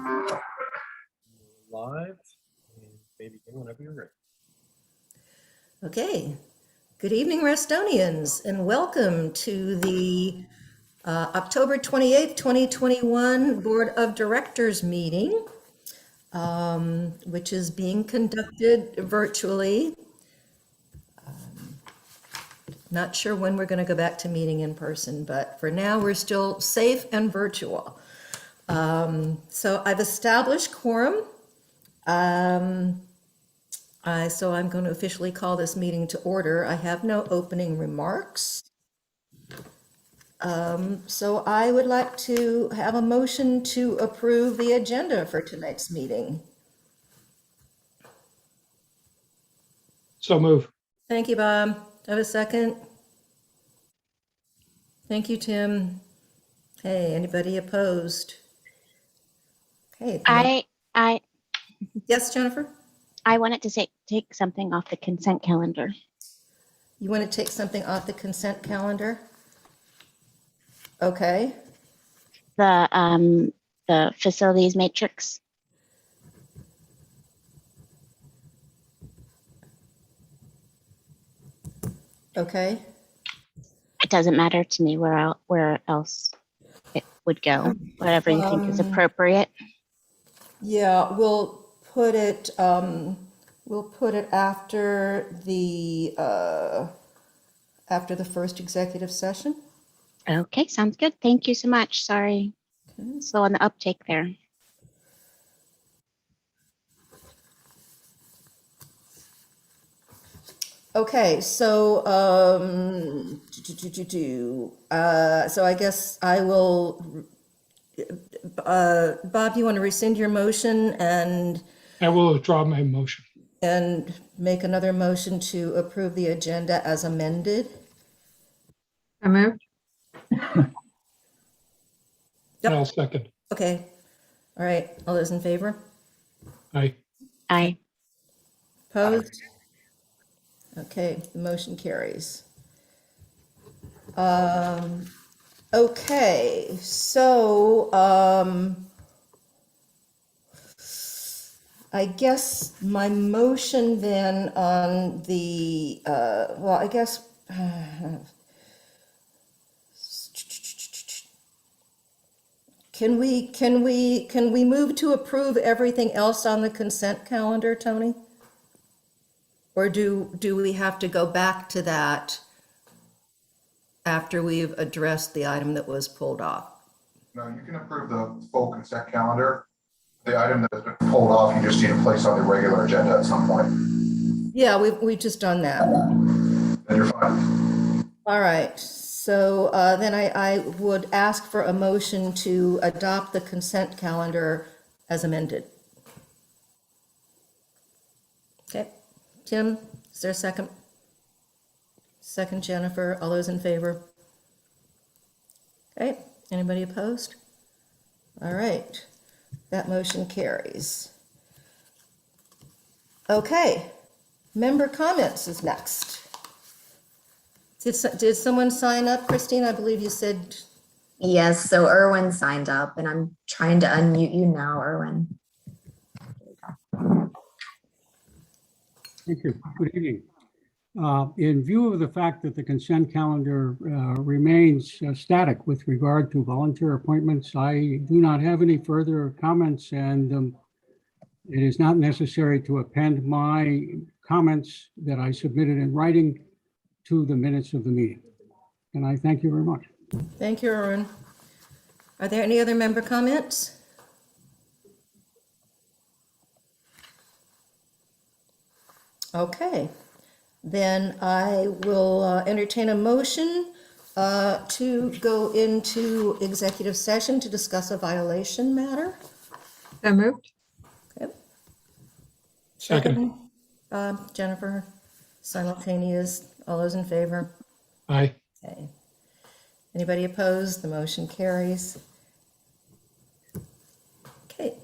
Live, and may begin whenever you're ready. Okay, good evening, Restonians, and welcome to the October 28th, 2021 Board of Directors meeting, which is being conducted virtually. Not sure when we're going to go back to meeting in person, but for now, we're still safe and virtual. So I've established quorum. So I'm going to officially call this meeting to order. I have no opening remarks. So I would like to have a motion to approve the agenda for tonight's meeting. So move. Thank you, Bob. Do I have a second? Thank you, Tim. Hey, anybody opposed? Okay. I Yes, Jennifer? wanted to take something off the consent calendar. You want to take something off the consent calendar? Okay. The facilities matrix. Okay. It doesn't matter to me where else it would go. Whatever you think is appropriate. Yeah, we'll put it after the first executive session. Okay, sounds good. Thank you so much. Sorry, Okay. slow on the uptake there. Okay, so so I guess I will. Bob, you want to rescind your motion and I will withdraw my motion. make another motion to approve the agenda as amended? I moved. Yep. I'll second. Okay. All right. All those in favor? Aye. Aye. Opposed? Okay, the motion carries. Okay, so I guess my motion then on the, well, I guess, can we move to approve everything else on the consent calendar, Tony? Or do we have to go back to that after we've addressed the item that was pulled off? No, you can approve the full consent calendar. The item that has been pulled off, you just need to place on the regular agenda at some point. Yeah, we've just done that. Then you're fine. All right, so then I would ask for a motion to adopt the consent calendar as amended. Okay, Tim, is there a second? Second, Jennifer, all those in favor? Okay, anybody opposed? All right, that motion carries. Okay, member comments is next. Did someone sign up, Christine? I believe you said. Yes, so Erwin signed up and I'm trying to unmute you now, Erwin. Thank you. Good evening. In view of the fact that the consent calendar remains static with regard to volunteer appointments, I do not have any further comments, and it is not necessary to append my comments that I submitted in writing to the minutes of the meeting. And I thank you very much. Thank you, Erwin. Are there any other member comments? Okay, then I will entertain a motion to go into executive session to discuss a violation matter. So moved. Okay. Second. Jennifer, simultaneous. All those in favor? Aye. Okay. Anybody opposed? The motion carries. Okay.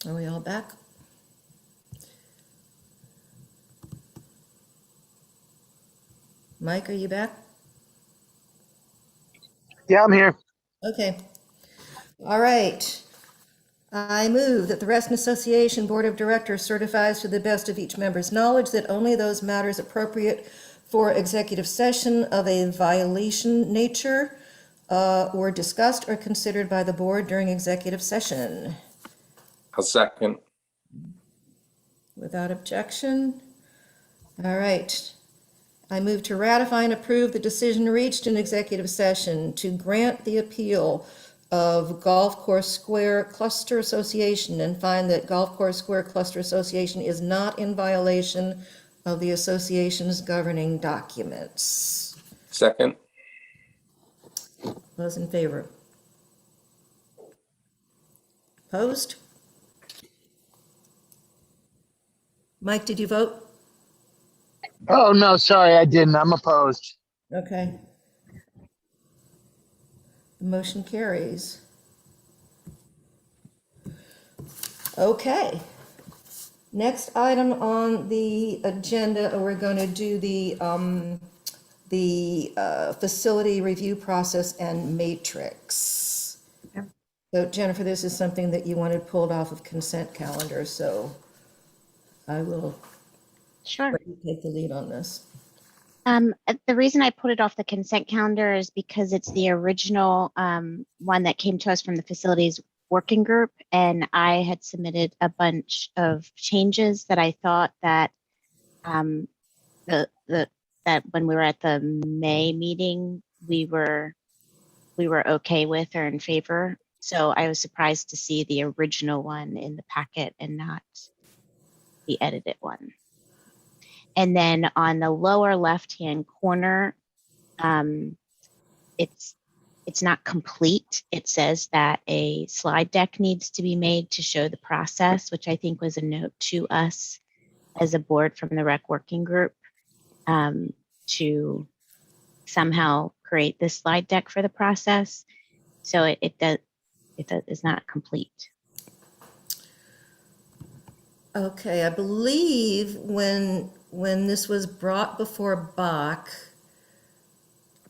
Are we all back? Mike, are you back? Yeah, I'm here. Okay. All right. I move that the Reston Association Board of Directors certifies to the best of each member's knowledge that only those matters appropriate for executive session of a violation nature were discussed or considered by the board during executive session. I'll second. Without objection. All right. I move to ratify and approve the decision reached in executive session to grant the appeal of Golf Course Square Cluster Association and find that Golf Course Square Cluster Association is not in violation of the association's governing documents. Second. Those in favor? Opposed? Mike, did you vote? Oh, no, sorry, I didn't. I'm opposed. Okay. The motion carries. Okay. Next item on the agenda, we're going to do the facility review process and matrix. Yep. So Jennifer, this is something that you wanted pulled off of consent calendar, so I will Sure. let you take the lead on this. The reason I put it off the consent calendar is because it's the original one that came to us from the facilities working group, and I had submitted a bunch of changes that I thought that that when we were at the May meeting we were okay with or in favor. So I was surprised to see the original one in the packet and not the edited one. And then on the lower left-hand corner, it's not complete. It says that a slide deck needs to be made to show the process, which I think was a note to us as a board from the rec working group to somehow create this slide deck for the process. So it is not complete. Okay, I believe when this was brought before Bach,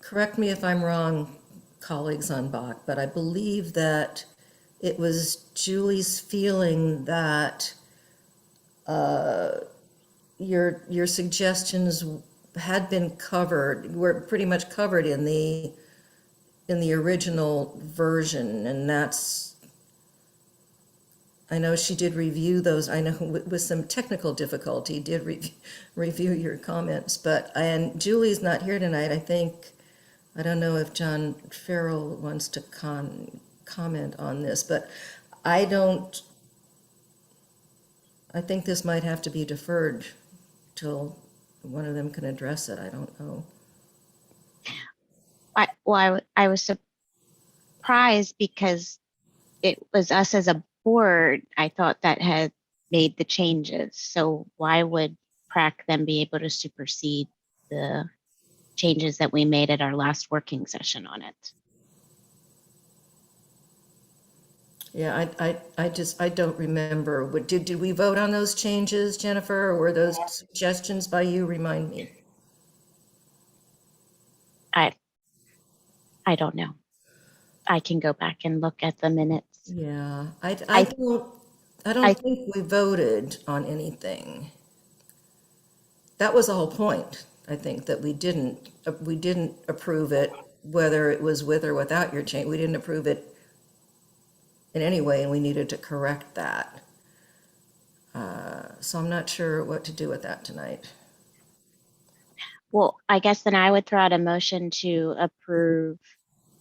correct me if I'm wrong, colleagues on Bach, but I believe that it was Julie's feeling that your suggestions had been covered, were pretty much covered in the original version, and that's, I know she did review those, I know with some technical difficulty, did review your comments, and Julie's not here tonight, I don't know if John Farrell wants to comment on this, but I think this might have to be deferred till one of them can address it, I don't know. I was surprised because it was us as a board, I thought, that had made the changes. So why would PrAC then be able to supersede the changes that we made at our last working session on it? Yeah, I don't remember. Did we vote on those changes, Jennifer, or were those suggestions by you? Remind me. I don't know. I can go back and look at the minutes. Yeah, I don't think we voted on anything. That was the whole point, I think, that we didn't approve it, whether it was with or without your change. We didn't approve it in any way, and we needed to correct that. So I'm not sure what to do with that tonight. Well, I guess then I would throw out a motion to approve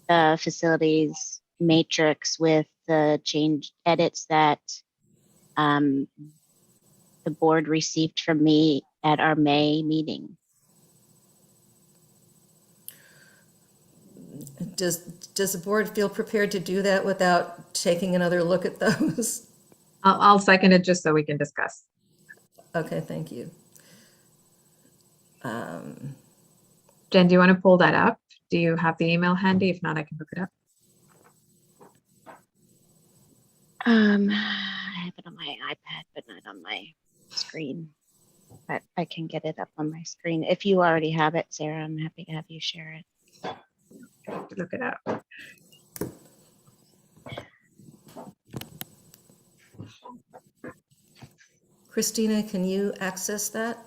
the facilities matrix with the change edits that the board received from me at our May meeting. Does the board feel prepared to do that without taking another look at those? I'll second it just so we can discuss. Okay, thank you. Jen, do you want to pull that up? Do you have the email handy? If not, I can look it up. I have it on my my iPad, but not on my screen. But I can get it up on my screen. If you already have it, Sarah, I'm happy to have you share it. Look it up. Christina, can you access that?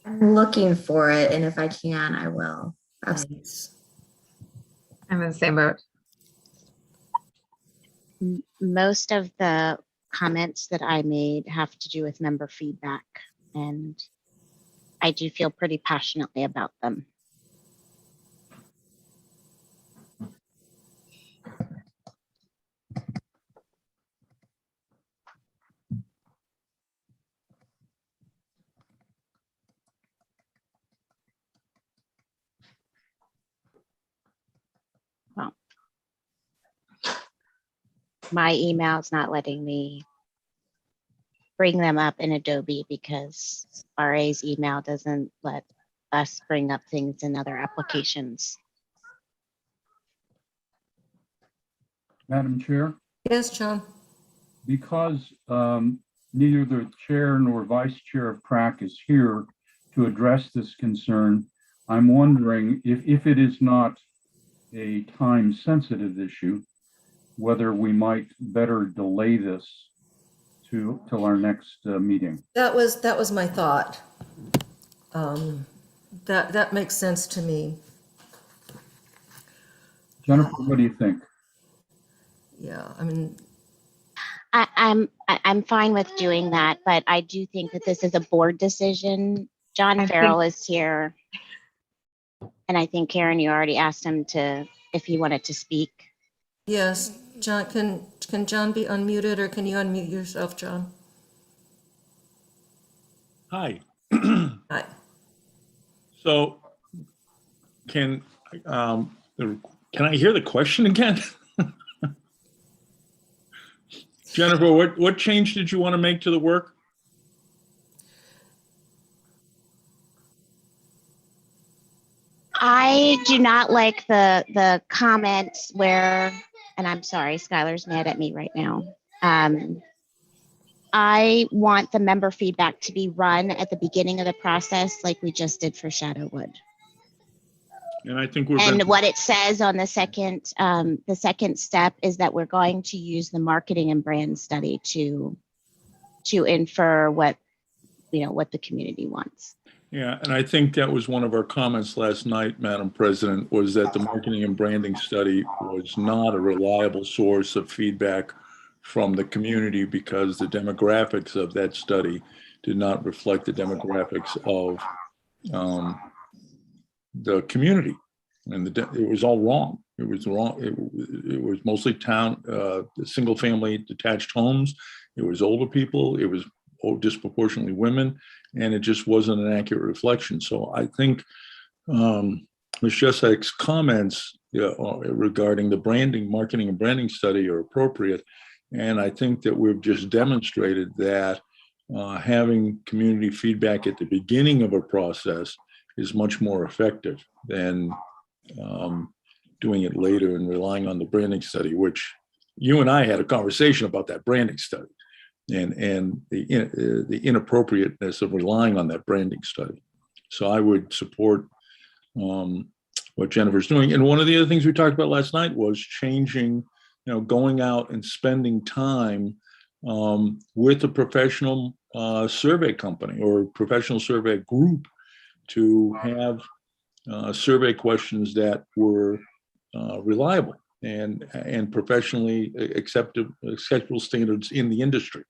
I'm looking for it, and if I can, I will. Thanks. I'm in the same boat. Most of the comments that I made have to do with member feedback, and I do feel pretty passionately about them. Well, my email's not letting me bring them up in Adobe because RA's email doesn't let us bring up things in other applications. Madam Chair, Yes, John? because neither the chair nor vice chair of PrAC is here to address this concern, I'm wondering if it is not a time-sensitive issue, whether we might better delay this till our next meeting. That was my thought. That makes sense to me. Jennifer, what do you think? Yeah, I mean, I'm fine with doing that, but I do think that this is a board decision. John I Farrell is here. And I think Karen, you already asked him if he wanted to speak. yes, John, can John be unmuted, or can you unmute yourself, John? Hi. Hi. So can I hear the question again? Jennifer, what change did you want to make to the work? I do not like the comments where, and I'm sorry, Skylar's mad at me right now. I want the member feedback to be run at the beginning of the process like we just did for Shadowwood. And I think we've And been, what it says on the second step is that we're going to use the marketing and brand study to infer what the community wants. yeah, and I think that was one of our comments last night, Madam President, was that the marketing and branding study was not a reliable source of feedback from the community because the demographics of that study did not reflect the demographics of the community, and it was all wrong. It was wrong. It was mostly single-family detached homes. It was older people. It was disproportionately women, and it just wasn't an accurate reflection. So I think Ms. Jessek's comments regarding the marketing and branding study are appropriate, and I think that we've just demonstrated that having community feedback at the beginning of a process is much more effective than doing it later and relying on the branding study, which you and I had a conversation about that branding study and the inappropriateness of relying on that branding study. So I would support what Jennifer's doing. And one of the other things we talked about last night was changing, going out and spending time with a professional survey company or professional survey group to have survey questions that were reliable and professionally acceptable standards in the industry.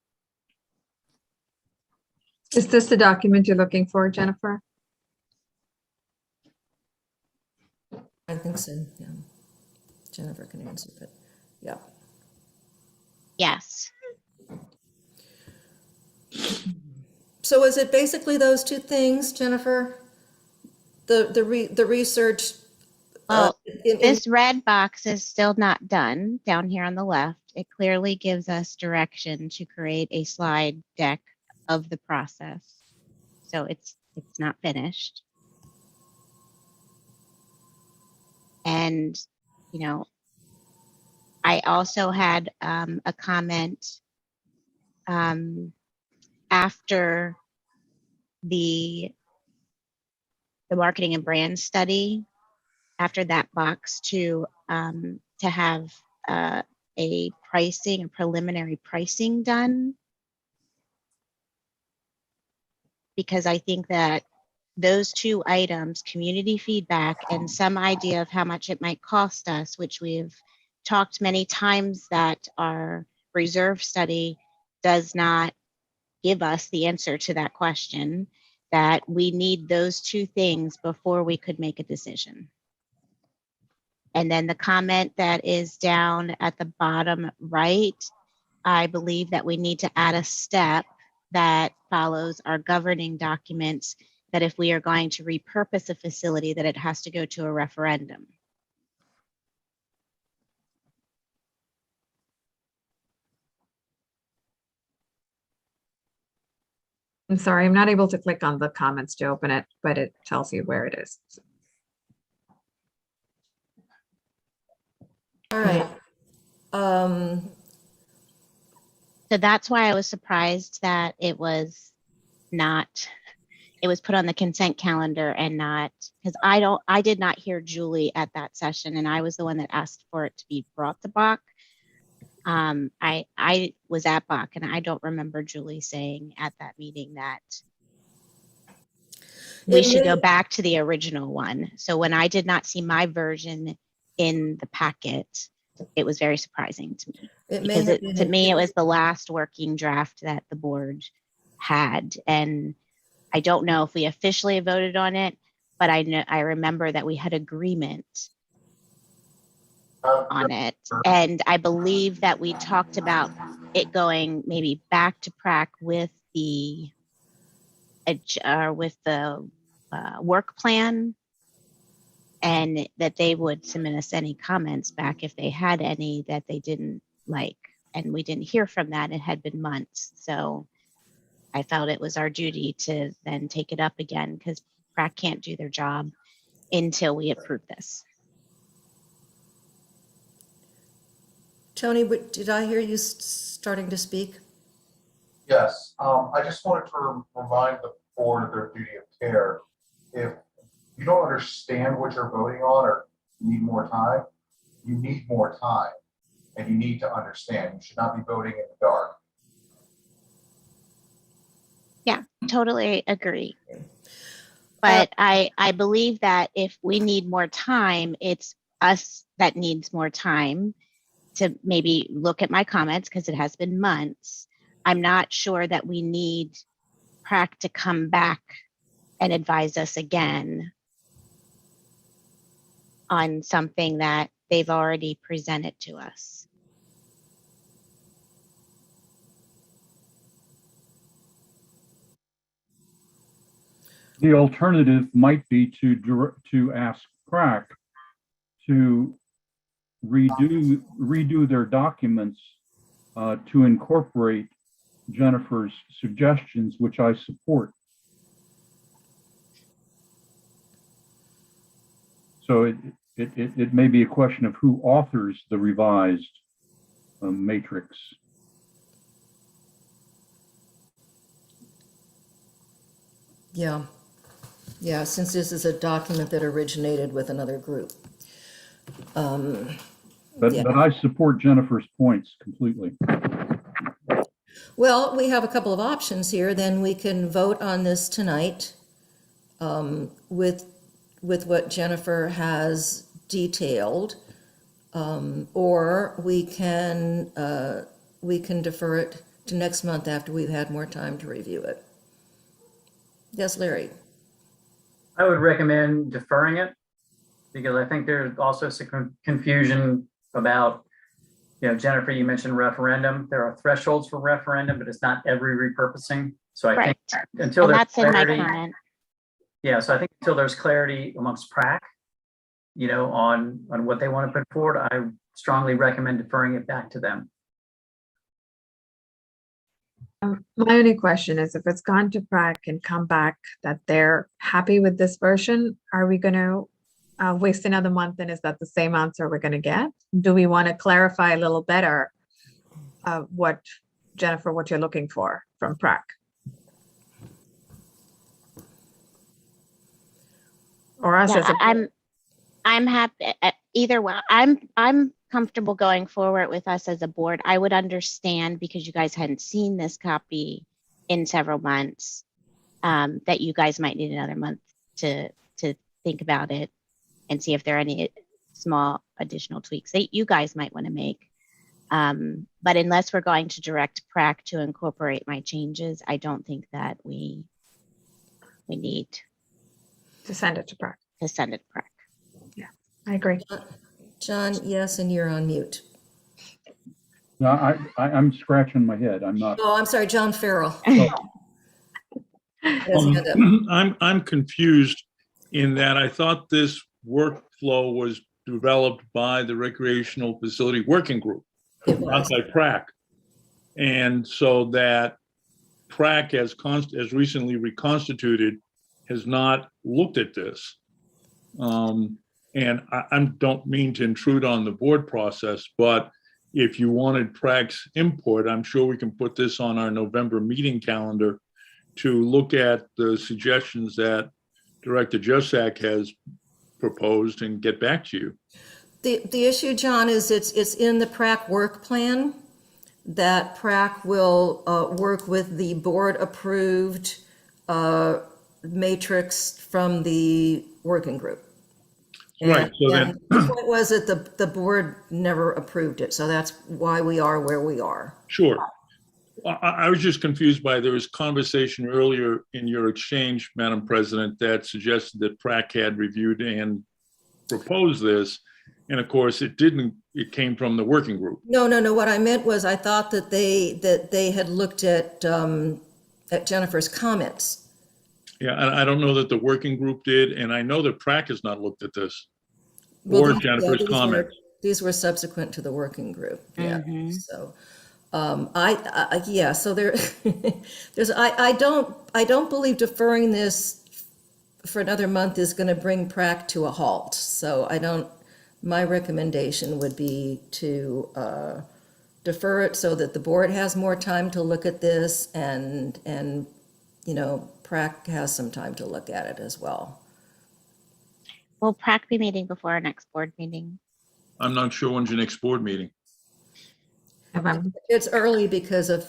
Is this the document you're looking for, Jennifer? I think so, yeah. Jennifer can answer, but yeah. Yes. So is it basically those two things, Jennifer? The research? Well, this red box is still not done down here on the left. It clearly gives us direction to create a slide deck of the process. So it's not finished. And, I also had a comment after the marketing and brand study, after that box, to have a preliminary pricing done. Because I think that those two items, community feedback and some idea of how much it might cost us, which we've talked many times that our reserve study does not give us the answer to that question, that we need those two things before we could make a decision. And then the comment that is down at the bottom right, I believe that we need to add a step that follows our governing documents, that if we are going to repurpose a facility, that it has to go to a referendum. I'm sorry, I'm not able to click on the comments to open it, but it tells you where it is. All right. So that's why I was surprised that it was put on the consent calendar and not, because I did not hear Julie at that session, and I was the one that asked for it to be brought to Bach. I was at Bach, and I don't remember Julie saying at that meeting that we should go back to the original one. So when I did not see my version in the packet, it was very surprising to me. Because to me, it was the last working draft that the board had. And I don't know if we officially voted on it, but I remember that we had agreement on it. And I believe that we talked about it going maybe back to PrAC with the work plan, and that they would submit us any comments back if they had any that they didn't like. And we didn't hear from that. It had been months. So I felt it was our duty to then take it up again, because PrAC can't do their job until we approve this. Tony, did I hear you starting to speak? Yes, I just wanted to remind the board of their duty of care. If you don't understand what you're voting on or need more time, you need more time, and you need to understand. You should not be voting in the dark. Yeah, totally agree. But I believe that if we need more time, it's us that needs more time to maybe look at my comments, because it has been months. I'm not sure that we need PrAC to come back and advise us again on something that they've already presented to us. The alternative might be to ask PrAC to redo their documents to incorporate Jennifer's suggestions, which I support. So it may be a question of who authors the revised matrix. Yeah. Yeah, since this is a document that originated with another group. But Yeah. I support Jennifer's points completely. Well, we have a couple of options here. Then we can vote on this tonight with what Jennifer has detailed, or we can defer it to next month after we've had more time to review it. Yes, Larry. I would recommend deferring it, because I think there's also some confusion about, Jennifer, you mentioned referendum. There are thresholds for referendum, but it's not every repurposing. So I think until And there's that's in my clarity, comment. yeah. So I think until there's clarity amongst PrAC, on what they want to put forward, I strongly recommend deferring it back to them. My only question is, if it's gone to PrAC and come back that they're happy with this version, are we going to waste another month, and is that the same answer we're going to get? Do we want to clarify a little better what Jennifer, what you're looking for from PrAC. Or us Yeah, as a. I'm happy, either way, I'm comfortable going forward with us as a board. I would understand, because you guys hadn't seen this copy in several months, that you guys might need another month to think about it and see if there are any small additional tweaks that you guys might want to make. But unless we're going to direct PrAC to incorporate my changes, I don't think that we need To send it to PrAC. to send it to PrAC. I agree. John, yes, and you're on mute. No, I'm scratching my head. I'm not. Oh, I'm sorry, John Farrell. I'm confused in that I thought this workflow was developed by the Recreational Facility Working Group, not by PrAC. And so that PrAC as recently reconstituted has not looked at this. And I don't mean to intrude on the board process, but if you wanted PrAC's input, I'm sure we can put this on our November meeting calendar to look at the suggestions that Director Josak has proposed and get back to you. The issue, John, is it's in the PrAC work plan that PrAC will work with the board-approved matrix from the working group. Right, so And then, the point was that the board never approved it, so that's why we are where we are. sure. I was just confused by, there was conversation earlier in your exchange, Madam President, that suggested that PrAC had reviewed and proposed this. And of course, it didn't, it came from the working group. No. What I meant was I thought that they had looked at Jennifer's comments. Yeah, I don't know that the working group did, and I know that PrAC has not looked at this Well, or these- Jennifer's these were- comments. These were subsequent to the working group, yeah, Mhm. so, yeah, so there, I don't believe deferring this for another month is gonna bring PrAC to a halt, so my recommendation would be to, defer it so that the board has more time to look at this and, PrAC has some time to look at it as well. Will PrAC be meeting before our next board meeting? I'm not sure when's your next board meeting. November. It's early because of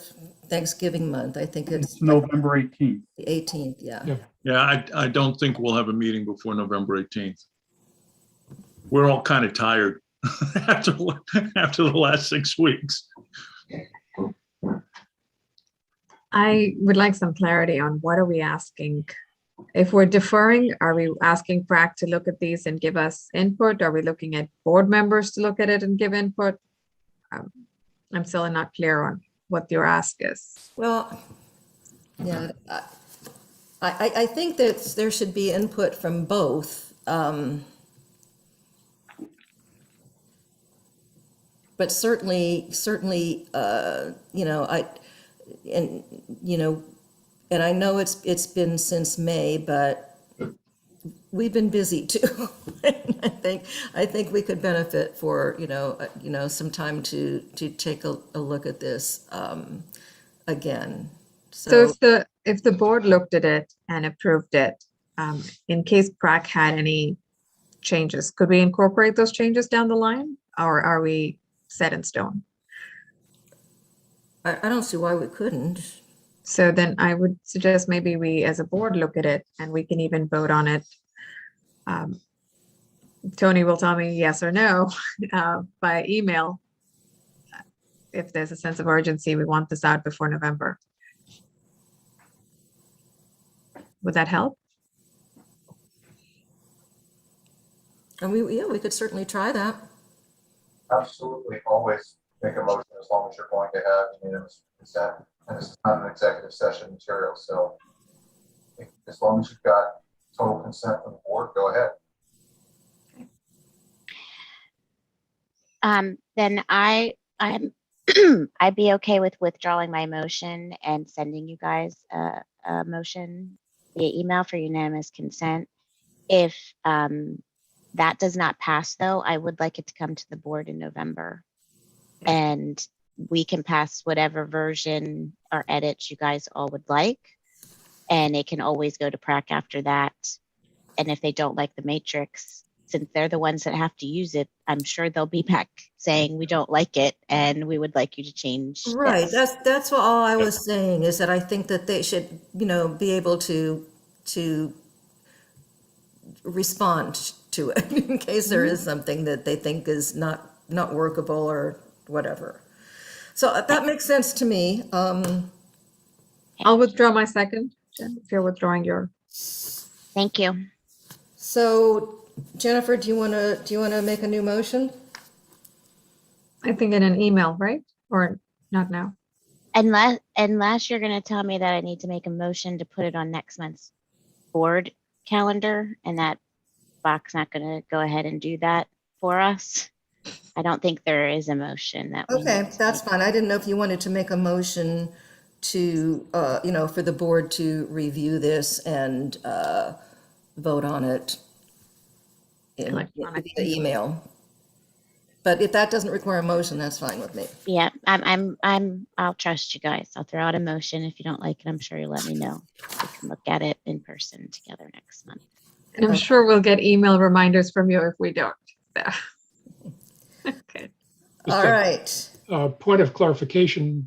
Thanksgiving month. I think it's It's November 18th. the 18th, yeah. Yeah. Yeah, I don't think we'll have a meeting before November 18th. We're all kind of tired after the last 6 weeks. I would like some clarity on what are we asking? If we're deferring, are we asking PrAC to look at these and give us input? Are we looking at board members to look at it and give input? I'm still not clear on what your ask is. Well, yeah, I think that there should be input from both. But certainly, and I know it's been since May, but we've been busy too. I think we could benefit for, some time to take a look at this again. So if the board looked at it and approved it, in case PrAC had any changes, could we incorporate those changes down the line? Or are we set in stone? I don't see why we couldn't. So then I would suggest maybe we as a board look at it and we can even vote on it. Tony will tell me yes or no by email. If there's a sense of urgency, we want this out before November. Would that help? And we could certainly try that. Absolutely, always make a motion as long as you're going to have unanimous consent. And this is not an executive session material, so as long as you've got total consent from the board, go ahead. Then I'm I'd be okay with withdrawing my motion and sending you guys a motion via email for unanimous consent. If that does not pass, though, I would like it to come to the board in November. And we can pass whatever version or edits you guys all would like. And it can always go to PrAC after that. And if they don't like the matrix, since they're the ones that have to use it, I'm sure they'll be back saying, we don't like it and we would like you to change Right, this. that's what all I was saying, is that I think that they should, be able to respond to it in case there is something that they think is not workable or whatever. So that makes sense to me. I'll withdraw my second, Jen, if you're withdrawing your. Thank you. So Jennifer, do you want to make a new motion? I think in an email, right? Or not now? Unless you're gonna tell me that I need to make a motion to put it on next month's board calendar, and that Bach's not gonna go ahead and do that for us. I don't think there is a motion that. we Okay, need to that's make. fine. I didn't know if you wanted to make a motion to, for the board to review this and vote on it in Electronic. the email. But if that doesn't require a motion, that's fine with me. Yeah, I'll trust you guys. I'll throw out a motion. If you don't like it, I'm sure you'll let me know. We can look at it in person together next month. And I'm sure we'll get email reminders from you if we don't. So. Okay. All right. Point of clarification,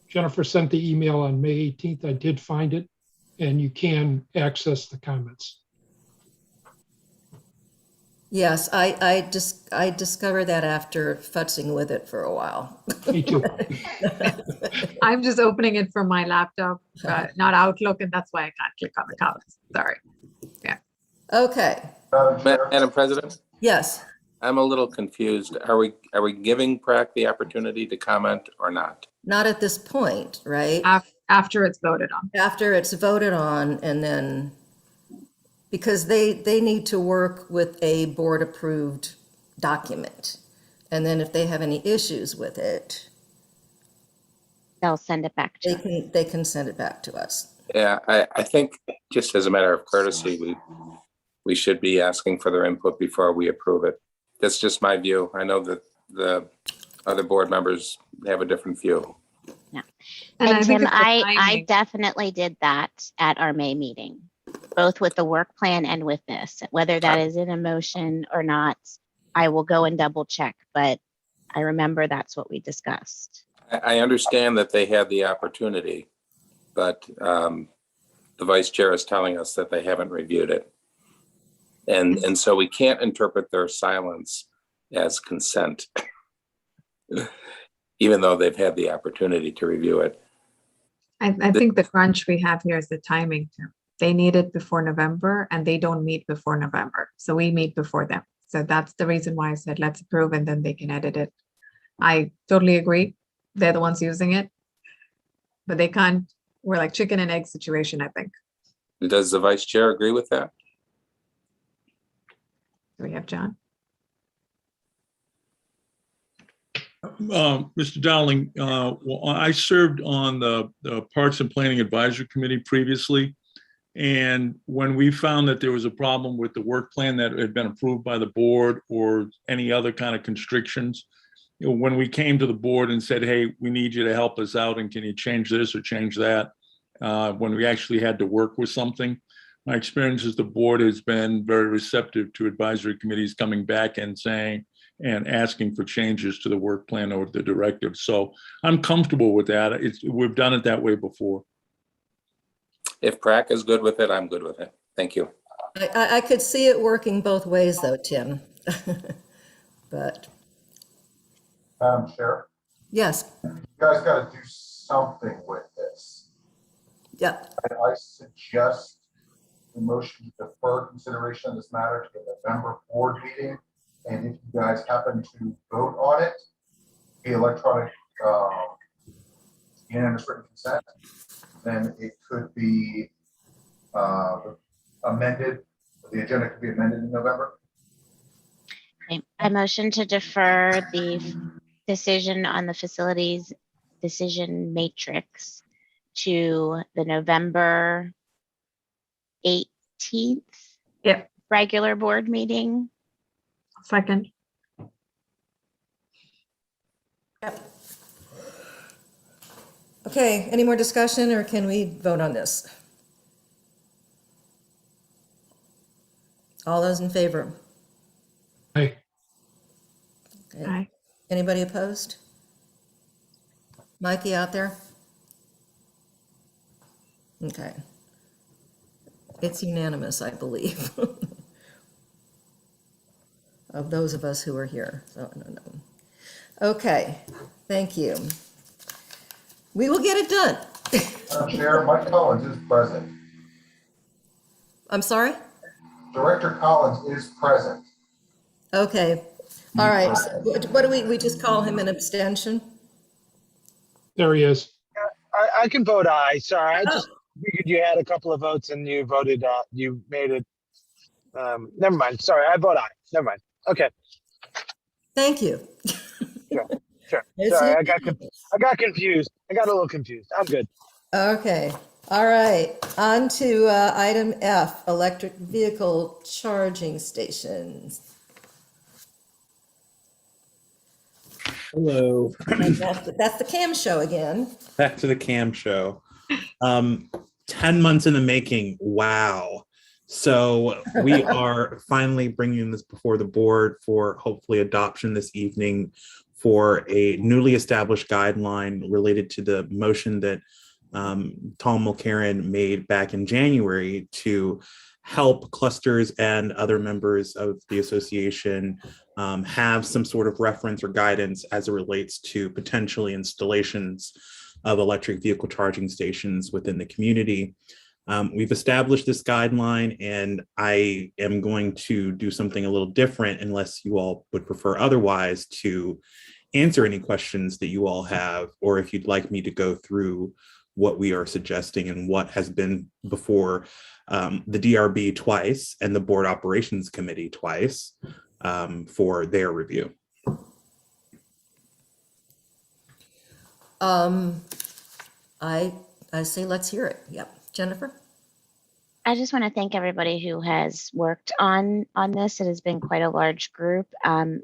Jennifer sent the email on May 18th. I did find it, and you can access the comments. Yes, I discovered that after futzing with it for a while. Me too. I'm just opening it from my laptop, not Outlook, and that's why I can't click on the comments. Sorry. Okay, Madam President, yes. I'm a little confused. Are we giving PrAC the opportunity to comment or not? Not at this point, right? After it's voted on. After it's voted on, and then, because they need to work with a board-approved document. And then if they have any issues with it, They'll send it back to us. they can send it back to us. Yeah, I think just as a matter of courtesy, we should be asking for their input before we approve it. That's just my view. I know that the other board members have a different view. Yeah. And I think Tim, it's the I timing. definitely did that at our May meeting, both with the work plan and with this. Whether that is in a motion or not, I will go and double check, but I remember that's what we discussed. I understand that they had the opportunity, but the vice chair is telling us that they haven't reviewed it. And so we can't interpret their silence as consent, even though they've had the opportunity to review it. I think the crunch we have here is the timing. Tim. They need it before November and they don't meet before November. So we meet before them. So that's the reason why I said, let's approve and then they can edit it. I totally agree. They're the ones using it, but they can't, we're like chicken and egg situation, I think. Does the vice chair agree with that? Do we have John? Mr. Dowling, well, I served on the Parks and Planning Advisory Committee previously. And when we found that there was a problem with the work plan that had been approved by the board or any other kind of constrictions, when we came to the board and said, hey, we need you to help us out and can you change this or change that? When we actually had to work with something, my experience is the board has been very receptive to advisory committees coming back and saying, and asking for changes to the work plan or the directive. So I'm comfortable with that. We've done it that way before. If PrAC is good with it, I'm good with it. Thank you. I could see it working both ways though, Tim. But, Madam Chair, yes, you guys got to do something with this. yeah, I suggest the motion to defer consideration of this matter to the November board meeting. And if you guys happen to vote on it, the electronic unanimous written consent, then it could be amended. The agenda could be amended in November. Okay. I motion to defer the decision on the facilities decision matrix to the November 18th Yep. regular board meeting. Second. Okay, any more discussion or can we vote on this? All those in favor? Aye. Okay. Aye. Anybody opposed? Mikey out there? Okay. It's unanimous, I believe. Of those of us who are here, so I don't know. Okay, thank you. We will get it done. Madam Chair, Mike Collins is present. I'm sorry? Director Collins is present. Okay, all right. So what do we just call him an abstention? There he is. I can vote aye. Sorry, I just figured you had a couple of votes and you voted, you made it. Never mind. Sorry, I vote aye. Never mind. Okay, Thank you. sure. It's Sorry, I unanimous. got confused. I got a little confused. I'm good. Okay, all right. On to item F, electric vehicle charging stations. Hello, And that's the Cam show again. back to the Cam show. 10 months in the making. Wow. So we are finally bringing this before the board for hopefully adoption this evening for a newly established guideline related to the motion that Tom Mulcairn made back in January to help clusters and other members of the association have some sort of reference or guidance as it relates to potentially installations of electric vehicle charging stations within the community. We've established this guideline, and I am going to do something a little different unless you all would prefer otherwise, to answer any questions that you all have, or if you'd like me to go through what we are suggesting and what has been before the DRB twice and the Board Operations Committee twice for their review. I say let's hear it. Yep. Jennifer? I just want to thank everybody who has worked on this. It has been quite a large group, and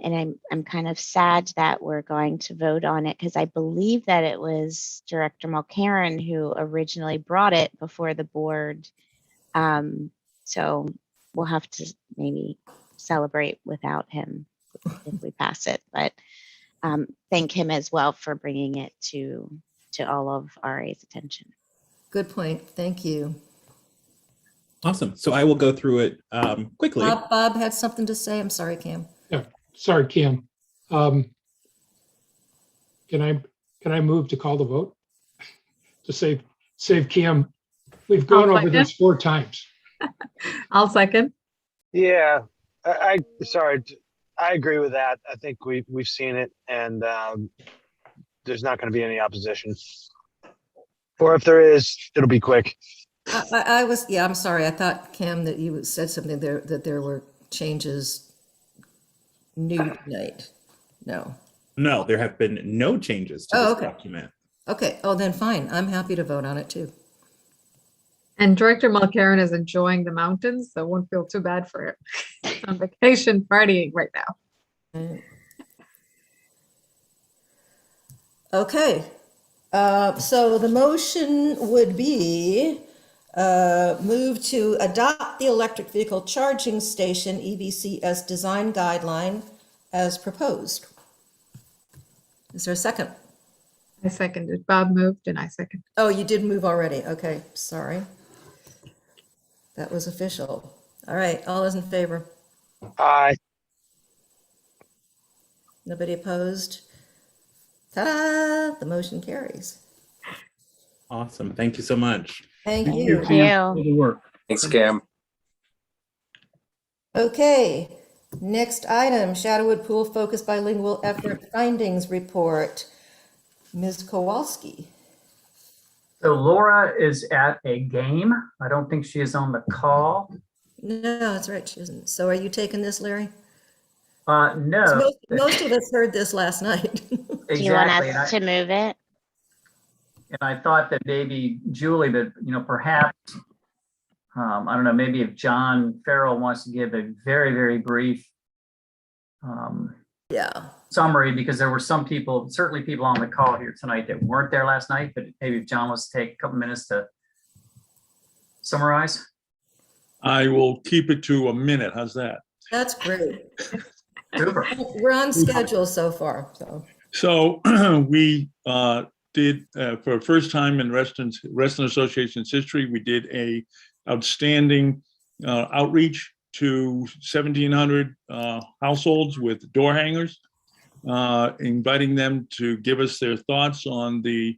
I'm kind of sad that we're going to vote on it because I believe that it was Director Mulcairn who originally brought it before the board. So we'll have to maybe celebrate without him if we pass it, but thank him as well for bringing it to all of RA's attention. Good point. Thank you. Awesome. So I will go through it quickly. Bob had something to say. I'm sorry, Cam. Yeah, sorry, Cam. Can I move to call the vote? To save Cam. We've gone over this 4 times. I'll second. Yeah, sorry. I agree with that. I think we've seen it, and there's not going to be any opposition. Or if there is, it'll be quick. I'm sorry. I thought, Cam, that you said something there, that there were changes new tonight. No. No, there have been no changes to this document. Okay. Oh, then fine. I'm happy to vote on it too. And Director Mulcairn is enjoying the mountains, so won't feel too bad for him. He's on vacation partying right now. Okay. So the motion would be move to adopt the electric vehicle charging station EVCS design guideline as proposed. Is there a second? I seconded. Bob moved and I seconded. Oh, you did move already. Okay, sorry. That was official. All right, all those in favor? Aye. Nobody opposed? Ta-da! The motion carries. Awesome. Thank you so much. Thank Thank you. Cam, for the work. Thanks, Cam. Okay, next item, Shadowwood Pool Focused Bilingual Effort Findings Report. Ms. Kowalski. So Laura is at a game. I don't think she is on the call. No, that's right, she isn't. So are you taking this, Larry? No. Most of us heard this last night. Do you want Exactly. us to move it? And I thought that maybe Julie, that, perhaps, I don't know, maybe if John Farrell wants to give a very, very brief Yeah. summary, because there were some people, certainly people on the call here tonight that weren't there last night, but maybe if John wants to take a couple minutes to summarize. I will keep it to a minute. How's that? That's great. Super. We're on schedule so far, so. So we did, for the first time in Reston Association's history, we did a outstanding outreach to 1,700 households with door hangers, inviting them to give us their thoughts on the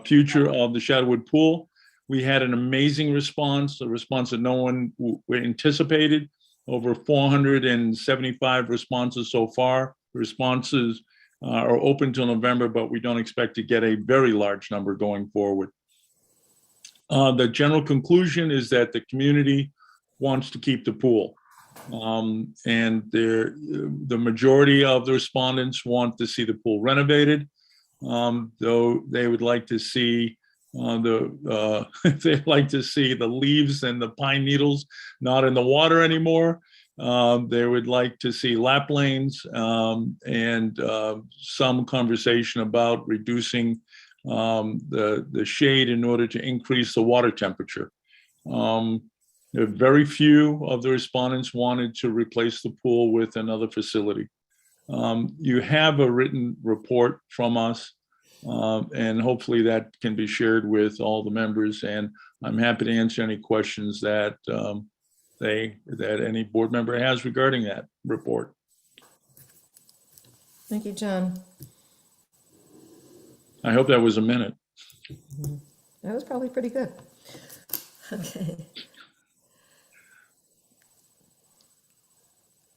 future of the Shadowwood Pool. We had an amazing response, a response that no one anticipated. Over 475 responses so far. Responses are open till November, but we don't expect to get a very large number going forward. The general conclusion is that the community wants to keep the pool. And the majority of the respondents want to see the pool renovated, though they would like to see they'd like to see the leaves and the pine needles not in the water anymore. They would like to see lap lanes and some conversation about reducing the shade in order to increase the water temperature. Very few of the respondents wanted to replace the pool with another facility. You have a written report from us, and hopefully that can be shared with all the members. And I'm happy to answer any questions that that any board member has regarding that report. Thank you, John. I hope that was a minute. That was probably pretty good. Okay.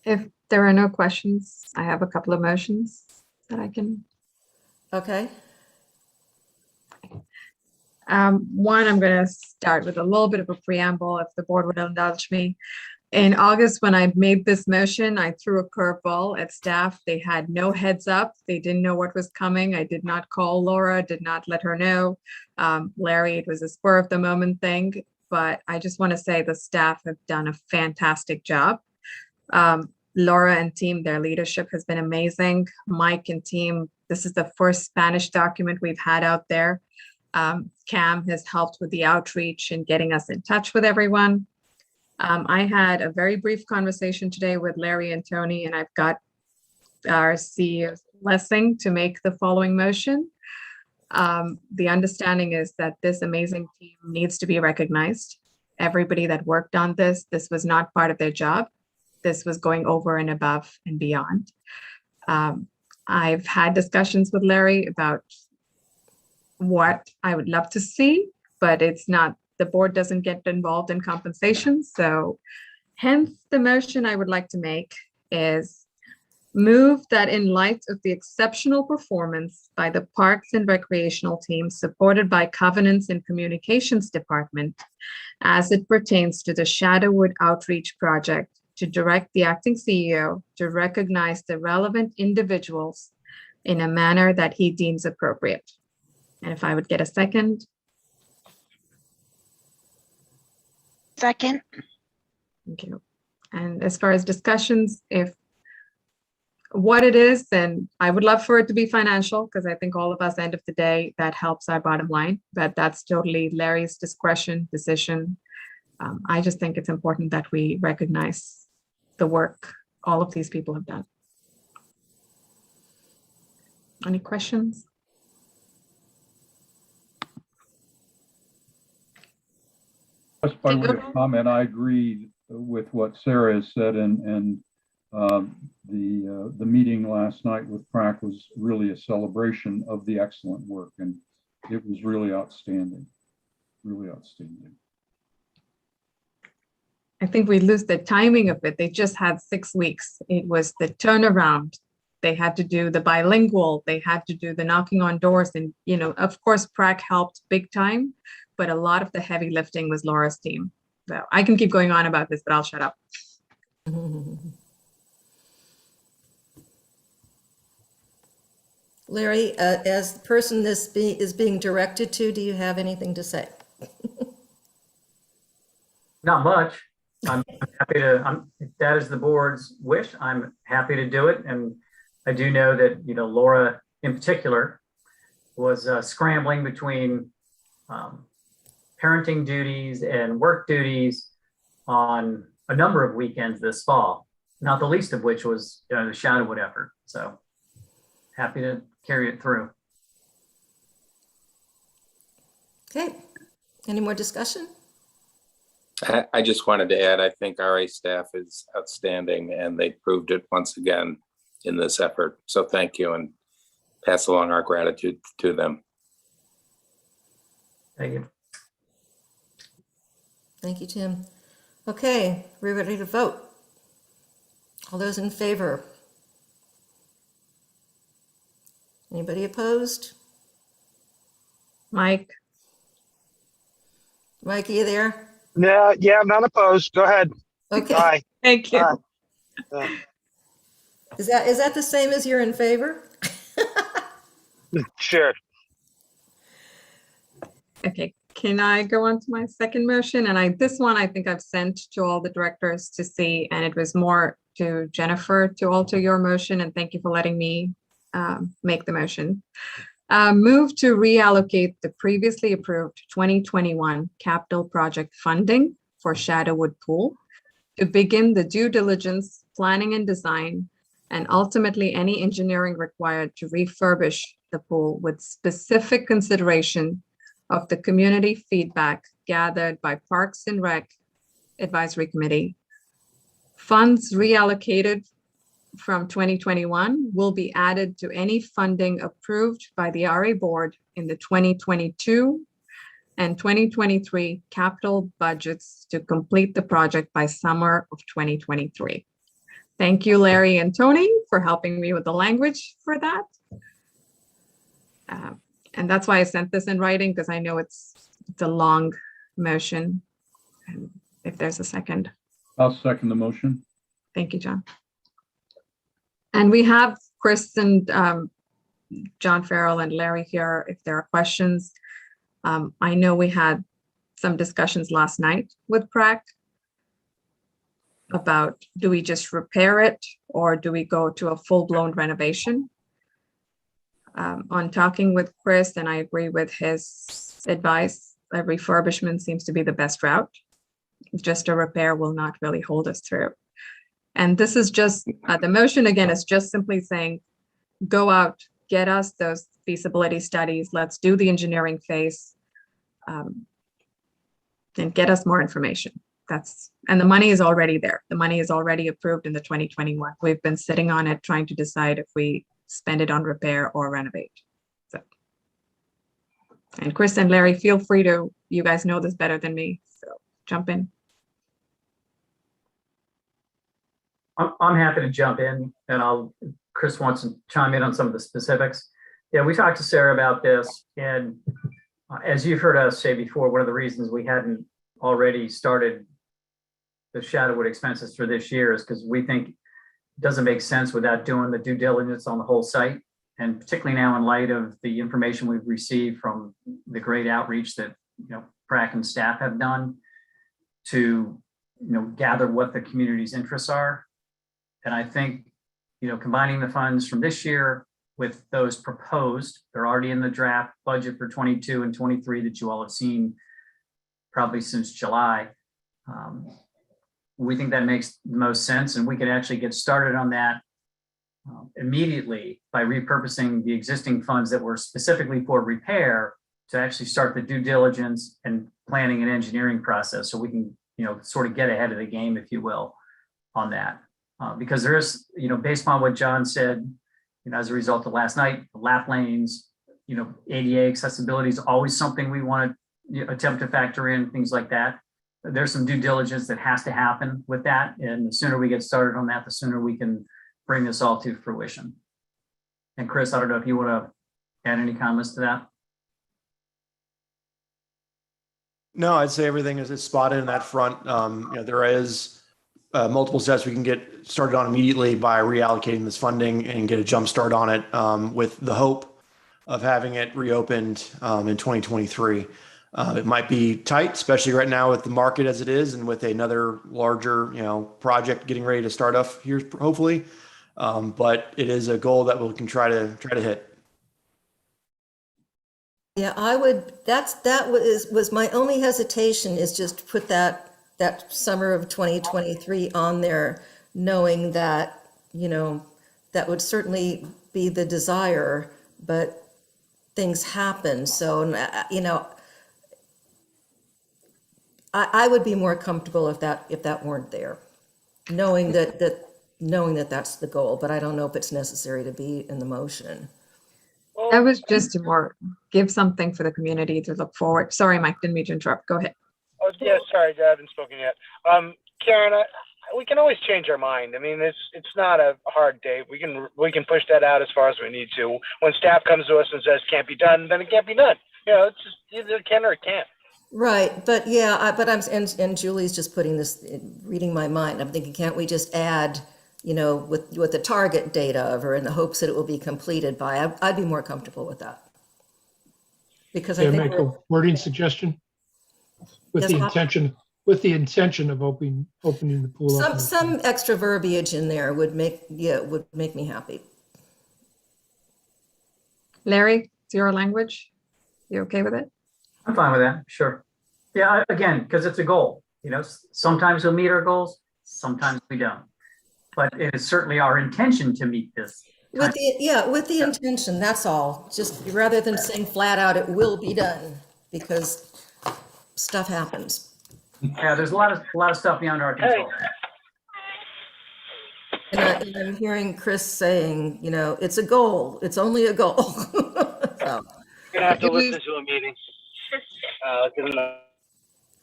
If there are no questions, I have a couple of motions that I can. Okay. One, I'm going to start with a little bit of a preamble, if the board would indulge me. In August, when I made this motion, I threw a curveball at staff. They had no heads up. They didn't know what was coming. I did not call Laura, did not let her know. Larry, it was a spur of the moment thing, but I just want to say the staff have done a fantastic job. Laura and team, their leadership has been amazing. Mike and team, this is the first Spanish document we've had out there. Cam has helped with the outreach and getting us in touch with everyone. I had a very brief conversation today with Larry and Tony, and I've got our CEO's blessing to make the following motion. The understanding is that this amazing team needs to be recognized. Everybody that worked on this was not part of their job. This was going over and above and beyond. I've had discussions with Larry about what I would love to see, but it's not, the board doesn't get involved in compensation. So hence the motion I would like to make is move that in light of the exceptional performance by the Parks and Recreational team supported by Covenants and Communications Department as it pertains to the Shadowwood Outreach Project, to direct the acting CEO to recognize the relevant individuals in a manner that he deems appropriate. And if I would get a second. Second. Thank you. And as far as discussions, if what it is, then I would love for it to be financial, because I think all of us, end of the day, that helps our bottom line, but that's totally Larry's discretion, decision. I just think it's important that we recognize the work all of these people have done. Any questions? Just by way of comment, I agree with what Sarah has said, and the meeting last night with PRAC was really a celebration of the excellent work, and it was really outstanding, really outstanding. I think we lose the timing of it. They just had 6 weeks. It was the turnaround. They had to do the bilingual, they had to do the knocking on doors, and, you know, of course, PRAC helped big time, but a lot of the heavy lifting was Laura's team. So I can keep going on about this, but I'll shut up. Larry, as the person this is being directed to, do you have anything to say? Not much. I'm happy to, if that is the board's wish, I'm happy to do it. And I do know that, Laura in particular was scrambling between parenting duties and work duties on a number of weekends this fall, not the least of which was the Shadowwood effort. So happy to carry it through. Okay, any more discussion? I just wanted to add, I think RA staff is outstanding and they proved it once again in this effort. So thank you and pass along our gratitude to them. Thank you. Thank you, Tim. Okay, we're ready to vote. All those in favor? Anybody opposed? Mike, Mike, are you there? No, yeah, I'm not opposed. Go ahead. Okay, Aye. thank you. Aye. is that the same as you're in favor? Sure. Okay, can I go on to my second motion? And this one I think I've sent to all the directors to see, and it was more to Jennifer to alter your motion, and thank you for letting me make the motion. Move to reallocate the previously approved 2021 capital project funding for Shadowwood Pool to begin the due diligence, planning and design, and ultimately any engineering required to refurbish the pool with specific consideration of the community feedback gathered by Parks and Rec Advisory Committee. Funds reallocated from 2021 will be added to any funding approved by the RA board in the 2022 and 2023 capital budgets to complete the project by summer of 2023. Thank you, Larry and Tony, for helping me with the language for that. And that's why I sent this in writing, because I know it's a long motion. And if there's a second. I'll second the motion. Thank you, John. And we have Chris and John Farrell and Larry here if there are questions. I know we had some discussions last night with PrAC about, do we just repair it or do we go to a full-blown renovation? On talking with Chris, and I agree with his advice, a refurbishment seems to be the best route. Just a repair will not really hold us through. And this is just, the motion again is just simply saying, go out, get us those feasibility studies, let's do the engineering phase, and get us more information. And the money is already there. The money is already approved in the 2021. We've been sitting on it, trying to decide if we spend it on repair or renovate. So, and Chris and Larry, feel free to, you guys know this better than me, so jump in. I'm happy to jump in, and Chris wants to chime in on some of the specifics. Yeah, we talked to Sarah about this, and as you've heard us say before, one of the reasons we hadn't already started the Shadowwood expenses for this year is because we think it doesn't make sense without doing the due diligence on the whole site. And particularly now in light of the information we've received from the great outreach that, PrAC and staff have done to, gather what the community's interests are. And I think, combining the funds from this year with those proposed, they're already in the draft budget for 22 and 23 that you all have seen probably since July. We think that makes the most sense, and we could actually get started on that immediately by repurposing the existing funds that were specifically for repair to actually start the due diligence and planning and engineering process, so we can, sort of get ahead of the game, if you will, on that. Because there is, based on what John said, as a result of last night, the lap lanes, ADA accessibility is always something we want to attempt to factor in, things like that. There's some due diligence that has to happen with that. And the sooner we get started on that, the sooner we can bring this all to fruition. And Chris, I don't know if you want to add any comments to that. No, I'd say everything is spotted in that front. There is multiple steps we can get started on immediately by reallocating this funding and get a jump start on it, with the hope of having it reopened in 2023. It might be tight, especially right now with the market as it is, and with another larger, project getting ready to start off here, hopefully. But it is a goal that we can try to hit. Yeah, I would, that was my only hesitation, is just to put that summer of 2023 on there, knowing that, that would certainly be the desire, but things happen. So, I would be more comfortable if that weren't there, knowing that that's the goal, but I don't know if it's necessary to be in the motion. That was just to more give something for the community to look forward. Sorry, Mike, didn't mean to interrupt. Go ahead. Oh, yeah, sorry, I haven't spoken yet. Karen, we can always change our mind. I mean, it's not a hard date. We can push that out as far as we need to. When staff comes to us and says can't be done, then it can't be done. It's just either it can or it can't. Right, but yeah, and Julie's just putting this, reading my mind. I'm thinking, can't we just add, with the target date of, or in the hopes that it will be completed by? I'd be more comfortable with that. Because I Yeah, think make a wording suggestion with Yes, the Bob? intention of opening the pool up. some extra verbiage in there would make me happy. Larry, it's your language. You okay with it? I'm fine with that, sure. Yeah, again, because it's a goal, sometimes we'll meet our goals, sometimes we don't. But it is certainly our intention to meet this. With the intention, that's all. Just rather than saying flat out, it will be done, because stuff happens. Yeah, there's a lot of stuff beyond our control. And I'm hearing Chris saying, it's a goal. It's only a goal. So. You're gonna have to listen to a meeting.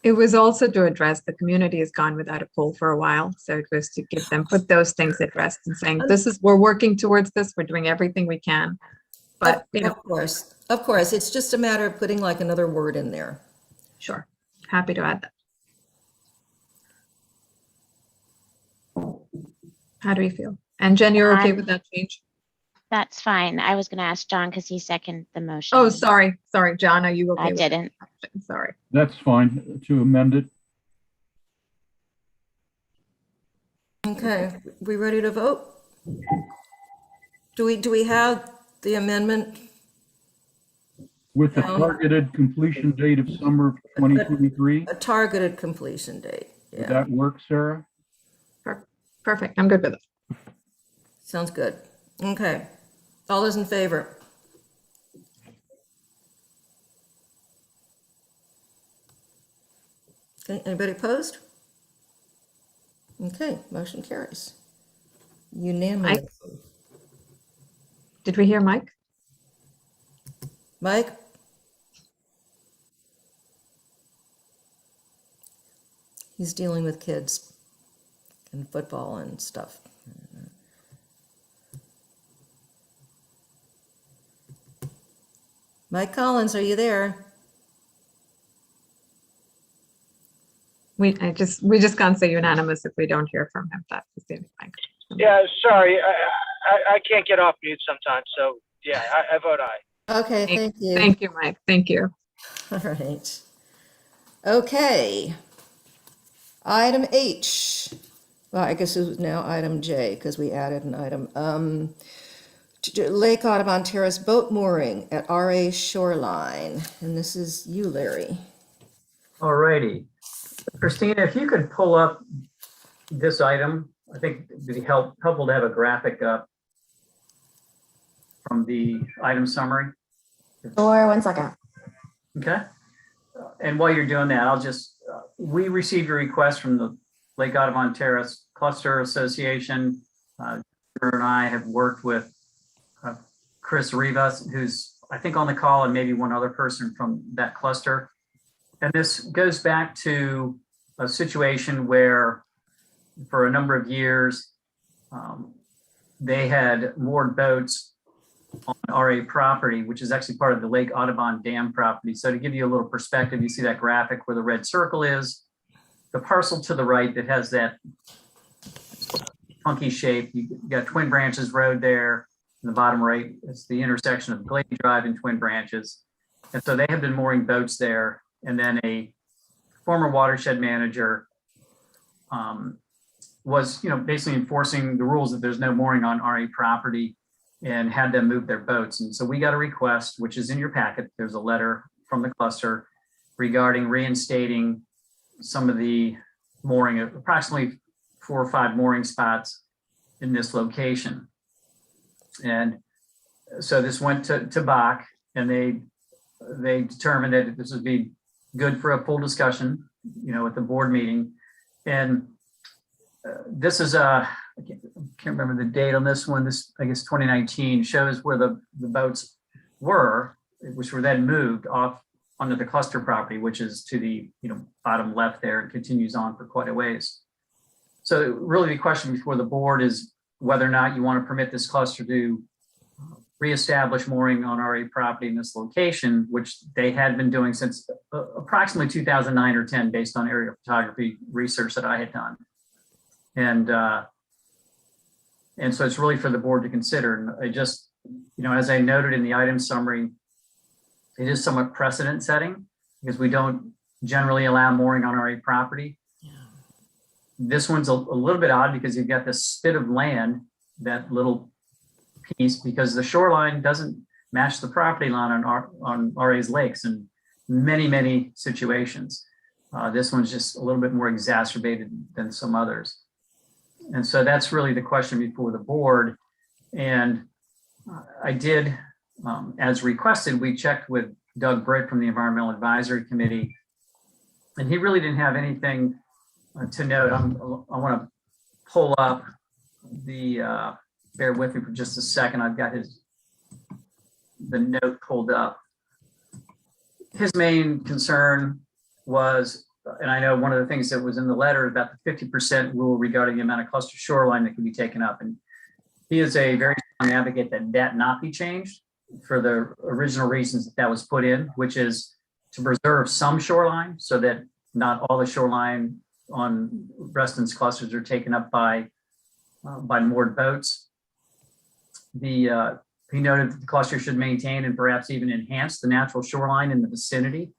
It was also to address the community has gone without a poll for a while. So it was to give them, put those things at rest and saying, we're working towards this. We're doing everything we can. But, Of course, it's just a matter of putting like another word in there. Sure. Happy to add that. How do we feel? And Jen, you're okay with that change? That's fine. I was going to ask John because he seconded the motion. Oh, sorry. John, are you okay? I with didn't. that? Sorry. That's fine to amend it. Okay, we ready to vote? Do we have the amendment? With the No. targeted completion date of summer of 2023, A targeted completion date. would Yeah, that work, Sarah? Perfect. I'm good with it. sounds good. Okay, all those in favor? Okay, anybody opposed? Okay, motion carries. Unanimous. Did we hear Mike? Mike? He's dealing with kids and football and stuff. Mike Collins, are you there? We just can't say unanimous if we don't hear from him. That's the same thing. Yeah, sorry, I can't get off mute sometimes, so yeah, I vote aye. Okay, thank you. Thank you, Mike. Thank you. All right. Okay. Item H. Well, I guess it was now item J because we added an item. Lake Audubon Terrace boat mooring at RA Shoreline. And this is you, Larry. All righty. Christina, if you could pull up this item, I think it'd be helpful to have a graphic up from the item summary. Or 1 second. Okay. And while you're doing that, I'll just, we received a request from the Lake Audubon Terrace Cluster Association. Jennifer and I have worked with Chris Rivas, who's I think on the call, and maybe one other person from that cluster. And this goes back to a situation where for a number of years, they had moored boats on RA property, which is actually part of the Lake Audubon Dam property. So to give you a little perspective, you see that graphic where the red circle is, the parcel to the right that has that funky shape. You got Twin Branches Road there in the bottom right. It's the intersection of Glade Drive and Twin Branches. And so they have been mooring boats there. And then a former watershed manager was, basically enforcing the rules that there's no mooring on RA property and had them move their boats. And so we got a request, which is in your packet. There's a letter from the cluster regarding reinstating some of the mooring, approximately 4 or 5 mooring spots in this location. And so this went to Bach, and they determined that this would be good for a full discussion, at the board meeting. And this is I can't remember the date on this one. This, I guess, 2019 shows where the boats were, which were then moved off onto the cluster property, which is to the bottom left there, and continues on for quite a ways. So really the question before the board is whether or not you want to permit this cluster to reestablish mooring on RA property in this location, which they had been doing since approximately 2009 or 10, based on aerial photography research that I had done. And so it's really for the board to consider. And I just, as I noted in the item summary, it is somewhat precedent setting because we don't generally allow mooring on RA property. This one's a little bit odd because you've got this spit of land, that little piece, because the shoreline doesn't match the property line on RA's lakes in many, many situations. This one's just a little bit more exacerbated than some others. And so that's really the question before the board. And I did, as requested, we checked with Doug Britt from the Environmental Advisory Committee, and he really didn't have anything to note. I want to pull up the, bear with me for just a second. I've got the note pulled up. His main concern was, and I know one of the things that was in the letter about the 50% rule regarding the amount of cluster shoreline that can be taken up. And he is a very strong advocate that not be changed for the original reasons that was put in, which is to preserve some shoreline so that not all the shoreline on Reston's clusters are taken up by moored boats. He noted that the cluster should maintain and perhaps even enhance the natural shoreline in the vicinity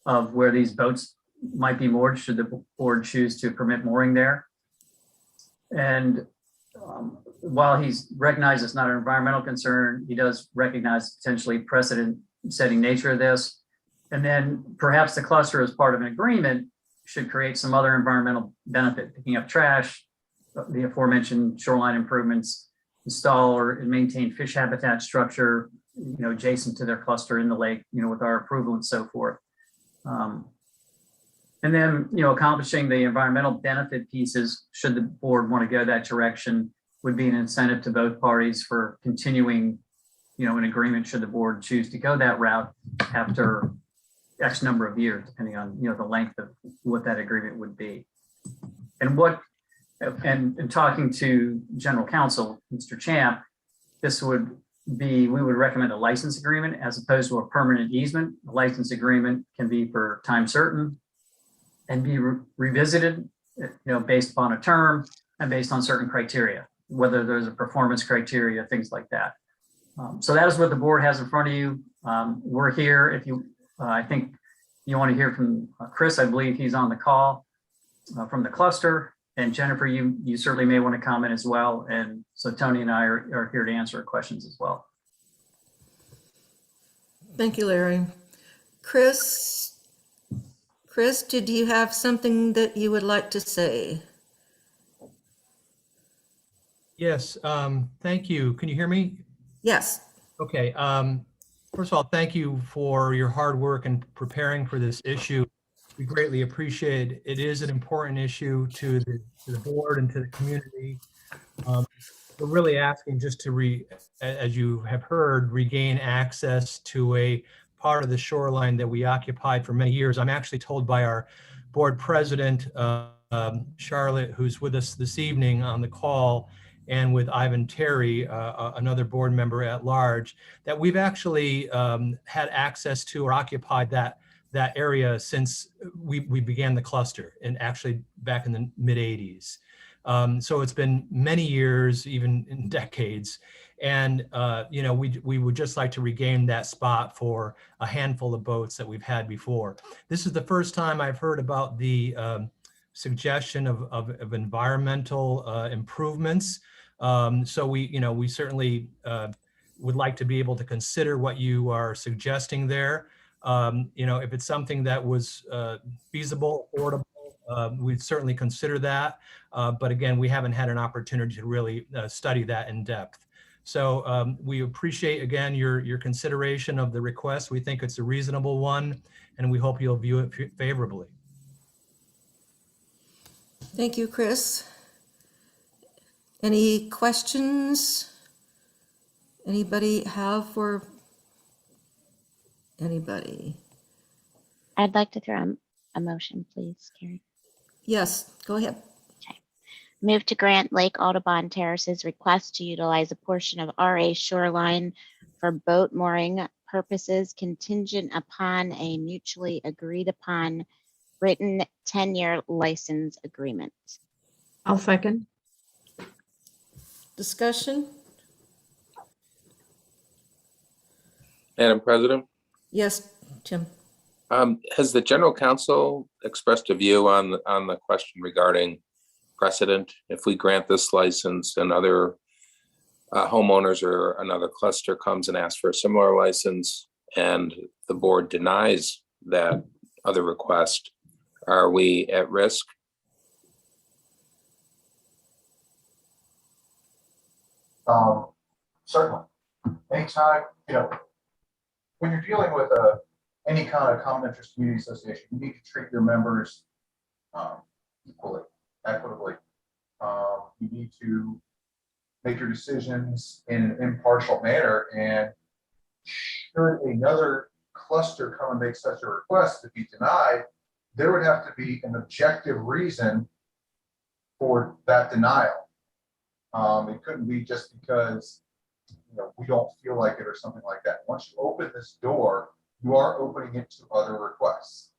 of where these boats might be moored, should the board choose to permit mooring there. And while he's recognized it's not an environmental concern, he does recognize potentially precedent-setting nature of this. And then perhaps the cluster, as part of an agreement, should create some other environmental benefit, picking up trash, the aforementioned shoreline improvements, install or maintain fish habitat structure, adjacent to their cluster in the lake, with our approval and so forth. And then, accomplishing the environmental benefit pieces, should the board want to go that direction, would be an incentive to both parties for continuing, an agreement, should the board choose to go that route after X number of years, depending on, the length of what that agreement would be. And talking to General Counsel, Mr. Champ, this would be, we would recommend a license agreement as opposed to a permanent easement. A license agreement can be for time certain and be revisited, based upon a term and based on certain criteria, whether there's a performance criteria, things like that. So that is what the board has in front of you. We're here. If you, I think you want to hear from Chris, I believe he's on the call from the cluster. And Jennifer, you certainly may want to comment as well. And so Tony and I are here to answer questions as well. Thank you, Larry. Chris, did you have something that you would like to say? Yes, thank you. Can you hear me? Yes. Okay. First of all, thank you for your hard work in preparing for this issue. We greatly appreciate it. It is an important issue to the board and to the community. We're really asking just to, as you have heard, regain access to a part of the shoreline that we occupied for many years. I'm actually told by our board president, Charlotte, who's with us this evening on the call, and with Ivan Terry, another board member at large, that we've actually had access to or occupied that area since we began the cluster, and actually back in the mid 80s. So it's been many years, even in decades. And, we would just like to regain that spot for a handful of boats that we've had before. This is the first time I've heard about the suggestion of environmental improvements. So we certainly would like to be able to consider what you are suggesting there. If it's something that was feasible, affordable, we'd certainly consider that. But again, we haven't had an opportunity to really study that in depth. So we appreciate, again, your consideration of the request. We think it's a reasonable one, and we hope you'll view it favorably. Thank you, Chris. Any questions? Anybody have for anybody? I'd like to throw a motion, please, Carrie. Yes, go ahead. Move to grant Lake Audubon Terrace's request to utilize a portion of RA shoreline for boat mooring purposes contingent upon a mutually agreed upon written 10-year license agreement. I'll second. Discussion? Madam President, Yes, Tim. has the general counsel expressed a view on the question regarding precedent? If we grant this license and other homeowners or another cluster comes and asks for a similar license and the board denies that other request, are we at risk? Certainly. Anytime, when you're dealing with any kind of common interest community association, you need to treat your members equally, equitably. You need to make your decisions in an impartial manner, and should another cluster come and make such a request to be denied, there would have to be an objective reason for that denial. It couldn't be just because we don't feel like it or something like that. Once you open this door, you are opening it to other requests.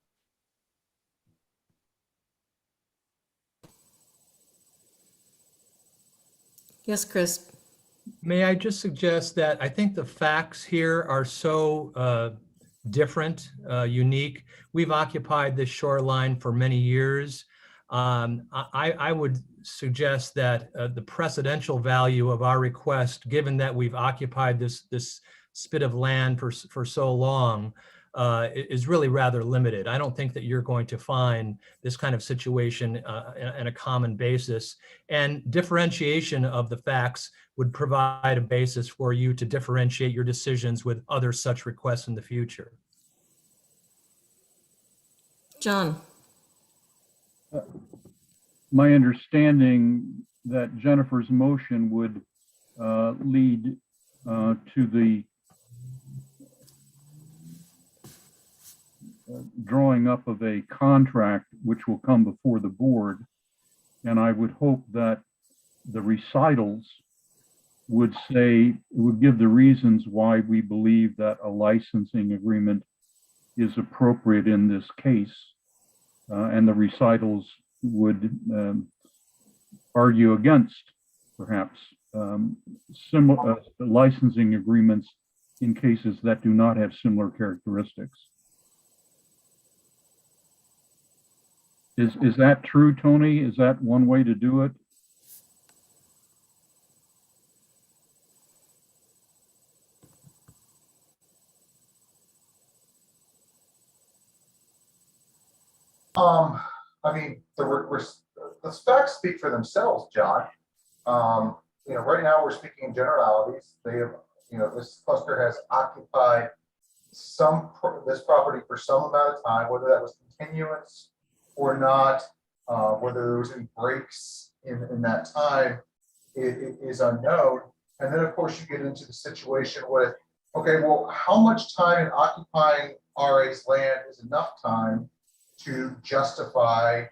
Yes, Chris. May I just suggest that I think the facts here are so different, unique. We've occupied this shoreline for many years. I would suggest that the precedential value of our request, given that we've occupied this spit of land for so long, is really rather limited. I don't think that you're going to find this kind of situation in a common basis, and differentiation of the facts would provide a basis for you to differentiate your decisions with other such requests in the future. John. My understanding that Jennifer's motion would lead to the drawing up of a contract which will come before the board. And I would hope that the recitals would give the reasons why we believe that a licensing agreement is appropriate in this case. And the recitals would argue against perhaps similar licensing agreements in cases that do not have similar characteristics. Is that true, Tony? Is that one way to do it? I mean, the facts speak for themselves, John. Right now we're speaking in generalities. They have, this cluster has occupied this property for some amount of time, whether that was continuous or not, whether there was any breaks in that time, it is unknown. And then of course you get into the situation with, okay, well, how much time in occupying RA's land is enough time to justify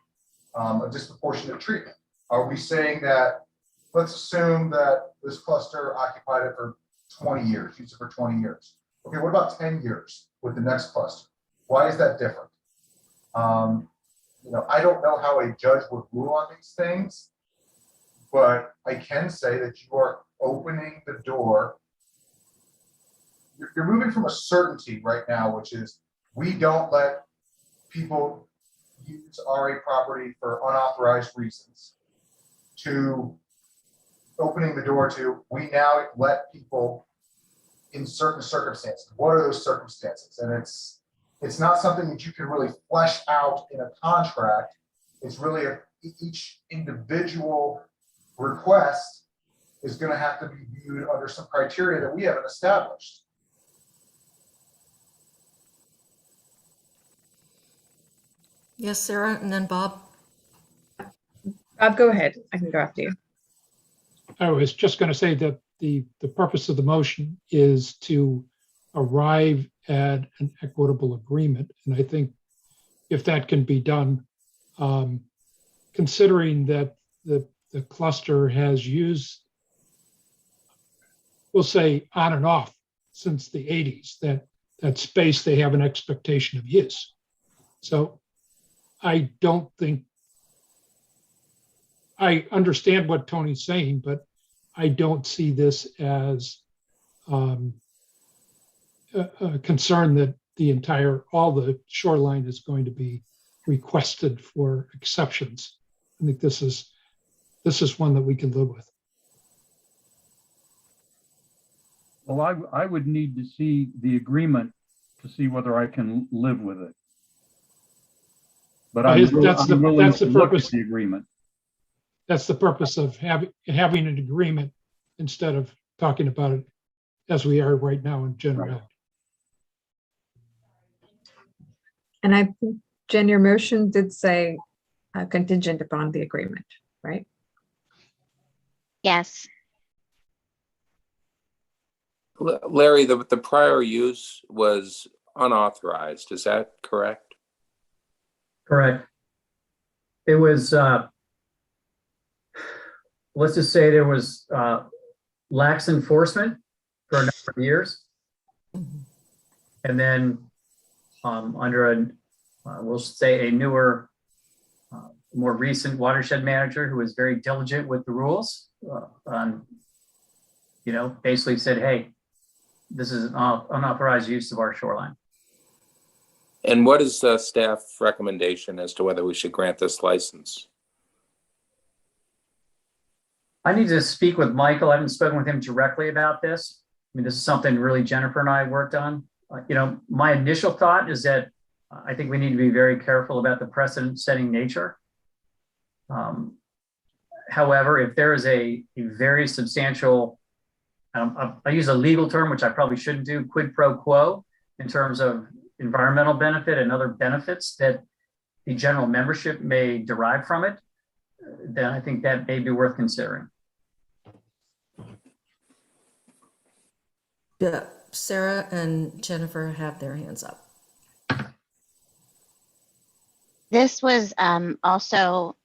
a disproportionate treatment? Are we saying that, let's assume that this cluster occupied it for 20 years, used it for 20 years. Okay, what about 10 years with the next cluster? Why is that different? I don't know how a judge would rule on these things, but I can say that you are opening the door. You're moving from a certainty right now, which is we don't let people use RA property for unauthorized reasons to opening the door to, we now let people in certain circumstances. What are those circumstances? And it's not something that you can really flesh out in a contract. It's really each individual request is going to have to be viewed under some criteria that we haven't established. Yes, Sarah, and then Bob. Bob, go ahead. I can go after you. I was just going to say that the purpose of the motion is to arrive at an equitable agreement. And I think if that can be done, considering that the cluster has used, we'll say on and off since the 80s, that space they have an expectation of use. So I don't think, I understand what Tony's saying, but I don't see this as a concern that all the shoreline is going to be requested for exceptions. I think this is one that we can live with. Well, I would need to see the agreement to see whether I can live with it. But I'm willing to look at the agreement. That's the purpose of having an agreement instead of talking about it as we are right now in general. And I think, Jen, your motion did say contingent upon the agreement, right? Yes. Larry, the prior use was unauthorized. Is that correct? Correct. It was, let's just say there was lax enforcement for a number of years. And then under we'll say a newer, more recent watershed manager who was very diligent with the rules, basically said, hey, this is an unauthorized use of our shoreline. And what is the staff recommendation as to whether we should grant this license? I need to speak with Michael. I haven't spoken with him directly about this. I mean, this is something really Jennifer and I worked on. My initial thought is that I think we need to be very careful about the precedent-setting nature. However, if there is a very substantial, I use a legal term, which I probably shouldn't do, quid pro quo, in terms of environmental benefit and other benefits that the general membership may derive from it, then I think that may be worth considering. Yeah, Sarah and Jennifer have their hands up. This was also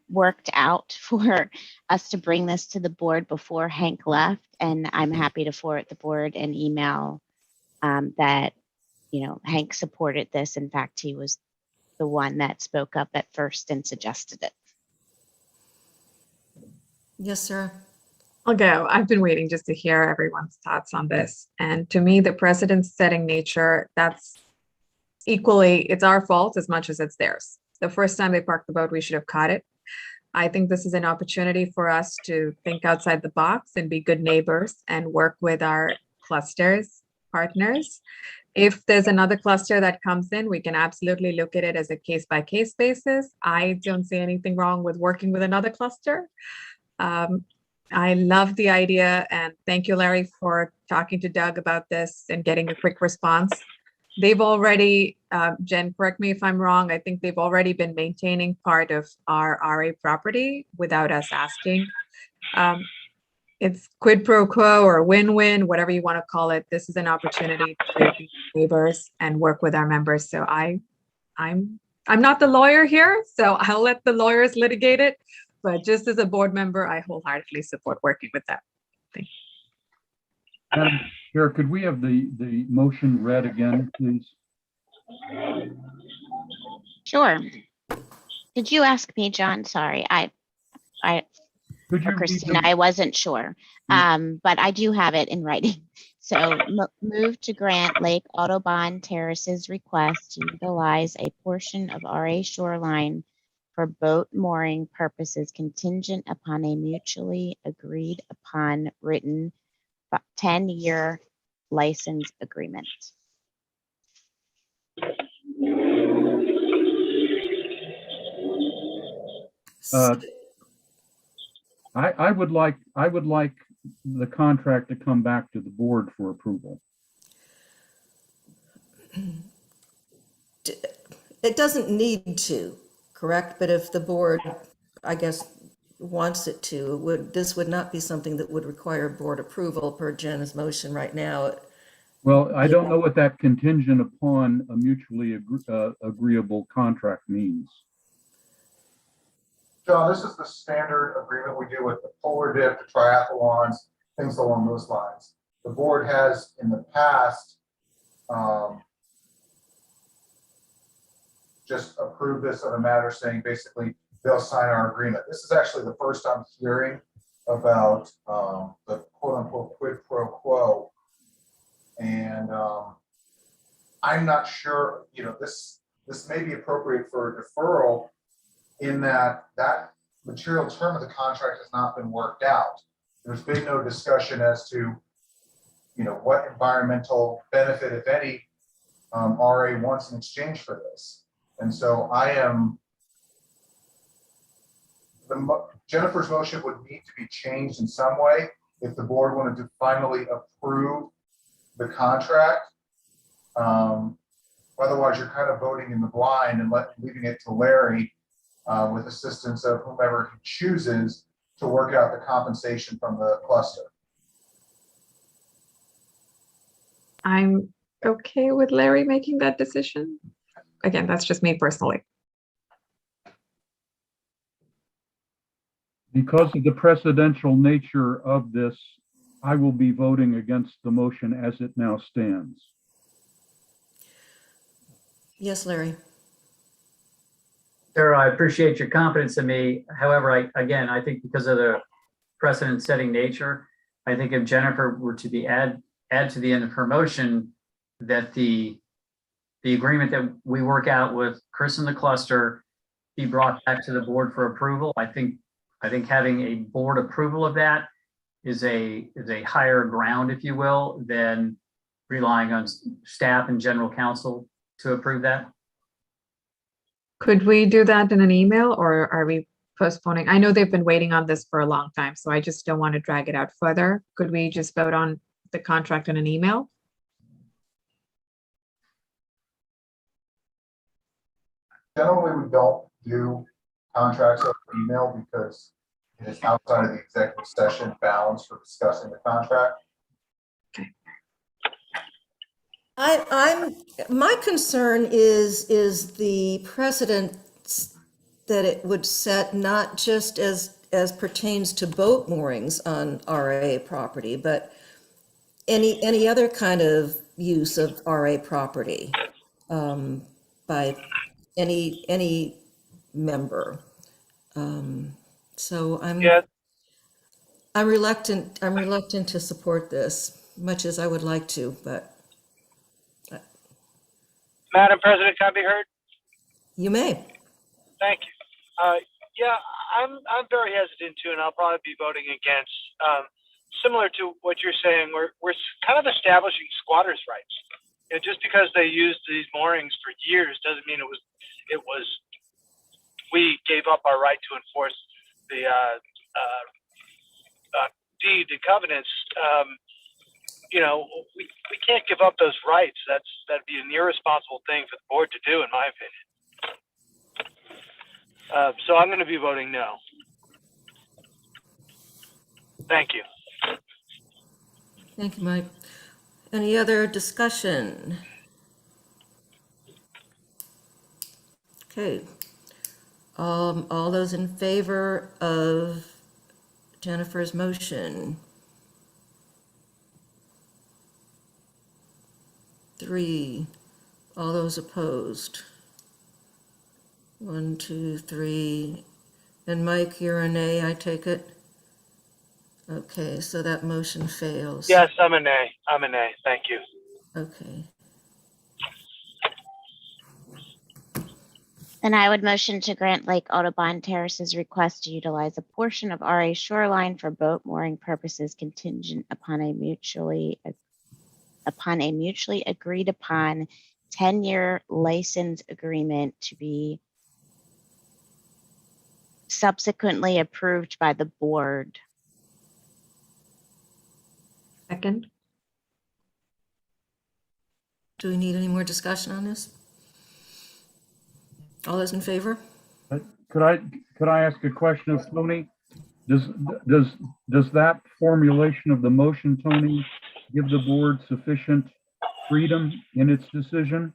worked out for us to bring this to the board before Hank left, and I'm happy to forward the board an email that, Hank supported this. In fact, he was the one that spoke up at first and suggested it. Yes, Sarah. I'll go. I've been waiting just to hear everyone's thoughts on this. And to me, the precedent-setting nature, that's equally, it's our fault as much as it's theirs. The first time they parked the boat, we should have caught it. I think this is an opportunity for us to think outside the box and be good neighbors and work with our clusters partners. If there's another cluster that comes in, we can absolutely look at it as a case-by-case basis. I don't see anything wrong with working with another cluster. I love the idea, and thank you, Larry, for talking to Doug about this and getting a quick response. They've already, Jen, correct me if I'm wrong, I think they've already been maintaining part of our RA property without us asking. It's quid pro quo or win-win, whatever you want to call it. This is an opportunity to be neighbors and work with our members. So I'm not the lawyer here, so I'll let the lawyers litigate it. But just as a board member, I wholeheartedly support working with them. Thank you. Madam Chair, could we have the motion read again, please? Sure. Did you ask me, John? Sorry, Could you or read Christina, them? I wasn't sure. But I do have it in writing. So move to grant Lake Audubon Terrace's request to utilize a portion of RA shoreline for boat mooring purposes contingent upon a mutually agreed upon written 10-year license agreement. I would like the contract to come back to the board for approval. It doesn't need to, correct? But if the board, I guess, wants it to, this would not be something that would require board approval per Jen's motion right now. Well, I don't know what that contingent upon a mutually agreeable contract means. John, this is the standard agreement we do with the polar dip, the triathlons, things along those lines. The board has in the past just approved this on a matter saying basically they'll sign our agreement. This is actually the first I'm hearing about the quote unquote quid pro quo. And I'm not sure, this may be appropriate for a deferral in that material term of the contract has not been worked out. There's been no discussion as to, what environmental benefit, if any, RA wants in exchange for this. And so Jennifer's motion would need to be changed in some way if the board wanted to finally approve the contract. Otherwise, you're kind of voting in the blind and leaving it to Larry with assistance of whomever he chooses to work out the compensation from the cluster. I'm okay with Larry making that decision. Again, that's just me personally. Because of the precedential nature of this, I will be voting against the motion as it now stands. Yes, Larry. Sir, I appreciate your confidence in me. However, I think because of the precedent-setting nature, I think if Jennifer were to be add to the end of her motion that the agreement that we work out with Chris and the cluster be brought back to the board for approval. I think having a board approval of that is a higher ground, if you will, than relying on staff and general counsel to approve that. Could we do that in an email, or are we postponing? I know they've been waiting on this for a long time, so I just don't want to drag it out further. Could we just vote on the contract in an email? Generally, we don't do contracts over email because it is outside of the executive session bounds for discussing the contract. My concern is the precedent that it would set, not just as pertains to boat moorings on RA property, but any other kind of use of RA property by any member. So I'm reluctant to support this, much as I would like to, but. Madam President, can I be heard? You may. Thank you. Yeah, I'm very hesitant too, and I'll probably be voting against. Similar to what you're saying, we're kind of establishing squatters' rights. Just because they used these moorings for years doesn't mean we gave up our right to enforce the deed and covenants. We can't give up those rights. That'd be an irresponsible thing for the board to do, in my opinion. So I'm going to be voting no. Thank you. Thank you, Mike. Any other discussion? Okay. All those in favor of Jennifer's motion? 3. All those opposed? 1, 2, 3. And Mike, you're a nay, I take it? Okay, so that motion fails. Yes, I'm a nay. I'm a nay. Thank you. Okay. And I would motion to grant Lake Audubon Terrace's request to utilize a portion of RA shoreline for boat mooring purposes contingent upon a mutually agreed upon 10-year license agreement to be subsequently approved by the board. Second. Do we need any more discussion on this? All those in favor? Could I ask a question of Tony? Does that formulation of the motion, Tony, give the board sufficient freedom in its decision?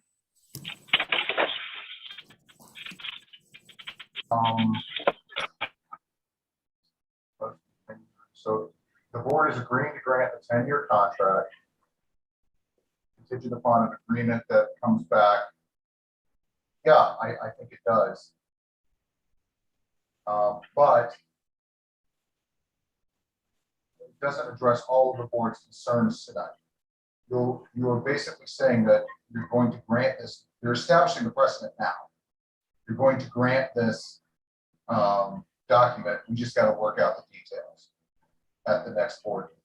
So the board is agreeing to grant a 10-year contract contingent upon an agreement that comes back. Yeah, I think it does. But it doesn't address all of the board's concerns tonight. You're basically saying that you're going to grant this, you're establishing the precedent now. You're going to grant this document, we just got to work out the details at the next board meeting,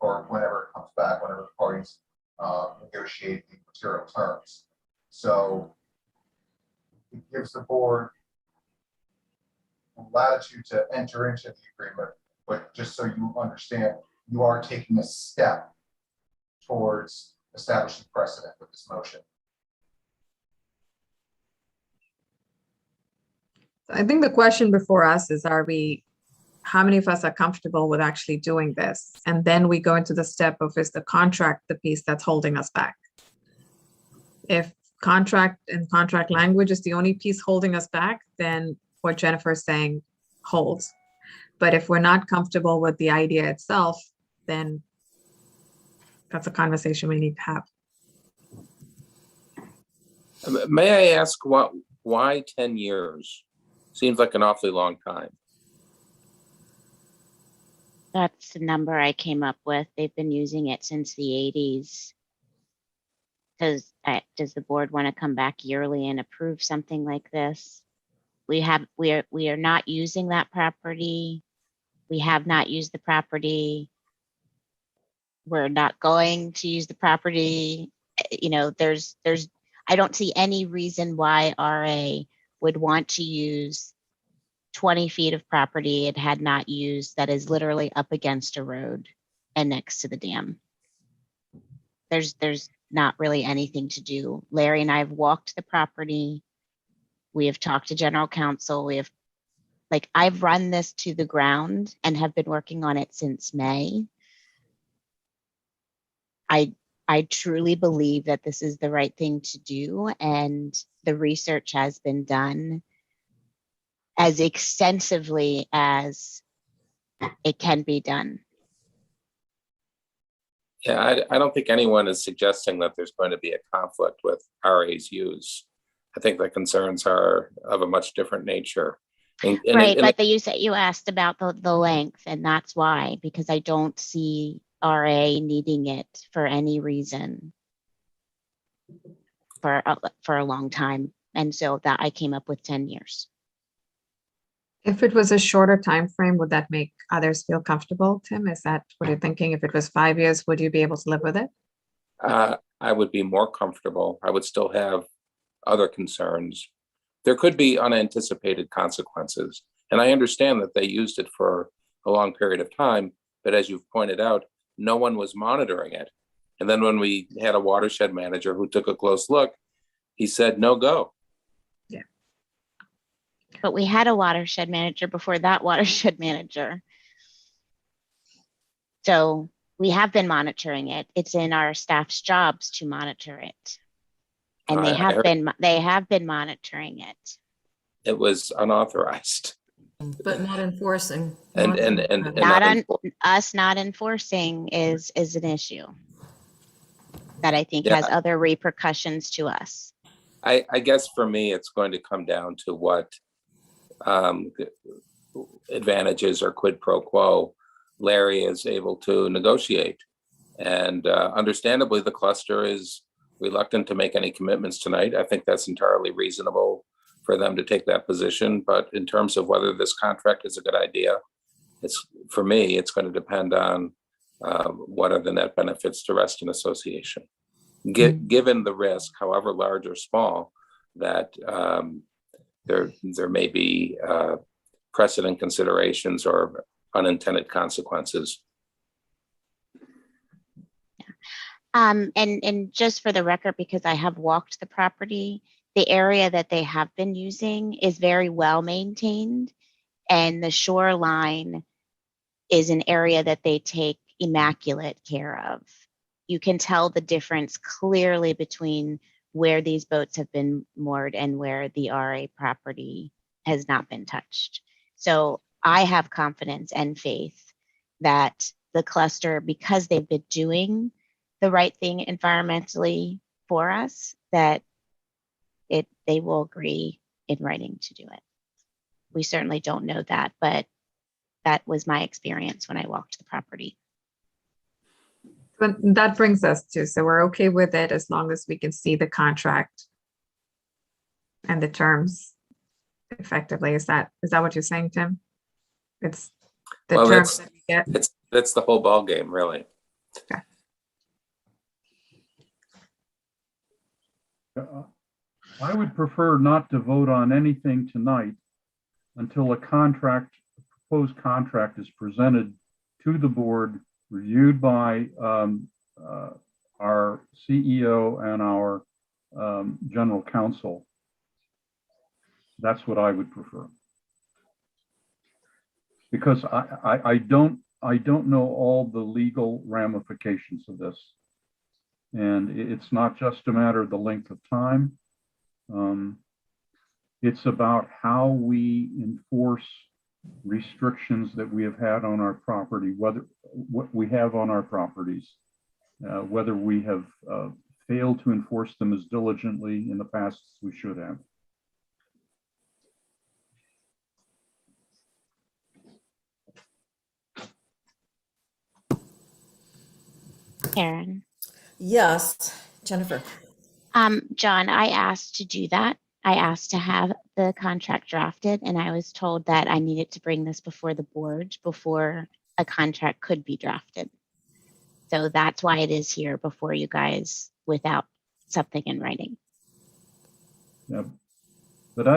or whenever it comes back, whenever the parties negotiate the material terms. So it gives the board latitude to enter into the agreement, but just so you understand, you are taking a step towards establishing precedent with this motion. I think the question before us is, how many of us are comfortable with actually doing this? And then we go into the step of, is the contract the piece that's holding us back? If contract and contract language is the only piece holding us back, then what Jennifer is saying holds. But if we're not comfortable with the idea itself, then that's a conversation we need to have. May I ask why 10 years? Seems like an awfully long time. That's the number I came up with. They've been using it since the 80s. Does the board want to come back yearly and approve something like this? We are not using that property. We have not used the property. We're not going to use the property. You know, I don't see any reason why RA would want to use 20 feet of property it had not used that is literally up against a road and next to the dam. There's not really anything to do. Larry and I have walked the property. We have talked to general counsel. I've run this to the ground and have been working on it since May. I truly believe that this is the right thing to do, and the research has been done as extensively as it can be done. Yeah, I don't think anyone is suggesting that there's going to be a conflict with RA's use. I think the concerns are of a much different nature. Right, but you asked about the length, and that's why, because I don't see RA needing it for any reason for a long time. And so that I came up with 10 years. If it was a shorter time frame, would that make others feel comfortable, Tim? Is that what you're thinking? If it was 5 years, would you be able to live with it? I would be more comfortable. I would still have other concerns. There could be unanticipated consequences. And I understand that they used it for a long period of time, but as you've pointed out, no one was monitoring it. And then when we had a watershed manager who took a close look, he said, no go. Yeah. But we had a watershed manager before that watershed manager. So we have been monitoring it. It's in our staff's jobs to monitor it. And they have been monitoring it. It was unauthorized. But not enforcing. Us not enforcing is an issue that I think has other repercussions to us. I guess for me, it's going to come down to what advantages or quid pro quo Larry is able to negotiate. And understandably, the cluster is reluctant to make any commitments tonight. I think that's entirely reasonable for them to take that position. But in terms of whether this contract is a good idea, for me, it's going to depend on what are the net benefits to Reston Association. Given the risk, however large or small, that there may be precedent considerations or unintended consequences. And just for the record, because I have walked the property, the area that they have been using is very well maintained, and the shoreline is an area that they take immaculate care of. You can tell the difference clearly between where these boats have been moored and where the RA property has not been touched. So I have confidence and faith that the cluster, because they've been doing the right thing environmentally for us, that they will agree in writing to do it. We certainly don't know that, but that was my experience when I walked the property. But that brings us to, so we're okay with it as long as we can see the contract and the terms effectively. Is that what you're saying, Tim? It's the Well, terms that we get. That's the whole ball game, really. Okay. I would prefer not to vote on anything tonight until a proposed contract is presented to the board, reviewed by our CEO and our general counsel. That's what I would prefer. Because I don't know all the legal ramifications of this. And it's not just a matter of the length of time. It's about how we enforce restrictions that we have had on our property, what we have on our properties, whether we have failed to enforce them as diligently in the past as we should have. Karen. Yes, Jennifer. John, I asked to do that. I asked to have the contract drafted, and I was told that I needed to bring this before the board before a contract could be drafted. So that's why it is here before you guys without something in writing. Yeah, but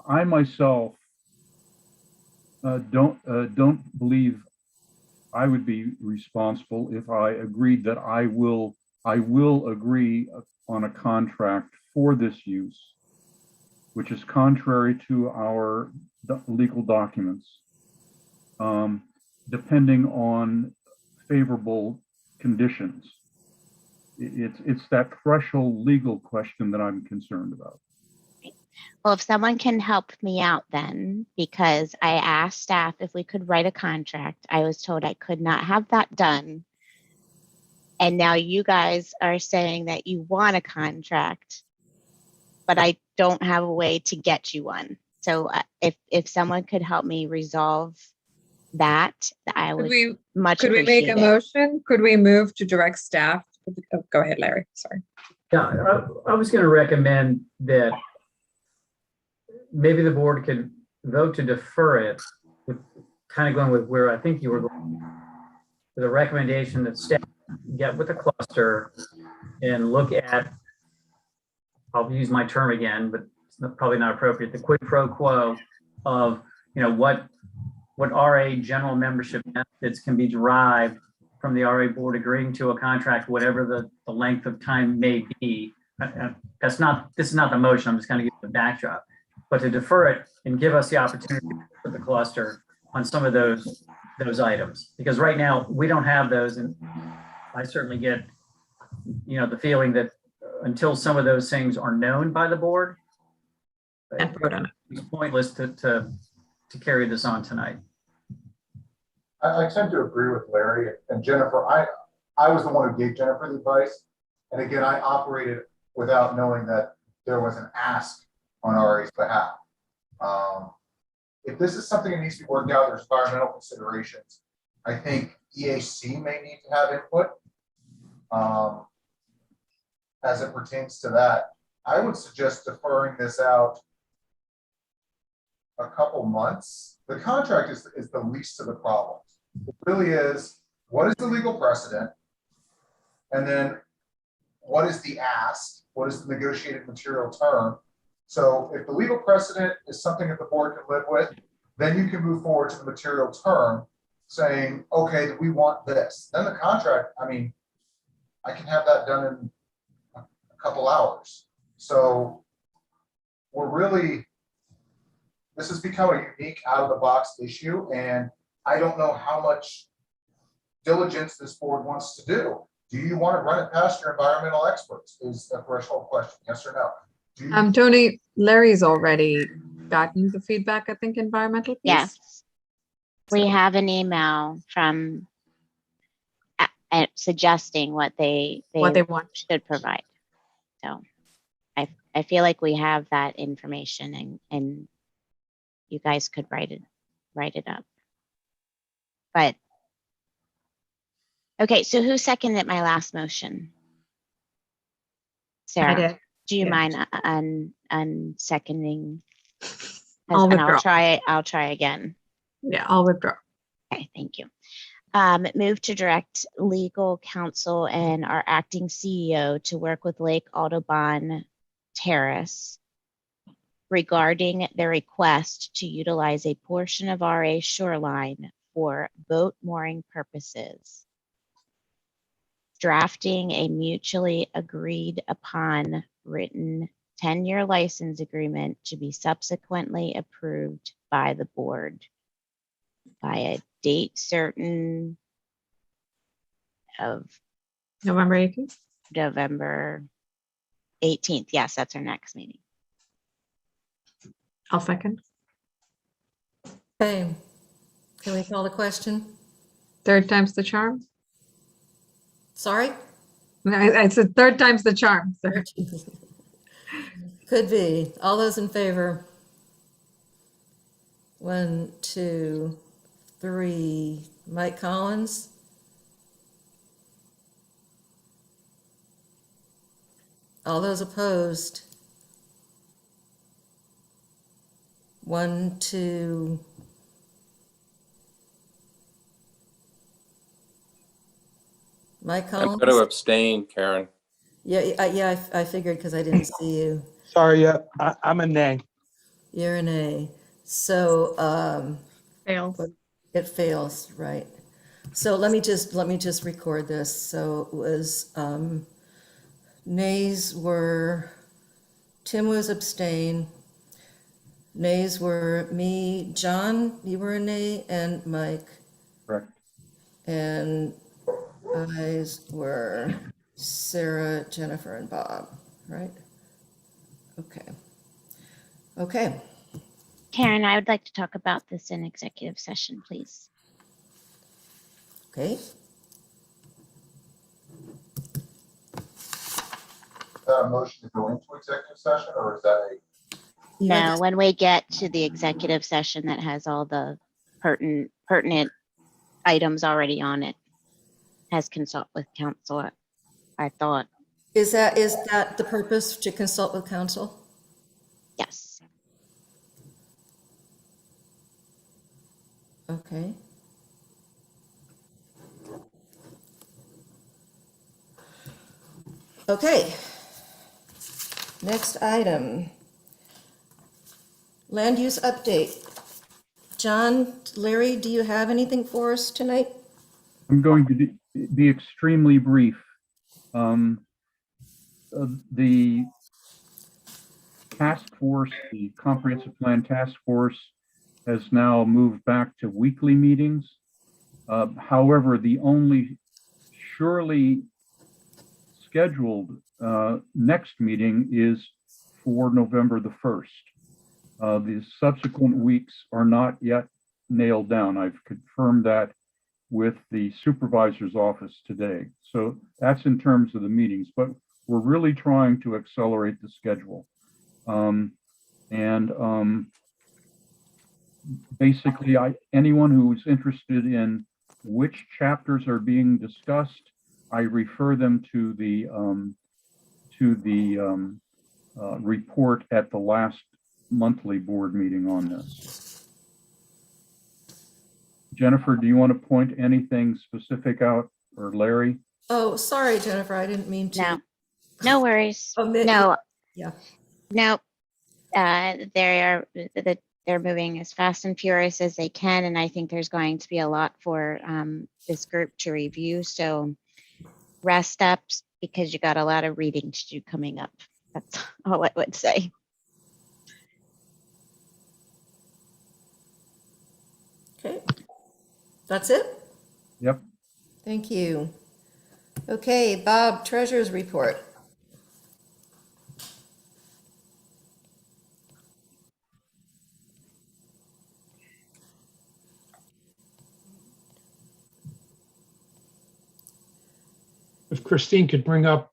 I myself don't believe I would be responsible if I agreed that I will agree on a contract for this use, which is contrary to our legal documents, depending on favorable conditions. It's that threshold legal question that I'm concerned about. Well, if someone can help me out then, because I asked staff if we could write a contract. I was told I could not have that done. And now you guys are saying that you want a contract, but I don't have a way to get you one. So if someone could help me resolve that, I would much Could we make appreciate a it. motion? Could we move to direct staff? Oh, go ahead, Larry. Sorry. Yeah, I was going to recommend that maybe the board could vote to defer it, with kind of going with where I think you were going, with a recommendation that staff get with the cluster and look at, I'll use my term again, but it's probably not appropriate, the quid pro quo of, what RA general membership benefits can be derived from the RA board agreeing to a contract, whatever the length of time may be. This is not the motion, I'm just going to give the backdrop. But to defer it and give us the opportunity for the cluster on some of those items, because right now we don't have those, and I certainly get, the feeling that until some of those things are known by the board, it's pointless to carry this on tonight. I tend to agree with Larry and Jennifer. I was the one who gave Jennifer the advice. And again, I operated without knowing that there was an ask on RA's behalf. if this is something that needs to be worked out, there's environmental considerations. I think EAC may need to have input as it pertains to that. I would suggest deferring this out a couple months. The contract is the least of the problems. It really is, what is the legal precedent? And then what is the ask? What is the negotiated material term? So if the legal precedent is something that the board can live with, then you can move forward to the material term saying, okay, we want this. Then the contract, I mean, I can have that done in a couple hours. So we're really, this has become a unique out of the box issue. And I don't know how much diligence this board wants to do. Do you want to run it past your environmental experts is a threshold question, yes or no? Do you, Tony, Larry's already gotten the feedback, I think, environmental piece. Yes. We have an email from suggesting what they want. should provide. So I feel like we have that information and you guys could write it up. But okay, so who seconded my last motion? Sarah, I did. do you Yeah. mind unseconding? I'll And withdraw. I'll try again. Yeah, I'll withdraw. Okay, thank you. Move to direct legal counsel and our acting CEO to work with Lake Audubon Terrace regarding their request to utilize a portion of RA shoreline for boat mooring purposes. Drafting a mutually agreed upon written 10-year license agreement to be subsequently approved by the board by a date certain of November 18th. November 18th. Yes, that's our next meeting. I'll second. Okay, can we call the question? Third time's the charm. Sorry? I said third time's the charm. Sir. Could be. All those in favor? 1, 2, 3. Mike Collins? All those opposed? 1, 2. Mike I'm Collins? going to abstain, Karen. Yeah, I figured because I didn't see you. Sorry, yeah, I'm a nay. You're an A. So Fails. it fails, right? So let me just record this. So it was nays were, Tim was abstain. Nays were me, John, you were a nay, and Mike. Correct. And ayes were Sarah, Jennifer, and Bob, right? Okay. Okay. Karen, I would like to talk about this in executive session, please. Okay. is that a motion to go into executive session or is that a? No, when we get to the executive session that has all the pertinent items already on it, has consult with counsel, I thought. Is that the purpose, to consult with counsel? Yes. Okay. Okay. Next item. Land use update. John, Larry, do you have anything for us tonight? I'm going to be extremely brief. The task force, the comprehensive plan task force, has now moved back to weekly meetings. However, the only surely scheduled next meeting is for November the 1st. The subsequent weeks are not yet nailed down. I've confirmed that with the supervisor's office today. So that's in terms of the meetings, but we're really trying to accelerate the schedule. basically, anyone who's interested in which chapters are being discussed, I refer them to the report at the last monthly board meeting on this. Jennifer, do you want to point anything specific out, or Larry? Oh, sorry, Jennifer, I didn't mean to. No, no worries. omit- No, Yeah. no. They're moving as fast and furious as they can, and I think there's going to be a lot for this group to review. So rest up, because you got a lot of reading to do coming up. That's all I would say. Okay. That's it? Yep. Thank you. Okay, Bob, treasurer's report. If Christine could bring up,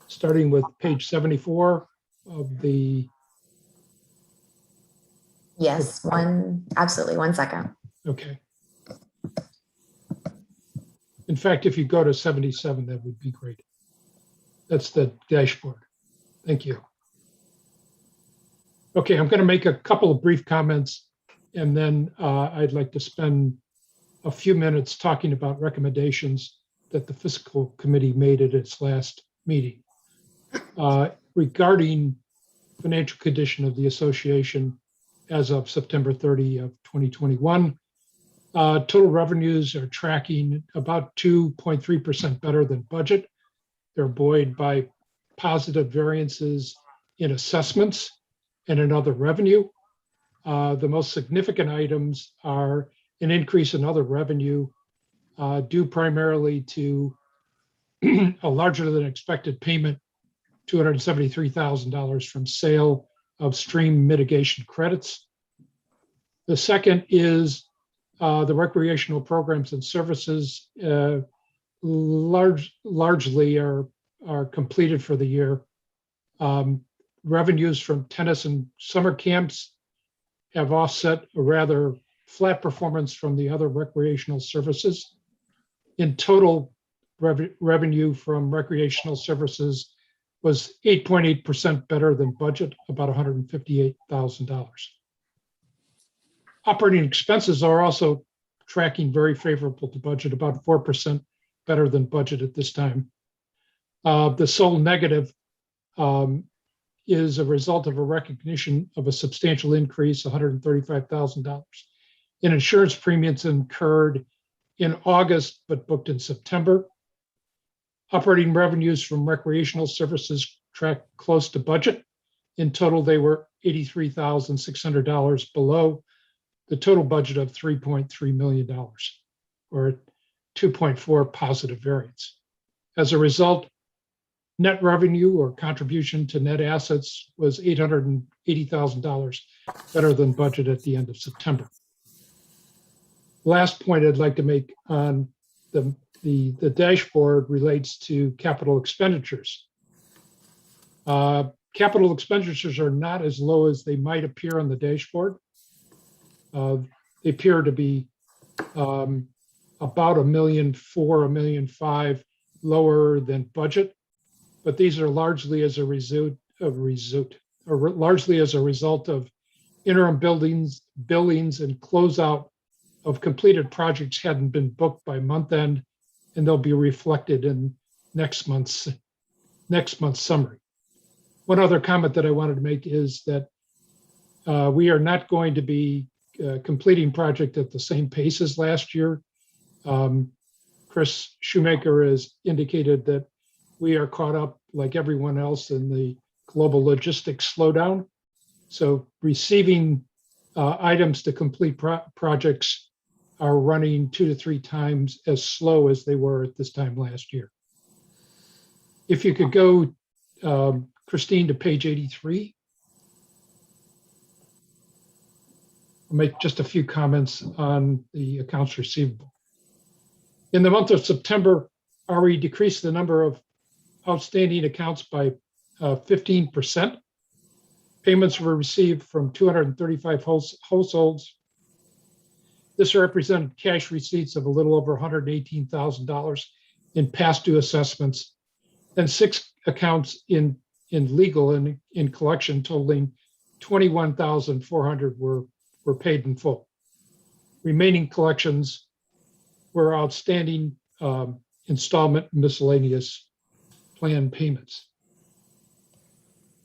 starting with page 74 of the, Yes, absolutely, 1 second. okay. In fact, if you go to 77, that would be great. That's the dashboard. Thank you. Okay, I'm going to make a couple of brief comments, and then I'd like to spend a few minutes talking about recommendations that the fiscal committee made at its last meeting. Regarding financial condition of the association as of September 30 of 2021, total revenues are tracking about 2.3% better than budget. They're buoyed by positive variances in assessments and in other revenue. The most significant items are an increase in other revenue due primarily to a larger than expected payment, $273,000 from sale of stream mitigation credits. The second is the recreational programs and services largely are completed for the year. Revenues from tennis and summer camps have offset a rather flat performance from the other recreational services. In total, revenue from recreational services was 8.8% better than budget, about $158,000. Operating expenses are also tracking very favorable to budget, about 4% better than budget at this time. The sole negative is a result of a recognition of a substantial increase, $135,000 in insurance premiums incurred in August but booked in September. Operating revenues from recreational services tracked close to budget. In total, they were $83,600 below the total budget of $3.3 million, or 2.4 positive variance. As a result, net revenue or contribution to net assets was $880,000 better than budget at the end of September. Last point I'd like to make on the dashboard relates to capital expenditures. Capital expenditures are not as low as they might appear on the dashboard. They appear to be about $1.4 million, $1.5 million lower than budget, but these are largely as a result of interim billings and closeout of completed projects hadn't been booked by month end, and they'll be reflected in next month's summary. One other comment that I wanted to make is that we are not going to be completing project at the same pace as last year. Chris Shoemaker has indicated that we are caught up like everyone else in the global logistics slowdown. So receiving items to complete projects are running 2 to 3 times as slow as they were at this time last year. If you could go, Christine, to page 83. I'll make just a few comments on the accounts receivable. In the month of September, RE decreased the number of outstanding accounts by 15%. Payments were received from 235 households. This represented cash receipts of a little over $118,000 in past due assessments, and 6 accounts in legal and in collection totaling 21,400 were paid in full. Remaining collections were outstanding installment miscellaneous plan payments.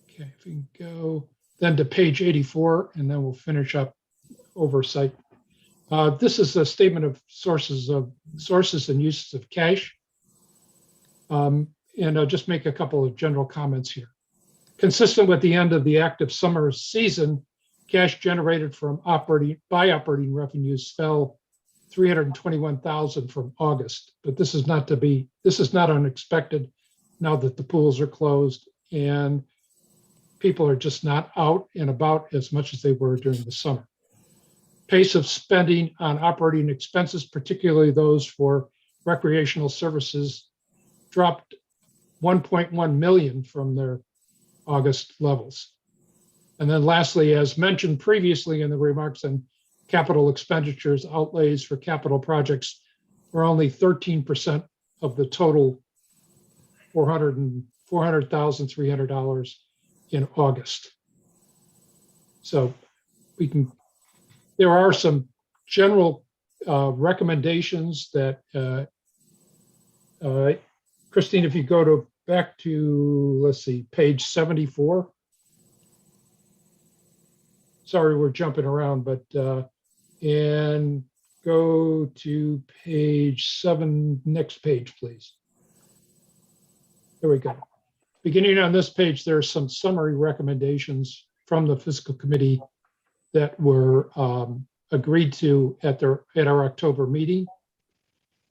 Okay, if we can go then to page 84, and then we'll finish up oversight. This is a statement of sources and uses of cash. And I'll just make a couple of general comments here. Consistent with the end of the active summer season, cash generated from operating revenues fell 321,000 from August, but this is not unexpected now that the pools are closed and people are just not out and about as much as they were during the summer. Pace of spending on operating expenses, particularly those for recreational services, dropped 1.1 million from their August levels. And then lastly, as mentioned previously in the remarks on capital expenditures, outlays for capital projects were only 13% of the total $400,300 in August. So there are some general recommendations that, Christine, if you go back to, let's see, page 74. Sorry, we're jumping around, but, and go to page 7, next page, please. There we go. Beginning on this page, there are some summary recommendations from the fiscal committee that were agreed to at our October meeting.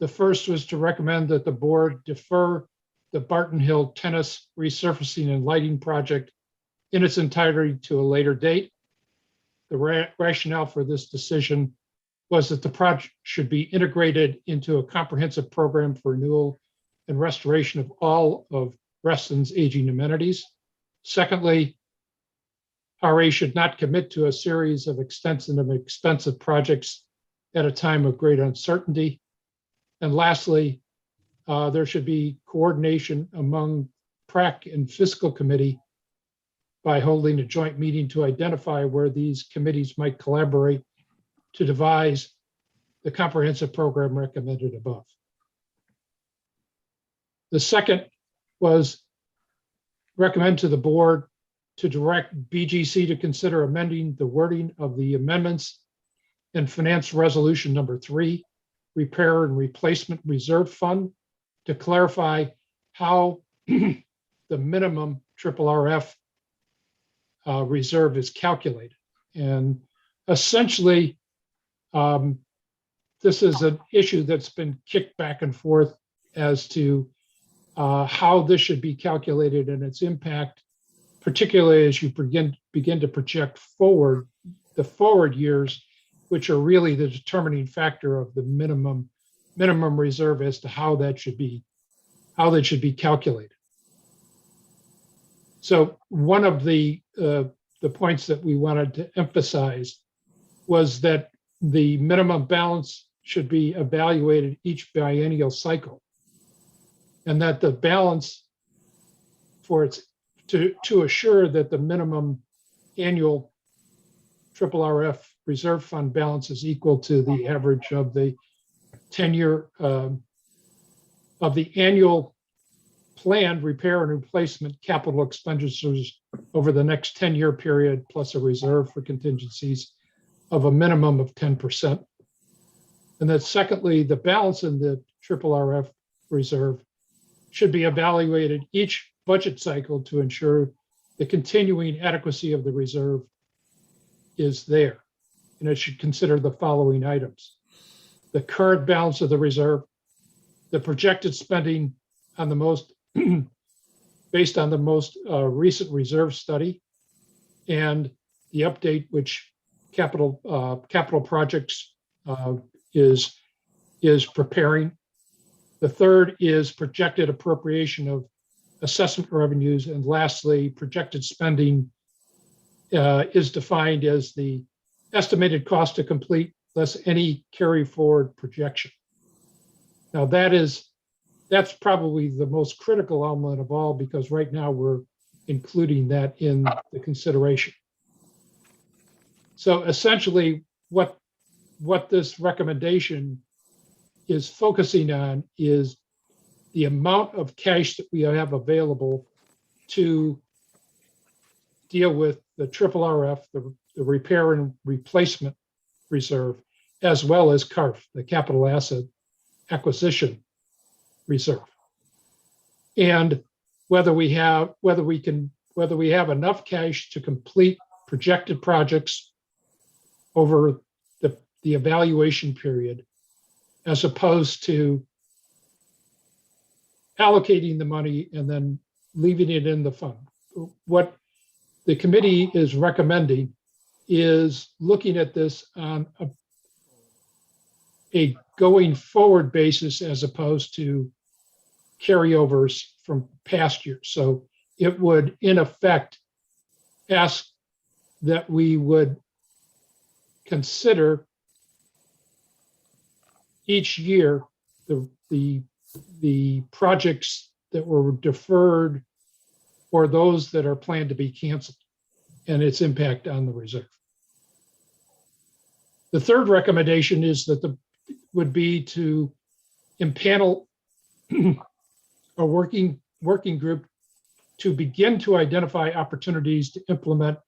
The first was to recommend that the board defer the Barton Hill Tennis resurfacing and lighting project in its entirety to a later date. The rationale for this decision was that the project should be integrated into a comprehensive program for renewal and restoration of all of Reston's aging amenities. Secondly, RA should not commit to a series of extensive and expensive projects at a time of great uncertainty. And lastly, there should be coordination among PRAC and fiscal committee by holding a joint meeting to identify where these committees might collaborate to devise the comprehensive program recommended above. The second was recommend to the board to direct BGC to consider amending the wording of the amendments and finance resolution number 3, repair and replacement reserve fund, to clarify how the minimum RRF reserve is calculated. And essentially, this is an issue that's been kicked back and forth as to how this should be calculated and its impact, particularly as you begin to project forward the forward years, which are really the determining factor of the minimum reserve as to how that should be calculated. So one of the points that we wanted to emphasize was that the minimum balance should be evaluated each biennial cycle, and that the balance to assure that the minimum annual RRF reserve fund balance is equal to the average of the 10-year of the annual planned repair and replacement capital expenditures over the next 10-year period, plus a reserve for contingencies of a minimum of 10%. And then secondly, the balance in the RRF reserve should be evaluated each budget cycle to ensure the continuing adequacy of the reserve is there. And it should consider the following items: the current balance of the reserve, the projected spending on the most based on the most recent reserve study, and the update which capital projects is preparing. The third is projected appropriation of assessment revenues, and lastly, projected spending is defined as the estimated cost to complete less any carry forward projection. Now that's probably the most critical element of all, because right now we're including that in the consideration. So essentially what this recommendation is focusing on is the amount of cash that we have available to deal with the triple RF, the repair and replacement reserve, as well as CARF, the capital asset acquisition reserve. And whether we have enough cash to complete projected projects over the evaluation period, as opposed to allocating the money and then leaving it in the fund. What the committee is recommending is looking at this on a going forward basis as opposed to carryovers from past years. So it would, in effect, ask that we would consider each year the projects that were deferred or those that are planned to be canceled and its impact on the reserve. The third recommendation is that would be to impanel a working group to begin to identify opportunities to implement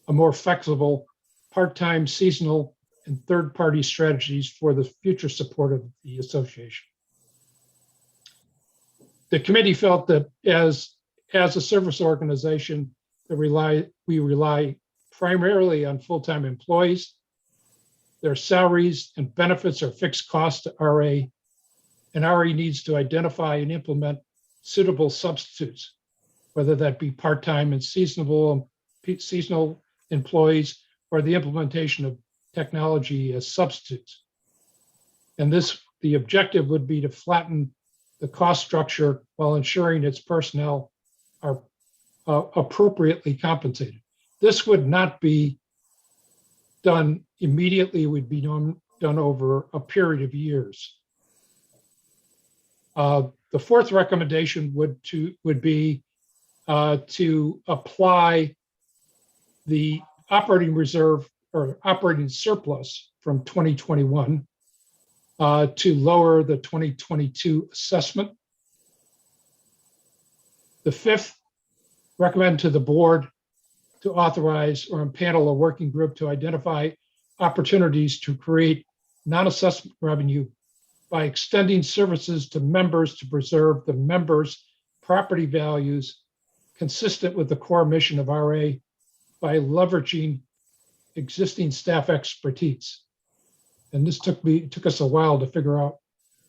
a more flexible part-time, seasonal, and third-party strategies for the future support of the association. The committee felt that as a service organization, we rely primarily on full-time employees. Their salaries and benefits are fixed costs to RA, and RA needs to identify and implement suitable substitutes, whether that be part-time and seasonal employees or the implementation of technology as substitutes. And the objective would be to flatten the cost structure while ensuring its personnel are appropriately compensated. This would not be done immediately, would be done over a period of years. The fourth recommendation would be to apply the operating reserve or operating surplus from 2021 to lower the 2022 assessment. The fifth, recommend to the board to authorize or impanel a working group to identify opportunities to create non-assessment revenue by extending services to members to preserve the members' property values consistent with the core mission of RA by leveraging existing staff expertise. And this took us a while to figure out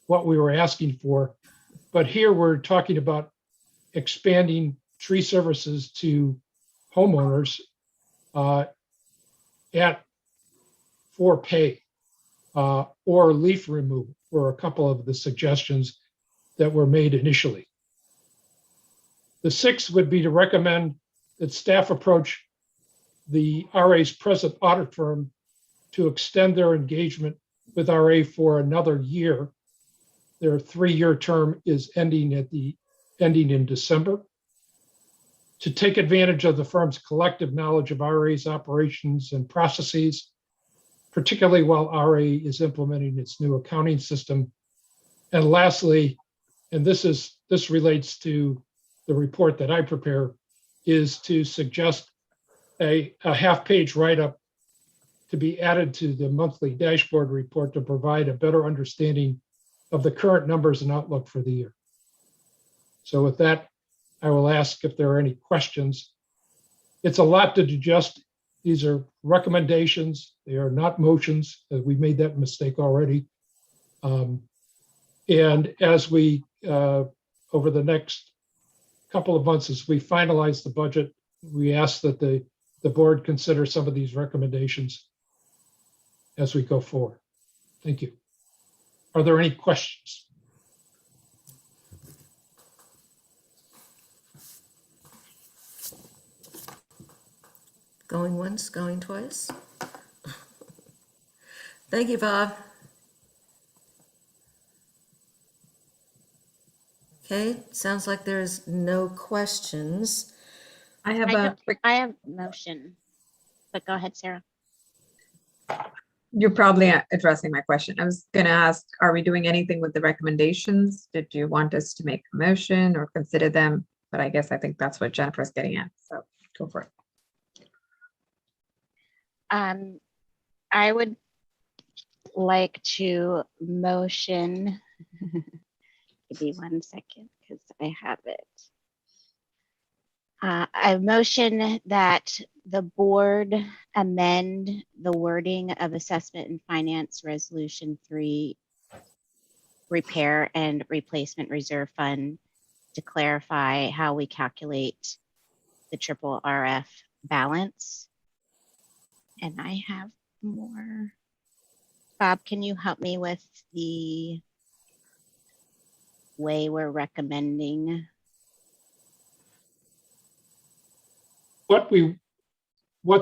what we were asking for. But here we're talking about expanding tree services to homeowners for pay or leaf removal were a couple of the suggestions that were made initially. The sixth would be to recommend that staff approach the RA's present audit firm to extend their engagement with RA for another year. Their 3-year term is ending in December. To take advantage of the firm's collective knowledge of RA's operations and processes, particularly while RA is implementing its new accounting system. And lastly, and this relates to the report that I prepare, is to suggest a half-page write-up to be added to the monthly dashboard report to provide a better understanding of the current numbers and outlook for the year. So with that, I will ask if there are any questions. It's a lot to digest. These are recommendations. They are not motions. We made that mistake already. And as we, over the next couple of months, as we finalize the budget, we ask that the board consider some of these recommendations as we go forward. Thank you. Are there any questions? Going once, going twice. Thank you, Bob. Okay, sounds like there's no questions. I have I a, don't- I have motion, but go ahead, Sarah. you're probably addressing my question. I was gonna ask, are we doing anything with the recommendations? Did you want us to make a motion or consider them? But I guess I think that's what Jennifer's getting at, so go for it. I would like to motion, give me 1 second because I have it. I motion that the board amend the wording of Assessment and Finance Resolution 3 Repair and Replacement Reserve Fund to clarify how we calculate the triple RF balance. And I have more. Bob, can you help me with the way we're recommending? What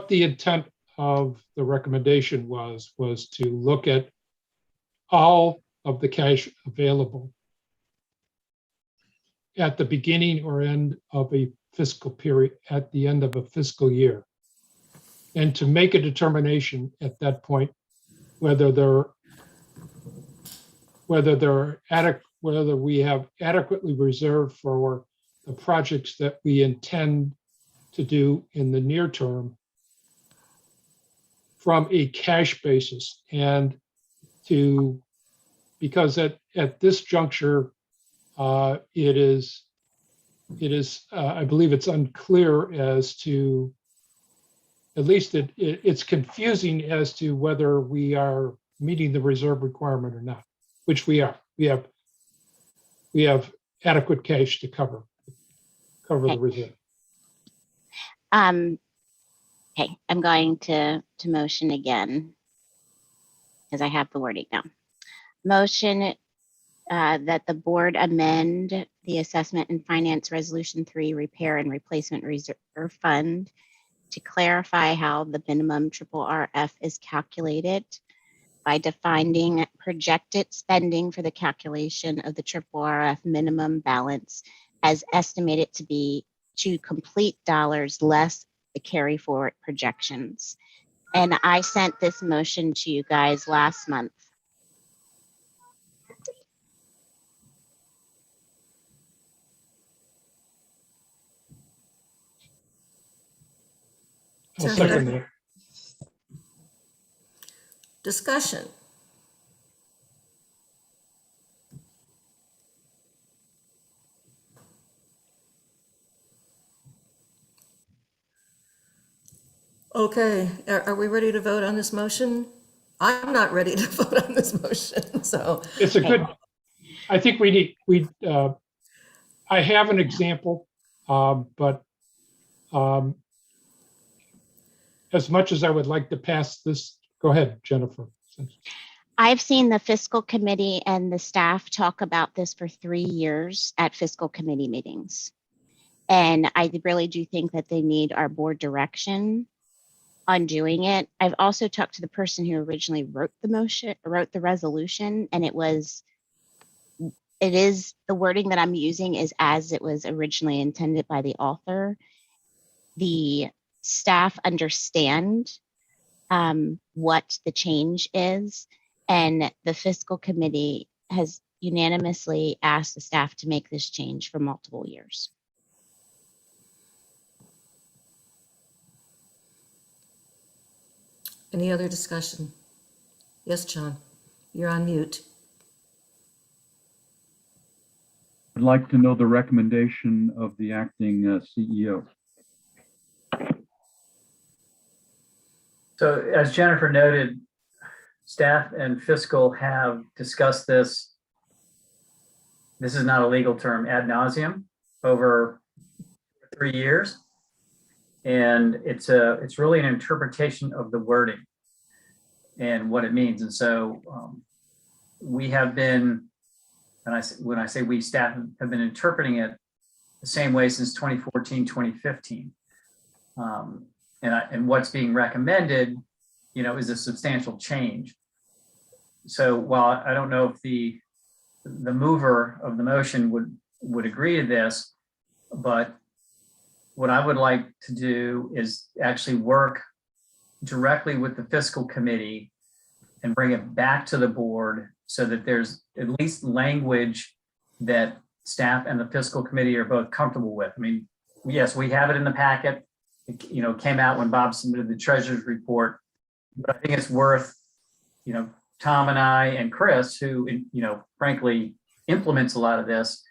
the intent of the recommendation was to look at all of the cash available at the beginning or end of a fiscal period, at the end of a fiscal year, and to make a determination at that point whether we have adequately reserved for the projects that we intend to do in the near term from a cash basis, and because at this juncture, it is I believe it's unclear as to, at least it's confusing as to whether we are meeting the reserve requirement or not, which we are. We have adequate cash to cover the reserve. Okay, I'm going to motion again because I have the wording now. Motion that the board amend the Assessment and Finance Resolution 3 Repair and Replacement Reserve Fund to clarify how the minimum triple RF is calculated by defining projected spending for the calculation of the triple RF minimum balance as estimated to be to complete dollars less the carry forward projections. And I sent this motion to you guys last month. I'll second that. Discussion. Okay, are we ready to vote on this motion? I'm not ready to vote on this motion, so. It's a good, I think I have an example, but as much as I would like to pass this, go ahead, Jennifer. I've seen the fiscal committee and the staff talk about this for 3 years at fiscal committee meetings. And I really do think that they need our board direction on doing it. I've also talked to the person who originally wrote the resolution, and it is the wording that I'm using is as it was originally intended by the author. The staff understand what the change is, and the fiscal committee has unanimously asked the staff to make this change for multiple years. Any other discussion? Yes, John, you're on mute. I'd like to know the recommendation of the acting CEO. So as Jennifer noted, staff and fiscal have discussed this. This is not a legal term, ad nauseum, over 3 years. And it's really an interpretation of the wording and what it means. And so we have been, when I say we, staff have been interpreting it the same way since 2014, 2015. and what's being recommended, is a substantial change. So while I don't know if the mover of the motion would agree to this, but what I would like to do is actually work directly with the fiscal committee and bring it back to the board so that there's at least language that staff and the fiscal committee are both comfortable with. I mean, yes, we have it in the packet. It came out when Bob submitted the treasurer's report, but I think it's worth, Tom and I and Chris, who, frankly, implements a lot of this,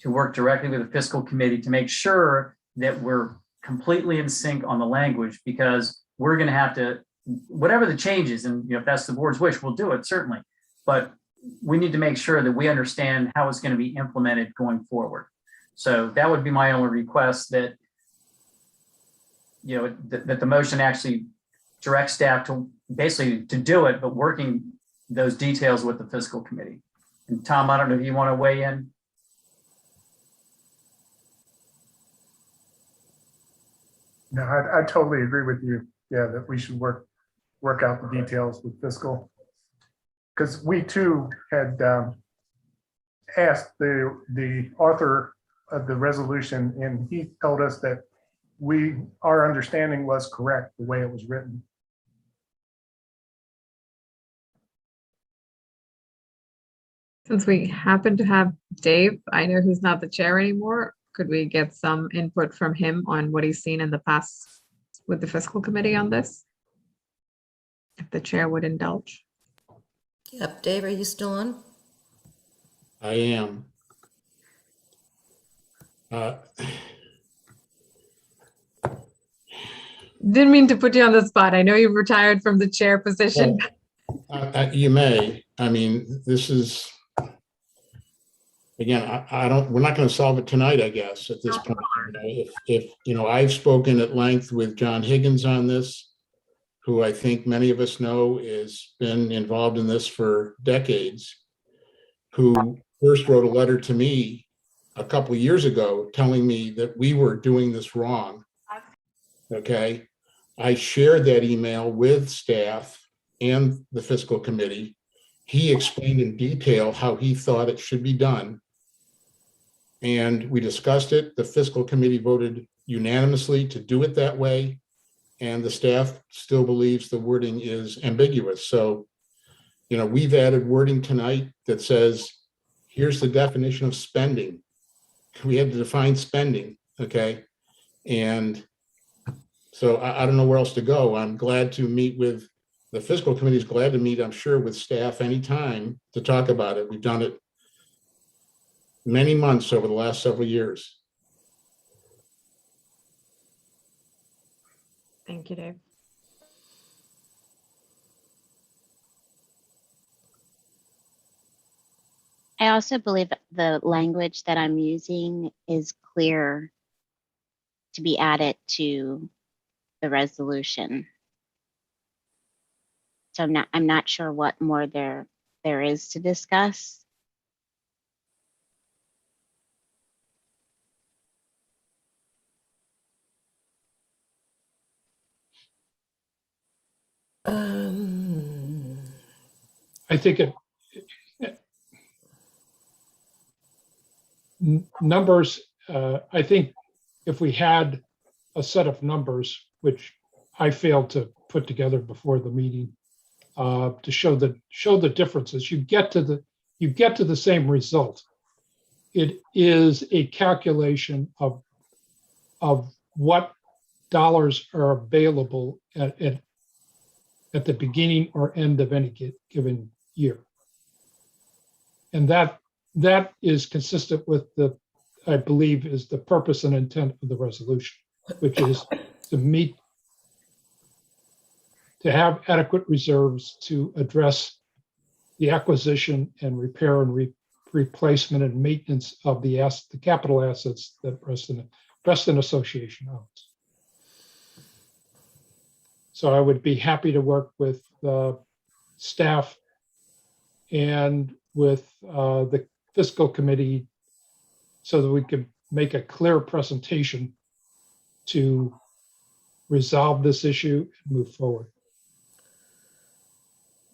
to work directly with the fiscal committee to make sure that we're completely in sync on the language, because we're going to have to, whatever the changes, and if that's the board's wish, we'll do it, certainly. But we need to make sure that we understand how it's going to be implemented going forward. So that would be my only request, that, that the motion actually directs staff to basically to do it, but working those details with the fiscal committee. And Tom, I don't know if you want to weigh in. No, I totally agree with you. Yeah, that we should work out the details with fiscal. Because we too had asked the author of the resolution, and he told us that our understanding was correct the way it was written. Since we happen to have Dave, I know he's not the chair anymore. Could we get some input from him on what he's seen in the past with the fiscal committee on this? If the chair would indulge. Yep, Dave, are you still on? I am. Didn't mean to put you on the spot. I know you've retired from the chair position. You may. I mean, this is, again, we're not going to solve it tonight, I guess, at this point. If I've spoken at length with John Higgins on this, who I think many of us know has been involved in this for decades, who first wrote a letter to me a couple of years ago telling me that we were doing this wrong. Okay. I shared that email with staff and the fiscal committee. He explained in detail how he thought it should be done. And we discussed it. The fiscal committee voted unanimously to do it that way. And the staff still believes the wording is ambiguous. So, we've added wording tonight that says, here's the definition of spending. We had to define spending, okay? And so I don't know where else to go. I'm glad to meet with, the fiscal committee is glad to meet, I'm sure, with staff anytime to talk about it. We've done it many months over the last several years. Thank you, Dave. I also believe the language that I'm using is clear to be added to the resolution. So I'm not sure what more there is to discuss. I think numbers, I think if we had a set of numbers, which I failed to put together before the meeting, to show the differences, you get to the same result. It is a calculation of what dollars are available at the beginning or end of any given year. And that is consistent with I believe is the purpose and intent of the resolution, which is to have adequate reserves to address the acquisition and repair and replacement and maintenance of the capital assets that Preston Association owns. So I would be happy to work with staff and with the fiscal committee so that we could make a clear presentation to resolve this issue and move forward.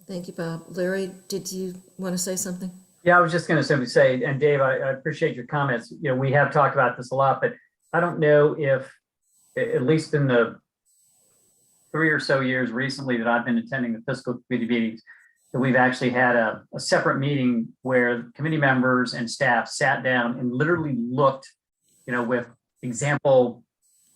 Thank you, Bob. Larry, did you want to say something? Yeah, I was just going to simply say, and Dave, I appreciate your comments. You know, we have talked about this a lot, but I don't know if, at least in the 3 or so years recently that I've been attending the fiscal committee meetings, that we've actually had a separate meeting where committee members and staff sat down and literally looked, you know, with example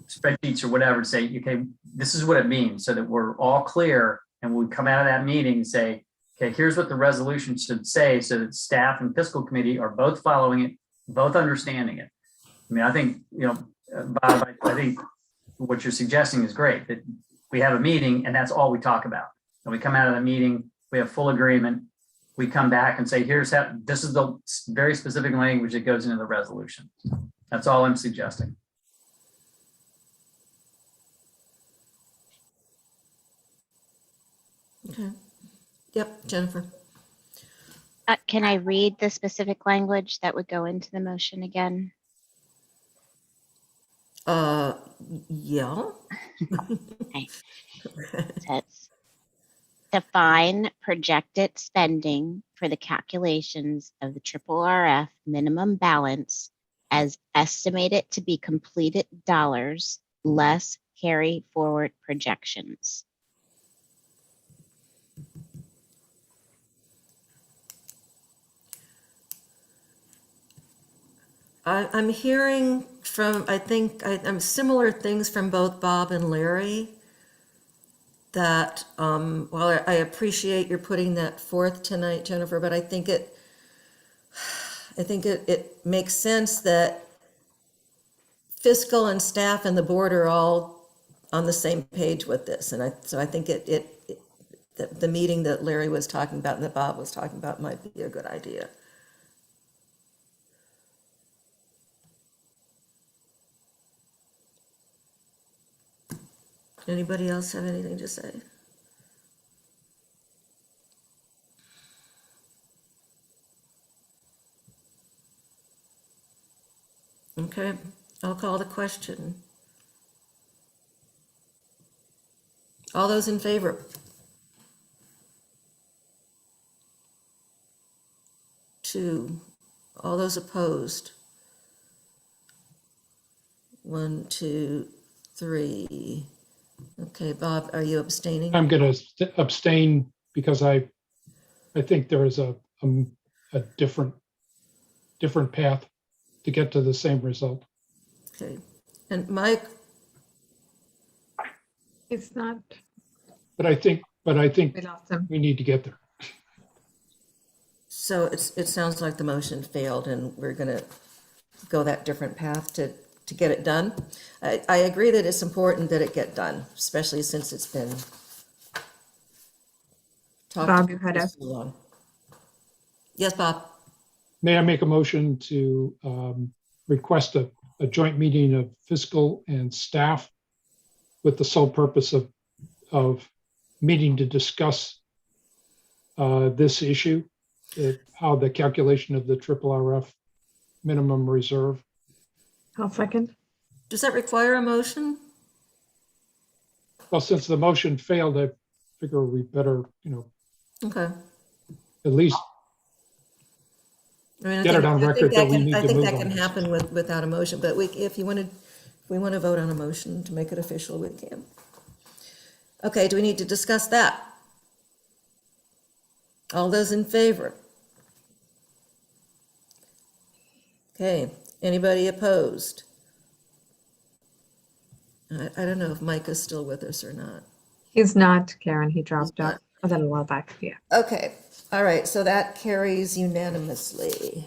spreadsheets or whatever to say, okay, this is what it means, so that we're all clear. And we come out of that meeting and say, okay, here's what the resolution should say, so that staff and fiscal committee are both following it, both understanding it. I mean, I think, you know, Bob, I think what you're suggesting is great, that we have a meeting and that's all we talk about. And we come out of the meeting, we have full agreement. We come back and say, here's how, this is the very specific language that goes into the resolution. That's all I'm suggesting. Okay. Yep, Jennifer. Can I read the specific language that would go into the motion again? Yeah. Okay. It says, define projected spending for the calculations of the RRF minimum balance as estimated to be completed dollars less carry forward projections. I'm hearing from, I think, I'm similar things from both Bob and Larry, that, while I appreciate your putting that forth tonight, Jennifer, but I think it makes sense that fiscal and staff and the board are all on the same page with this. And so I think the meeting that Larry was talking about and that Bob was talking about might be a good idea. Anybody else have anything to say? Okay, I'll call the question. All those in favor? 2. All those opposed? 1, 2, 3. Okay, Bob, are you abstaining? I'm going to abstain because I think there is a different path to get to the same result. Okay, and Mike? It's not. But I think We lost him. we need to get there. So it sounds like the motion failed and we're gonna go that different path to get it done. I agree that it's important that it get done, especially since it's been talked Bob, you had about a- so long. Yes, Bob? May I make a motion to request a joint meeting of fiscal and staff with the sole purpose of meeting to discuss this issue, how the calculation of the RRF minimum reserve. I'll second. Does that require a motion? Well, since the motion failed, I figure we better, Okay. at least I mean, get it on record that we need I to think move that on can this. happen without a motion, but if we want to vote on a motion to make it official, we can. Okay, do we need to discuss that? All those in favor? Okay, anybody opposed? I don't know if Mike is still with us or not. He's not, Karen. He dropped out a little while back. Yeah. Okay, all right, so that carries unanimously.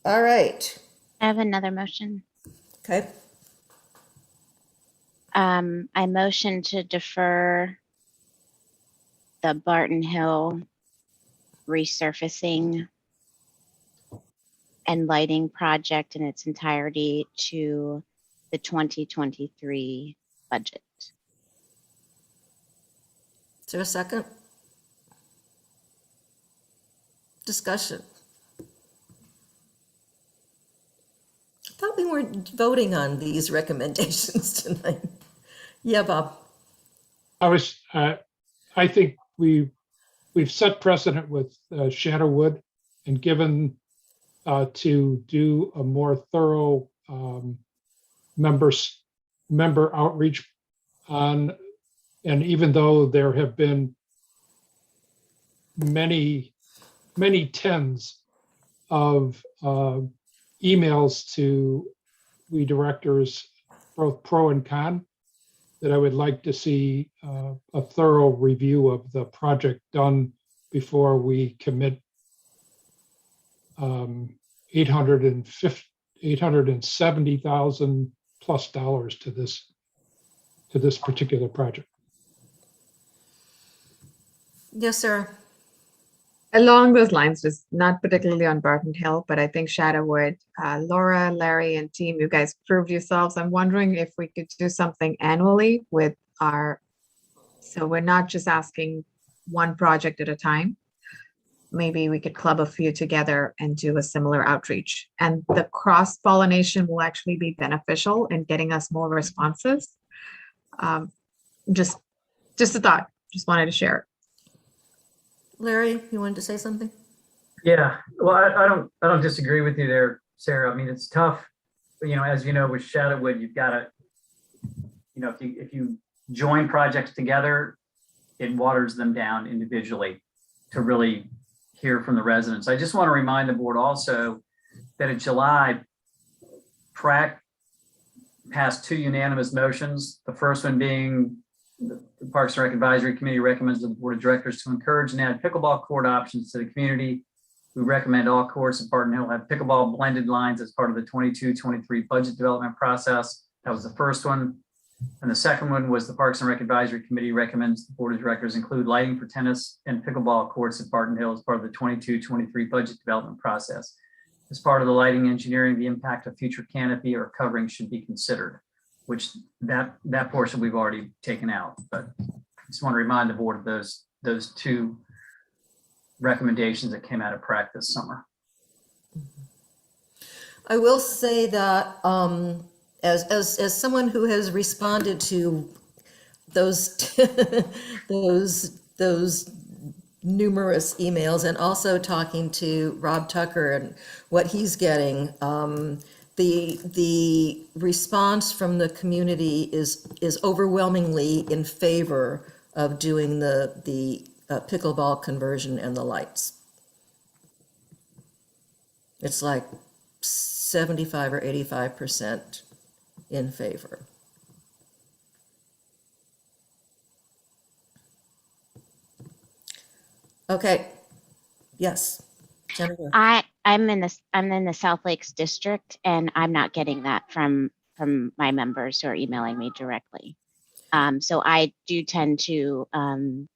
All right, I have another motion. okay, I motion to defer the Barton Hill resurfacing and lighting project in its entirety to the 2023 budget. is there a second? Discussion. I thought we weren't voting on these recommendations tonight. Yeah, Bob. I think we've set precedent with Shadowwood and given to do a more thorough member outreach on, and even though there have been many tens of emails to we directors, both pro and con, that I would like to see a thorough review of the project done before we commit $870,000 plus to this particular project. Yes, Sarah. Along those lines, just not particularly on Barton Hill, but I think Shadowwood, Laura, Larry, and team, you guys proved yourselves. I'm wondering if we could do something annually with so we're not just asking one project at a time. Maybe we could club a few together and do a similar outreach. And the cross-pollination will actually be beneficial in getting us more responses. Just a thought, just wanted to share it. Larry, you wanted to say something? Yeah, well, I don't disagree with you there, Sarah. I mean, it's tough, you know, as you know, with Shadowwood, you've got to, you know, if you join projects together, it waters them down individually to really hear from the residents. I just want to remind the board also that in July, PrAC passed 2 unanimous motions. The first one being the Parks and Rec Advisory Committee recommends to the Board of Directors to encourage and add pickleball court options to the community. We recommend all courts at Barton Hill have pickleball blended lines as part of the 22-23 budget development process. That was the first one. And the second one was the Parks and Rec Advisory Committee recommends the Board of Directors include lighting for tennis and pickleball courts at Barton Hill as part of the 22-23 budget development process. As part of the lighting engineering, the impact of future canopy or covering should be considered, which that portion we've already taken out. But I just want to remind the board of those 2 recommendations that came out of PrAC this summer. I will say that as someone who has responded to those those numerous emails and also talking to Rob Tucker and what he's getting, the response from the community is overwhelmingly in favor of doing the pickleball conversion and the lights. It's like 75 or 85% in favor. Okay. Yes, Jennifer. I'm in the South Lakes district, and I'm not getting that from my members who are emailing me directly. So I do tend to, kind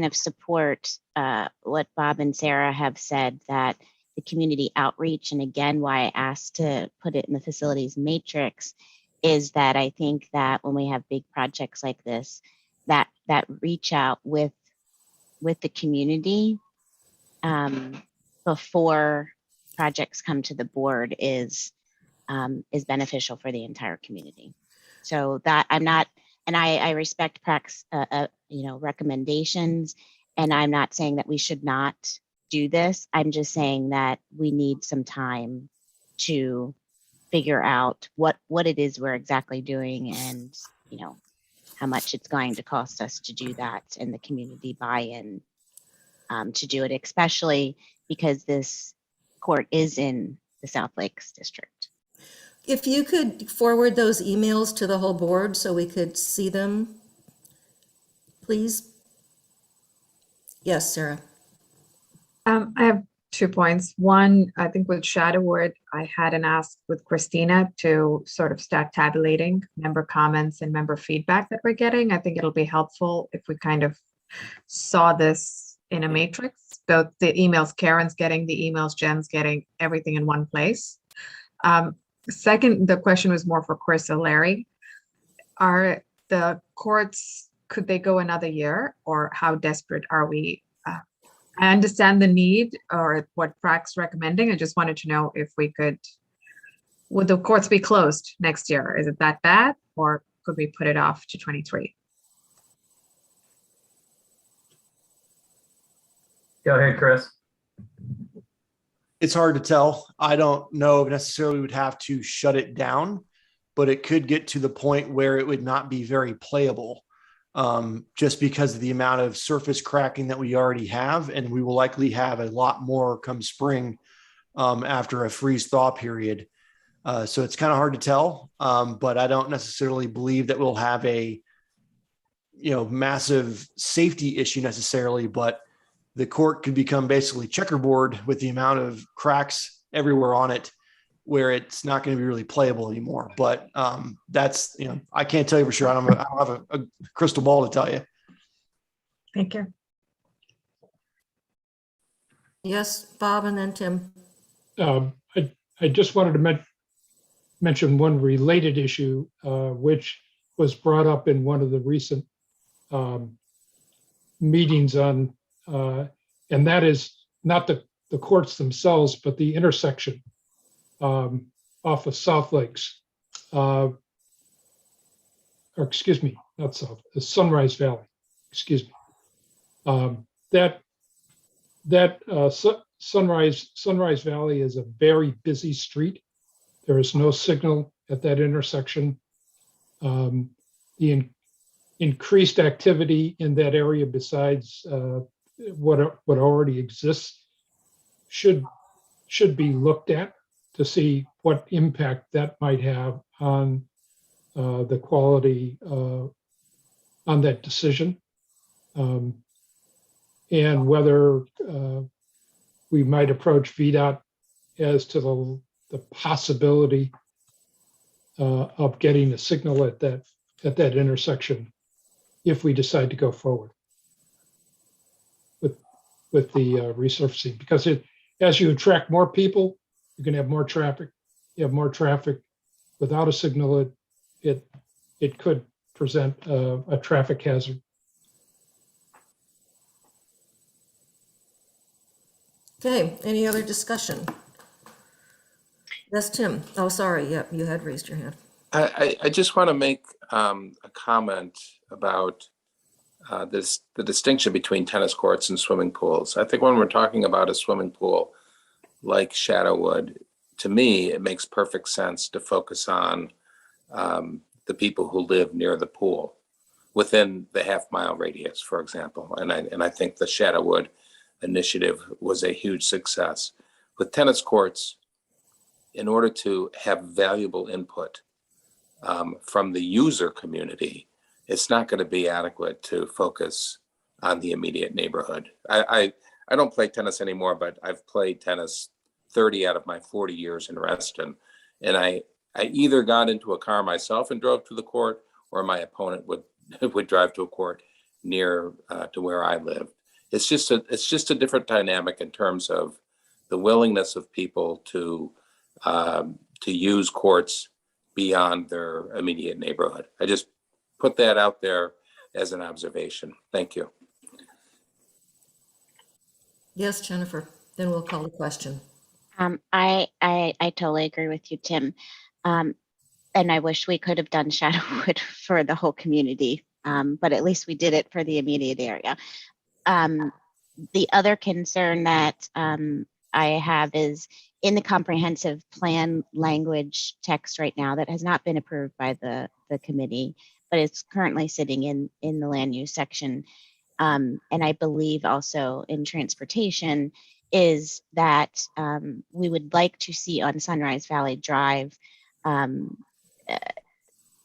of support what Bob and Sarah have said, that the community outreach, and again, why I asked to put it in the facilities matrix, is that I think that when we have big projects like this, that reach out with the community before projects come to the board is beneficial for the entire community. So that I'm not, and I respect PrAC's recommendations, and I'm not saying that we should not do this. I'm just saying that we need some time to figure out what it is we're exactly doing, and how much it's going to cost us to do that, and the community buy-in to do it, especially because this court is in the South Lakes district. If you could forward those emails to the whole board so we could see them, please. Yes, Sarah. I have 2 points. One, I think with Shadowwood, I had an ask with Christina to sort of start tabulating member comments and member feedback that we're getting. I think it'll be helpful if we kind of saw this in a matrix, both the emails Karen's getting, the emails Jen's getting, everything in one place. Second, the question was more for Chris or Larry. Are the courts, could they go another year, or how desperate are we? I understand the need or what PrAC's recommending. I just wanted to know if we could, would the courts be closed next year? Is it that bad, or could we put it off to 23? Go ahead, Chris. It's hard to tell. I don't know if necessarily we would have to shut it down, but it could get to the point where it would not be very playable, just because of the amount of surface cracking that we already have. And we will likely have a lot more come spring after a freeze thaw period. So it's kind of hard to tell, but I don't necessarily believe that we'll have a, massive safety issue necessarily, but the court could become basically checkerboard with the amount of cracks everywhere on it, where it's not going to be really playable anymore. But that's, I can't tell you for sure. I don't have a crystal ball to tell you. Thank you. Yes, Bob, and then Tim. I just wanted to mention one related issue, which was brought up in one of the recent meetings on, and that is not the courts themselves, but the intersection off of South Lakes, or excuse me, not South, the Sunrise Valley, excuse me. Sunrise Valley is a very busy street. There is no signal at that intersection. The increased activity in that area, besides what already exists, should be looked at to see what impact that might have on the quality on that decision, and whether we might approach VDOT as to the possibility of getting a signal at that intersection if we decide to go forward with the resurfacing, because as you attract more people, you're going to have more traffic. You have more traffic without a signal. It could present a traffic hazard. Okay, any other discussion? Yes, Tim. Oh, sorry. Yep, you had raised your hand. I just want to make a comment about the distinction between tennis courts and swimming pools. I think when we're talking about a swimming pool like Shadowwood, to me, it makes perfect sense to focus on the people who live near the pool within the half-mile radius, for example. And I think the Shadowwood initiative was a huge success. With tennis courts, in order to have valuable input from the user community, it's not going to be adequate to focus on the immediate neighborhood. I don't play tennis anymore, but I've played tennis 30 out of my 40 years in Reston. And I either got into a car myself and drove to the court, or my opponent would drive to a court near to where I lived. It's just a different dynamic in terms of the willingness of people to use courts beyond their immediate neighborhood. I just put that out there as an observation. Thank you. Yes, Jennifer. Then we'll call the question. I totally agree with you, Tim. And I wish we could have done Shadowwood for the whole community, but at least we did it for the immediate area. The other concern that I have is in the comprehensive plan language text right now that has not been approved by the committee, but it's currently sitting in the land use section. And I believe also in transportation is that we would like to see on Sunrise Valley Drive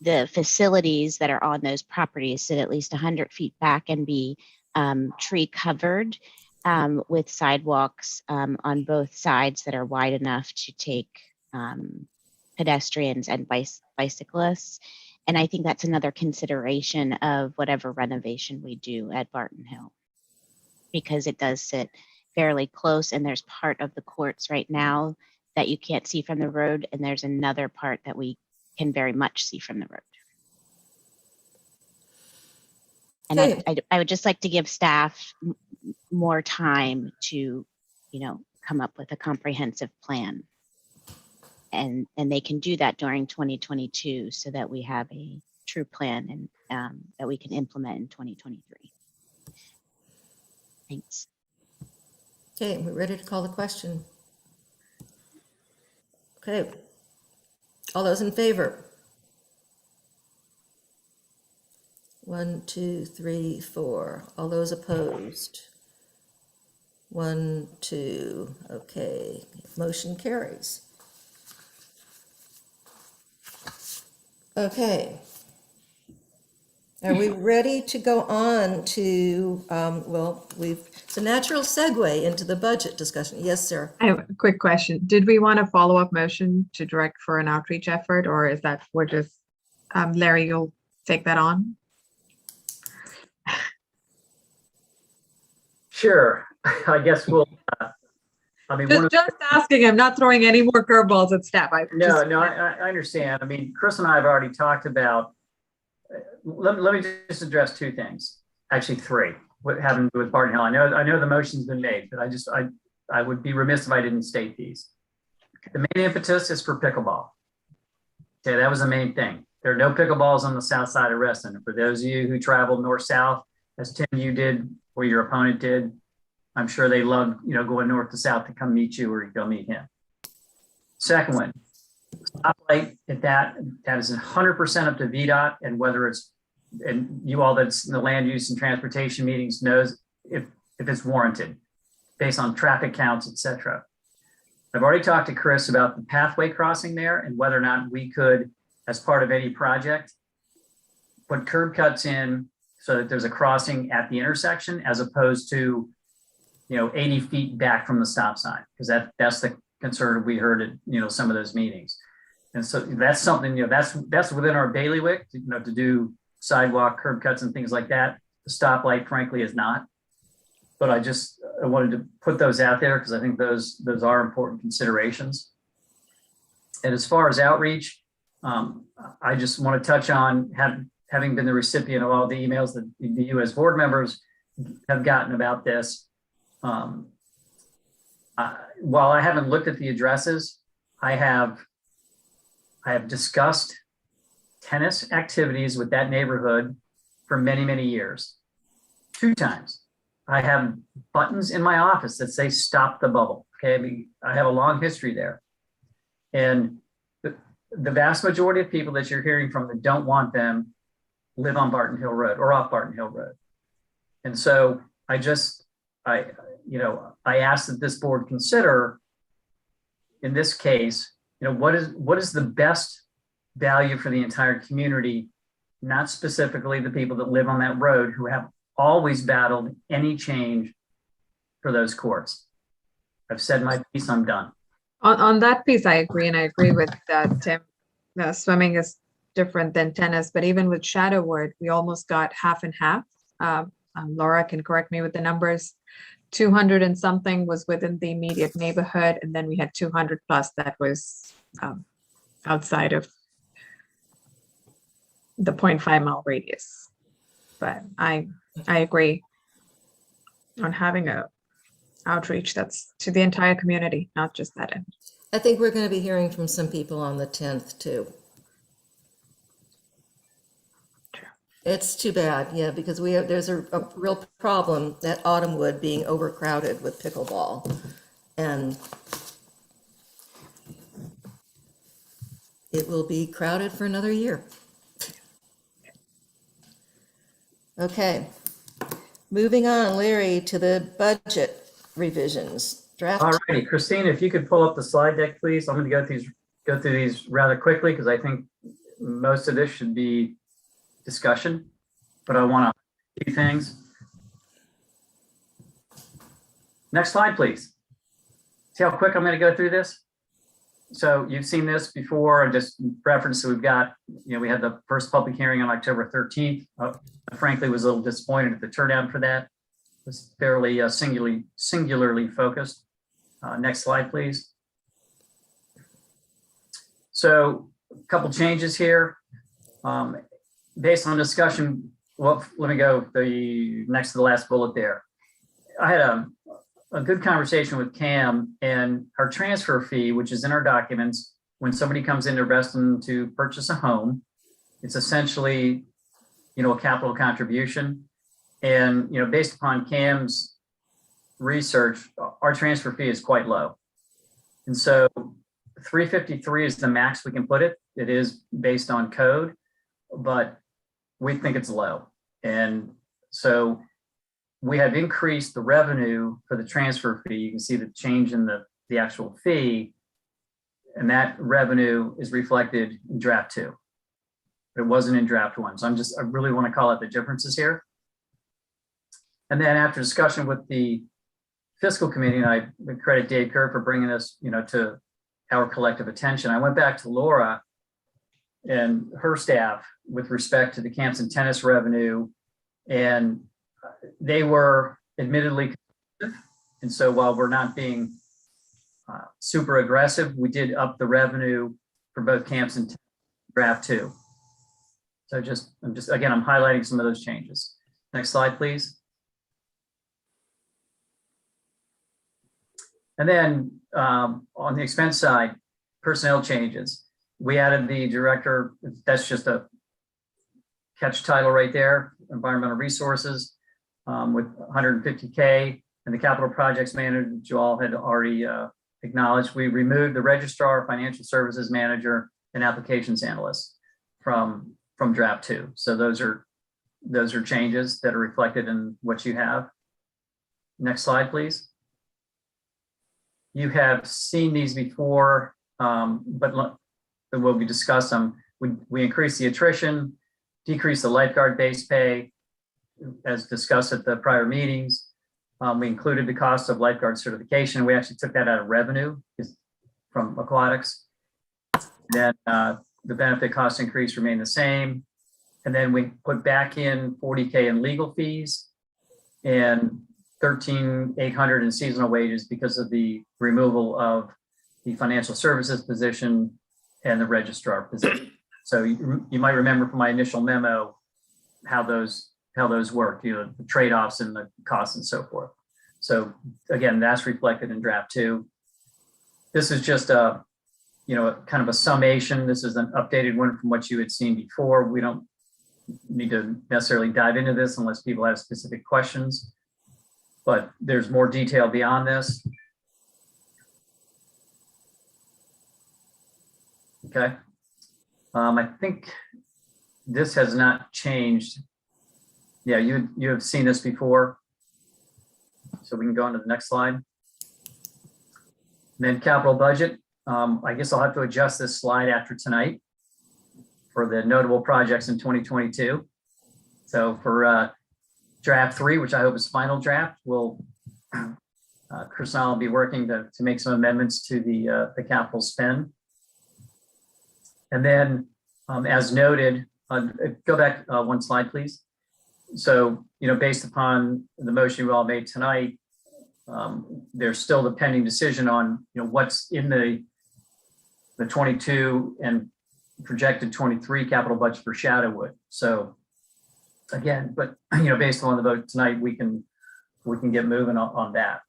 the facilities that are on those properties sit at least 100 feet back and be tree covered with sidewalks on both sides that are wide enough to take pedestrians and bicyclists. And I think that's another consideration of whatever renovation we do at Barton Hill, because it does sit fairly close, and there's part of the courts right now that you can't see from the road, and there's another part that we can very much see from the road. And Okay. I would just like to give staff more time to, come up with a comprehensive plan. And they can do that during 2022 so that we have a true plan and that we can implement in 2023. Thanks. Okay, we're ready to call the question. Okay. All those in favor? 1, 2, 3, 4. All those opposed? 1, 2. Okay, motion carries. Okay. Are we ready to go on to, it's a natural segue into the budget discussion. Yes, sir. I have a quick question. Did we want a follow-up motion to direct for an outreach effort, or is that we're just, Larry, you'll take that on? Sure, I guess we'll, I mean, one of Just asking, I'm not throwing any more curveballs at staff. no, I understand. I mean, Chris and I have already talked about, let me just address two things, actually three, what having to do with Barton Hill. I know the motion's been made, but I would be remiss if I didn't state these. The main impetus is for pickleball. Okay, that was the main thing. There are no pickleballs on the south side of Reston. For those of you who traveled north-south, as Tim, you did, or your opponent did, I'm sure they loved, going north to south to come meet you or go meet him. Second one, stoplight at that is 100% up to VDOT, and whether it's, and you all that's in the land use and transportation meetings knows if it's warranted based on traffic counts, etc. I've already talked to Chris about the pathway crossing there and whether or not we could, as part of any project, put curb cuts in so that there's a crossing at the intersection as opposed to 80 feet back from the stop sign, because that's the concern we heard at some of those meetings. And so that's something, that's within our bailiwick, to do sidewalk curb cuts and things like that. The stoplight, frankly, is not. But I wanted to put those out there because I think those are important considerations. And as far as outreach, I just want to touch on having been the recipient of all the emails that you as board members have gotten about this. While I haven't looked at the addresses, I have discussed tennis activities with that neighborhood for many, many years. 2 times. I have buttons in my office that say stop the bubble. Okay, I have a long history there. And the vast majority of people that you're hearing from that don't want them live on Barton Hill Road or off Barton Hill Road. And so I ask that this board consider, in this case, what is the best value for the entire community, not specifically the people that live on that road who have always battled any change for those courts. I've said my piece, I'm done. On that piece, I agree, and I agree with Tim. Swimming is different than tennis, but even with Shadowwood, we almost got half and half. Laura can correct me with the numbers. 200 and something was within the immediate neighborhood, and then we had 200 plus that was outside of the 0.5 mile radius. But I agree on having a outreach that's to the entire community, not just that end. I think we're going to be hearing from some people on the 10th too. It's too bad, yeah, because there's a real problem at Autumnwood being overcrowded with pickleball. And it will be crowded for another year. Okay, moving on, Larry, to the budget revisions. Draft. All righty, Christine, if you could pull up the slide deck, please. I'm going to go through these rather quickly because I think most of this should be discussion, but I want to do things. Next slide, please. See how quick I'm going to go through this? So you've seen this before, and just reference that we've got, we had the first public hearing on October 13th. I frankly was a little disappointed at the turnout for that. It was fairly singularly focused. Next slide, please. So a couple changes here. Based on discussion, well, let me go next to the last bullet there. I had a good conversation with Cam, and our transfer fee, which is in our documents, when somebody comes into Reston to purchase a home, It's essentially, a capital contribution. And, based upon Cam's research, our transfer fee is quite low. And so 353 is the max we can put it. It is based on code, but we think it's low. And so we have increased the revenue for the transfer fee. You can see the change in the actual fee, and that revenue is reflected in draft 2. It wasn't in draft 1. So I really want to call out the differences here. And then after discussion with the fiscal committee, and I credit Dave Kerr for bringing this, to our collective attention. I went back to Laura and her staff with respect to the camps and tennis revenue, and they were admittedly conservative. And so while we're not being super aggressive, we did up the revenue for both camps and draft 2. So I'm highlighting some of those changes. Next slide, please. And then on the expense side, personnel changes. We added the director, that's just a catch title right there, environmental resources, with 150K, and the capital projects manager that you all had already acknowledged. We removed the registrar, financial services manager, and applications analyst from draft 2. So those are changes that are reflected in what you have. Next slide, please. You have seen these before, but we'll be discuss them. We increased the attrition, decreased the lifeguard base pay, as discussed at the prior meetings. We included the cost of lifeguard certification. We actually took that out of revenue from aquatics. Then the benefit cost increase remained the same. And then we put back in 40K in legal fees and 13,800 in seasonal wages because of the removal of the financial services position and the registrar position. So you might remember from my initial memo how those work, the trade-offs and the costs and so forth. So again, that's reflected in draft 2. This is just a kind of a summation. This is an updated one from what you had seen before. We don't need to necessarily dive into this unless people have specific questions, but there's more detail beyond this. Okay. I think this has not changed. Yeah, you have seen this before. So we can go on to the next slide. And then capital budget. I guess I'll have to adjust this slide after tonight for the notable projects in 2022. So for draft 3, which I hope is final draft, Chris and I will be working to make some amendments to the capital spend. And then as noted, go back one slide, please. So, based upon the motion we all made tonight, there's still the pending decision on, what's in the 22 and projected 23 capital budget for Shadowwood. So again, but based on the vote tonight, we can get moving on that.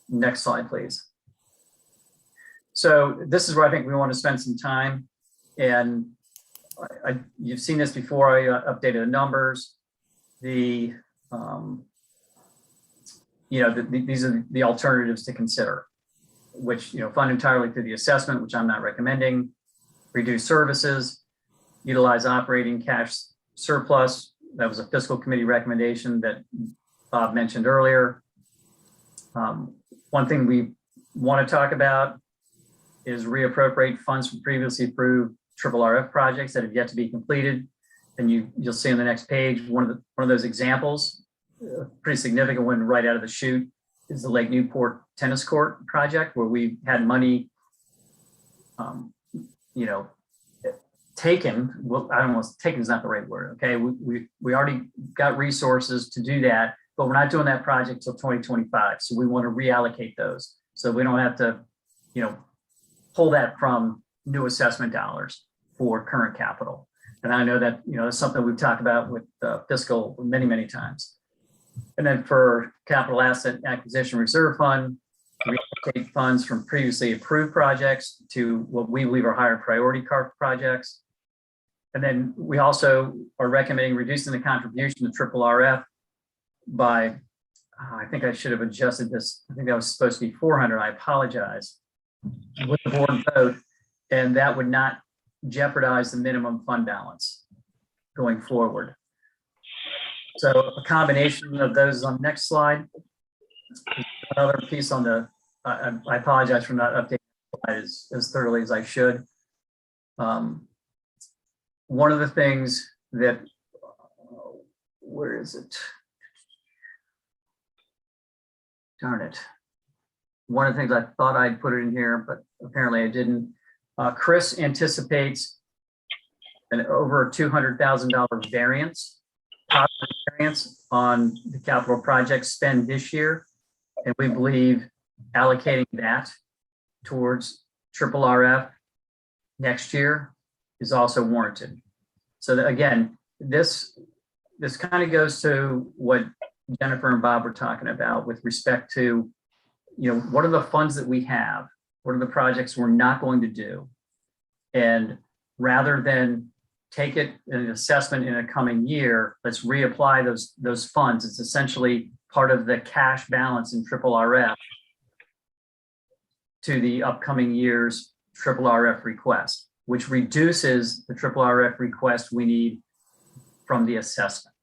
Next slide, please. So this is where I think we want to spend some time, and you've seen this before. I updated the numbers. These are the alternatives to consider, which fund entirely through the assessment, which I'm not recommending, reduce services, utilize operating cash surplus. That was a fiscal committee recommendation that Bob mentioned earlier. One thing we want to talk about is reappropriate funds from previously approved RRF projects that have yet to be completed. And you'll see on the next page, one of those examples, a pretty significant one right out of the chute, is the Lake Newport tennis court project, where we had money, taken. Well, I don't know, taken is not the right word. Okay, we already got resources to do that, but we're not doing that project till 2025. So we want to reallocate those so we don't have to, pull that from new assessment dollars for current capital. And I know that it's something we've talked about with fiscal many, many times. And then for capital asset acquisition reserve fund, reallocate funds from previously approved projects to what we believe are higher priority projects. And then we also are recommending reducing the contribution to Triple RF by, I think I should have adjusted this. I think that was supposed to be 400. I apologize. With the board vote, and that would not jeopardize the minimum fund balance going forward. So a combination of those on the next slide. Another piece on the, I apologize for not updating the slide as thoroughly as I should. One of the things that, where is it? Darn it. One of the things I thought I'd put it in here, but apparently I didn't. Chris anticipates an over $200,000 variance, positive variance on the capital project spend this year. And we believe allocating that towards Triple RF next year is also warranted. So that, again, this kind of goes to what Jennifer and Bob were talking about with respect to, you know, what are the funds that we have? What are the projects we're not going to do? And rather than take it an assessment in a coming year, let's reapply those funds. It's essentially part of the cash balance in Triple RF to the upcoming year's Triple RF request, which reduces the Triple RF request we need from the assessment.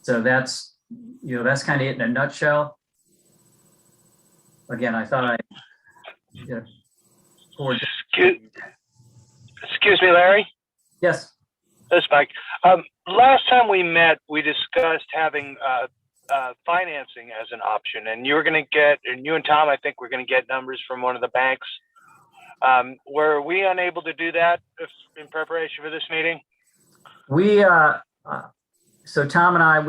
So that's, you know, that's kind of it in a nutshell. Again, I thought I, yeah. Excuse me, Larry? Yes. This is Mike. Last time we met, we discussed having financing as an option, and you were going to get, and you and Tom, I think, were going to get numbers from one of the banks. Were we unable to do that in preparation for this meeting? We, so Tom and I,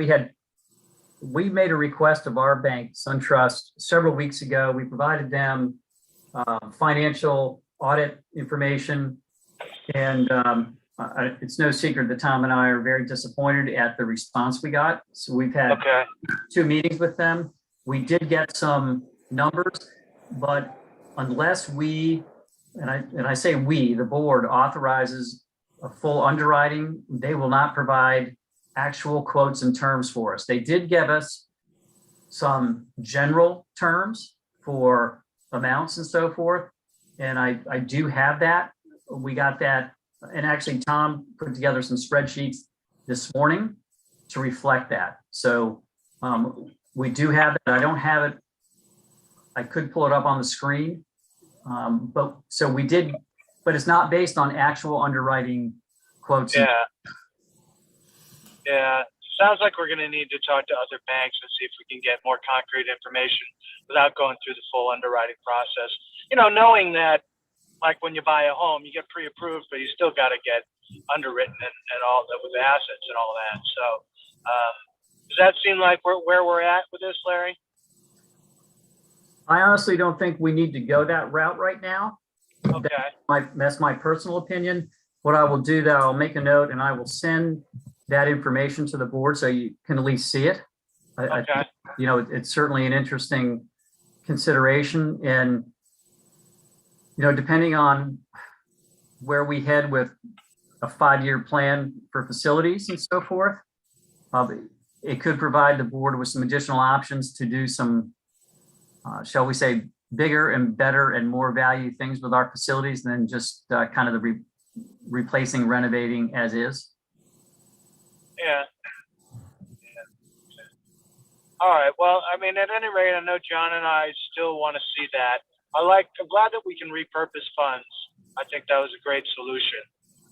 we made a request of our bank, SunTrust, several weeks ago. We provided them financial audit information, and it's no secret that Tom and I are very disappointed at the response we got. So we've had 2 meetings with them. We did get some numbers, but unless we, and I say we, the board authorizes a full underwriting, they will not provide actual quotes and terms for us. They did give us some general terms for amounts and so forth. And I do have that. We got that. And actually, Tom put together some spreadsheets this morning to reflect that. So we do have it. I don't have it. I could pull it up on the screen. But so we did, but it's not based on actual underwriting quotes. Yeah. Yeah. Sounds like we're going to need to talk to other banks and see if we can get more concrete information without going through the full underwriting process. You know, knowing that, like when you buy a home, you get pre-approved, but you still got to get underwritten and all that with assets and all that. So does that seem like where we're at with this, Larry? I honestly don't think we need to go that route right now. Okay. That's my personal opinion. What I will do, though, I'll make a note and I will send that information to the board so you can at least see it. I think, you know, it's certainly an interesting consideration, and you know, depending on where we head with a 5-year plan for facilities and so forth, it could provide the board with some additional options to do some, shall we say, bigger and better and more value things with our facilities than just kind of the replacing, renovating as is. Yeah. All right. Well, I mean, at any rate, I know John and I still want to see that. I'm glad that we can repurpose funds. I think that was a great solution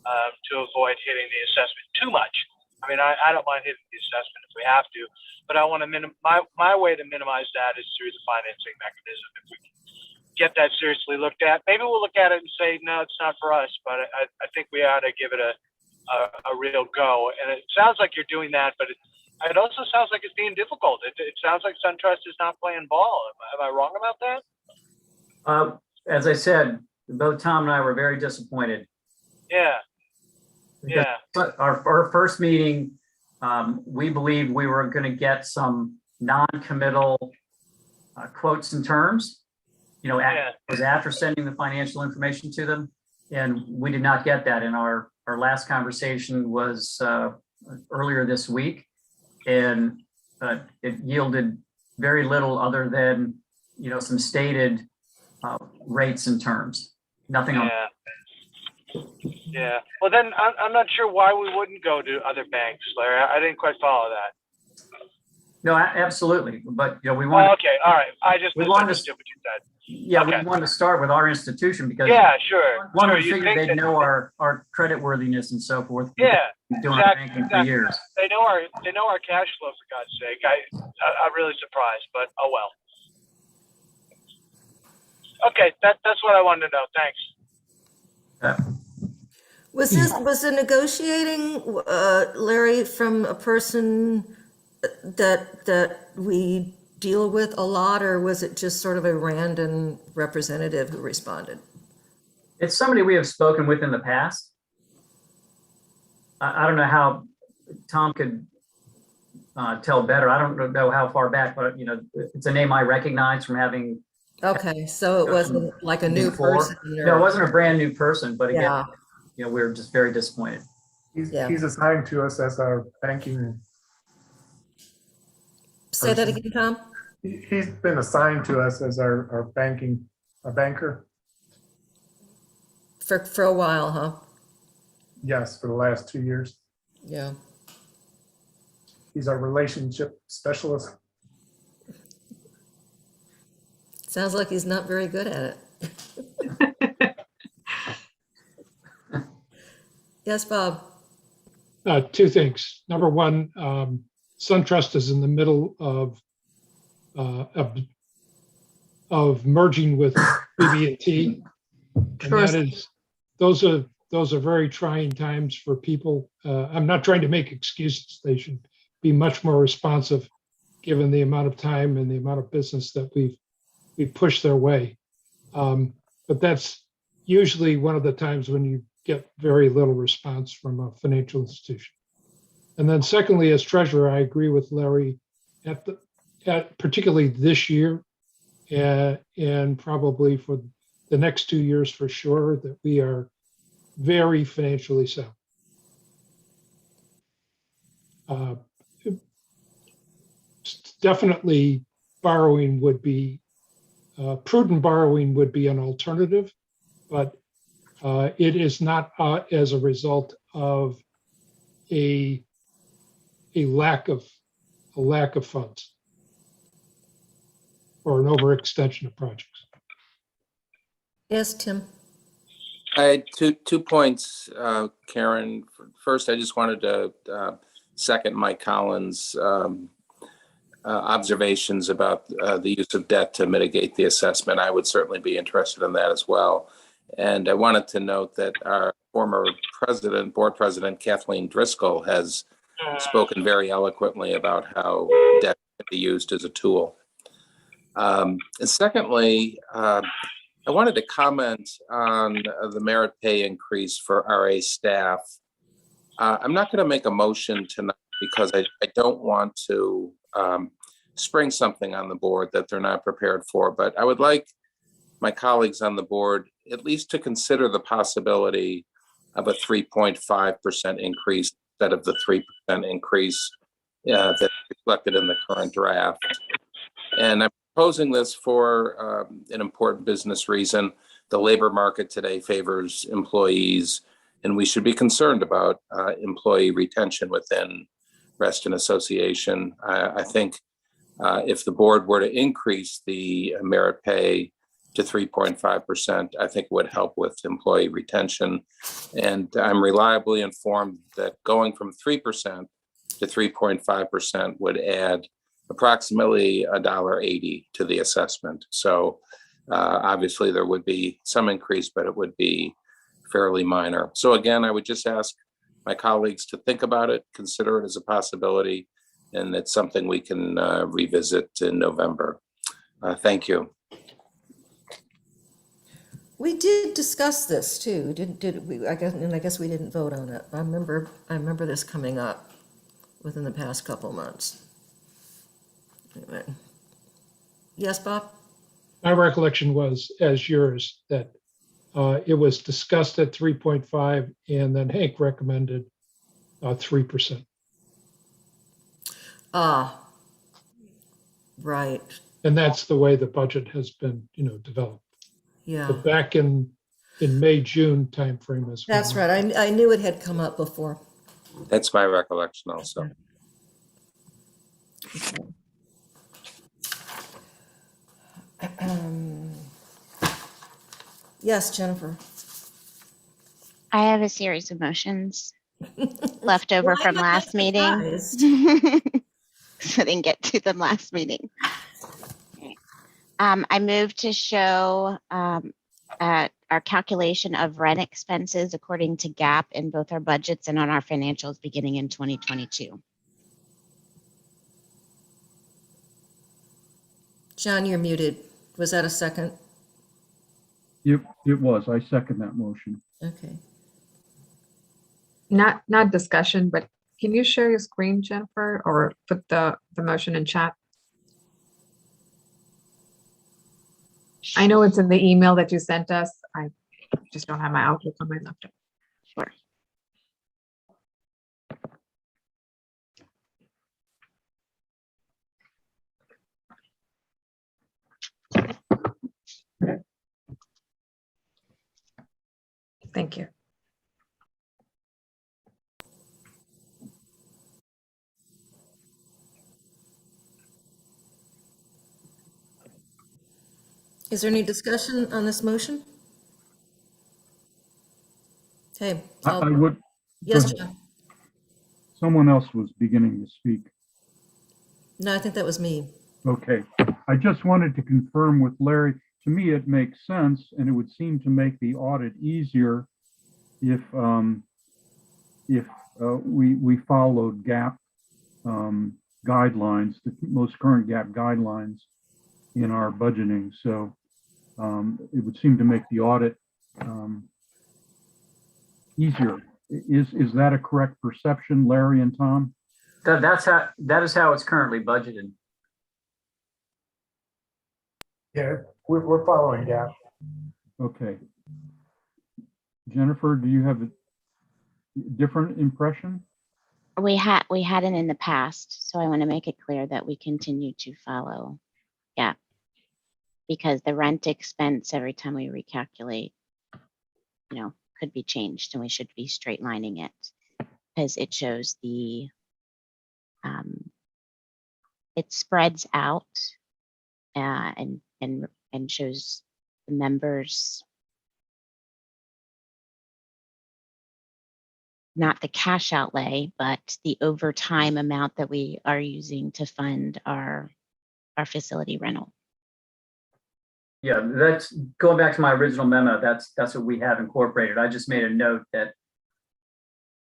to avoid hitting the assessment too much. I mean, I don't mind hitting the assessment if we have to, but I want to my way to minimize that is through the financing mechanism. If we can get that seriously looked at, maybe we'll look at it and say, no, it's not for us, but I think we ought to give it a real go. And it sounds like you're doing that, but it also sounds like it's being difficult. It sounds like SunTrust is not playing ball. Am I wrong about that? As I said, both Tom and I were very disappointed. Yeah. Yeah. Our first meeting, we believed we were going to get some non-committal quotes and terms, you know, was after sending the financial information to them. And we did not get that. And our last conversation was earlier this week. And it yielded very little other than, some stated rates and terms. Nothing else. Yeah. Well, then I'm not sure why we wouldn't go to other banks, Larry. I didn't quite follow that. No, absolutely. But, we Oh, want, okay. All right. I just We wanted to- misunderstood what you said. yeah, okay. we want to start with our institution because Yeah, sure. one Sure. would You figure think they'd that, know our credit worthiness and so forth. We've yeah, been doing exactly, banking for exactly. years. They know our cash flow, for God's sake. I'm really surprised, but oh well. Okay, that's what I wanted to know. Thanks. Was the negotiating, Larry, from a person that we deal with a lot, or was it just sort of a random representative who responded? It's somebody we have spoken with in the past. I don't know how Tom could tell better. I don't know how far back, but it's a name I recognize from having. Okay, so it wasn't like a new before. person? No, it wasn't a brand new person, but again, Yeah, we're just very disappointed. Yeah. He's assigned to us as our banking, say that again, Tom? he's been assigned to us as our banker. For a while, huh? Yes, for the last 2 years. Yeah. He's our relationship specialist. Sounds like he's not very good at it. Yes, Bob? Two things. Number one, SunTrust is in the middle of merging with BB&T. And that is, those are very trying times for people. I'm not trying to make excuses. They should be much more responsive given the amount of time and the amount of business that we've pushed their way. But that's usually one of the times when you get very little response from a financial institution. And then secondly, as treasurer, I agree with Larry at particularly this year and probably for the next 2 years for sure, that we are very financially sound. Definitely borrowing would be, prudent borrowing would be an alternative, but it is not as a result of a lack of funds or an overextension of projects. Yes, Tim? I had two points, Karen. First, I just wanted to second Mike Collins' observations about the use of debt to mitigate the assessment. I would certainly be interested in that as well. And I wanted to note that our former board president, Kathleen Driscoll, has spoken very eloquently about how debt can be used as a tool. And secondly, I wanted to comment on the merit pay increase for RA staff. I'm not going to make a motion tonight because I don't want to spring something on the board that they're not prepared for, but I would like my colleagues on the board at least to consider the possibility of a 3.5% increase instead of the 3% increase that's reflected in the current draft. And I'm proposing this for an important business reason. The labor market today favors employees, and we should be concerned about employee retention within Reston Association. I think if the board were to increase the merit pay to 3.5%, I think would help with employee retention. And I'm reliably informed that going from 3% to 3.5% would add approximately $1.80 to the assessment. So obviously there would be some increase, but it would be fairly minor. So again, I would just ask my colleagues to think about it, consider it as a possibility, and it's something we can revisit in November. Thank you. We did discuss this too, did we? I guess we didn't vote on it. I remember this coming up within the past couple months. Anyway. Yes, Bob? My recollection was, as yours, that It was discussed at 3.5 and then Hank recommended 3%. Ah, right, And that's the way the budget has been, developed. yeah. But back in May, June timeframe is. when That's we- right. I knew it had come up before. That's my recollection also. Yes, Jennifer. I have a series of motions left over Why from am I last meeting. surprised? So I didn't get to them last meeting. I move to show our calculation of rent expenses according to GAAP in both our budgets and on our financials beginning in 2022. John, you're muted. Was that a second? It was. I second that motion. Okay. Not discussion, but can you share your screen, Jennifer, or put the motion in chat? I know it's in the email that you sent us. I just don't have my Outlook on my laptop. Sure. Thank you. Is there any discussion on this motion? Okay. I would. Yes, go ahead. John. Someone else was beginning to speak. No, I think that was me. Okay, I just wanted to confirm with Larry. To me, it makes sense, and it would seem to make the audit easier if we followed GAAP guidelines, the most current GAAP guidelines in our budgeting. So it would seem to make the audit easier. Is that a correct perception, Larry and Tom? That is how it's currently budgeted. Yeah, we're following GAAP. Okay. Jennifer, do you have a different impression? We hadn't in the past, so I want to make it clear that we continue to follow GAAP because the rent expense every time we recalculate, could be changed, and we should be straight lining it because it shows it spreads out and shows the members, not the cash outlay, but the overtime amount that we are using to fund our facility rental. Yeah, that's going back to my original memo. That's what we have incorporated. I just made a note that,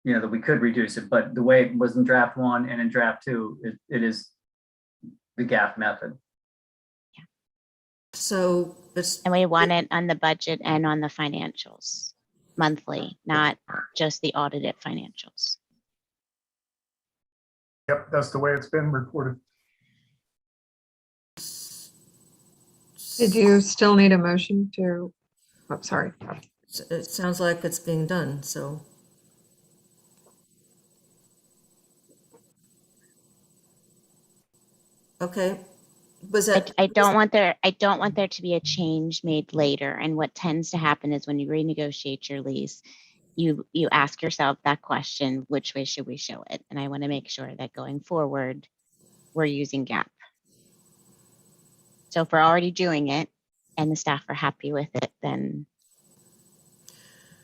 that we could reduce it, but the way it was in draft 1 and in draft 2, it is the GAAP method. So it's. And we want it on the budget and on the financials monthly, not just the audited financials. Yep, that's the way it's been reported. Did you still need a motion to, oh, sorry. It sounds like it's being done, so. Okay, was that? I don't want there to be a change made later. And what tends to happen is when you renegotiate your lease, you ask yourself that question, which way should we show it? And I want to make sure that going forward, we're using GAAP. So if we're already doing it and the staff are happy with it, then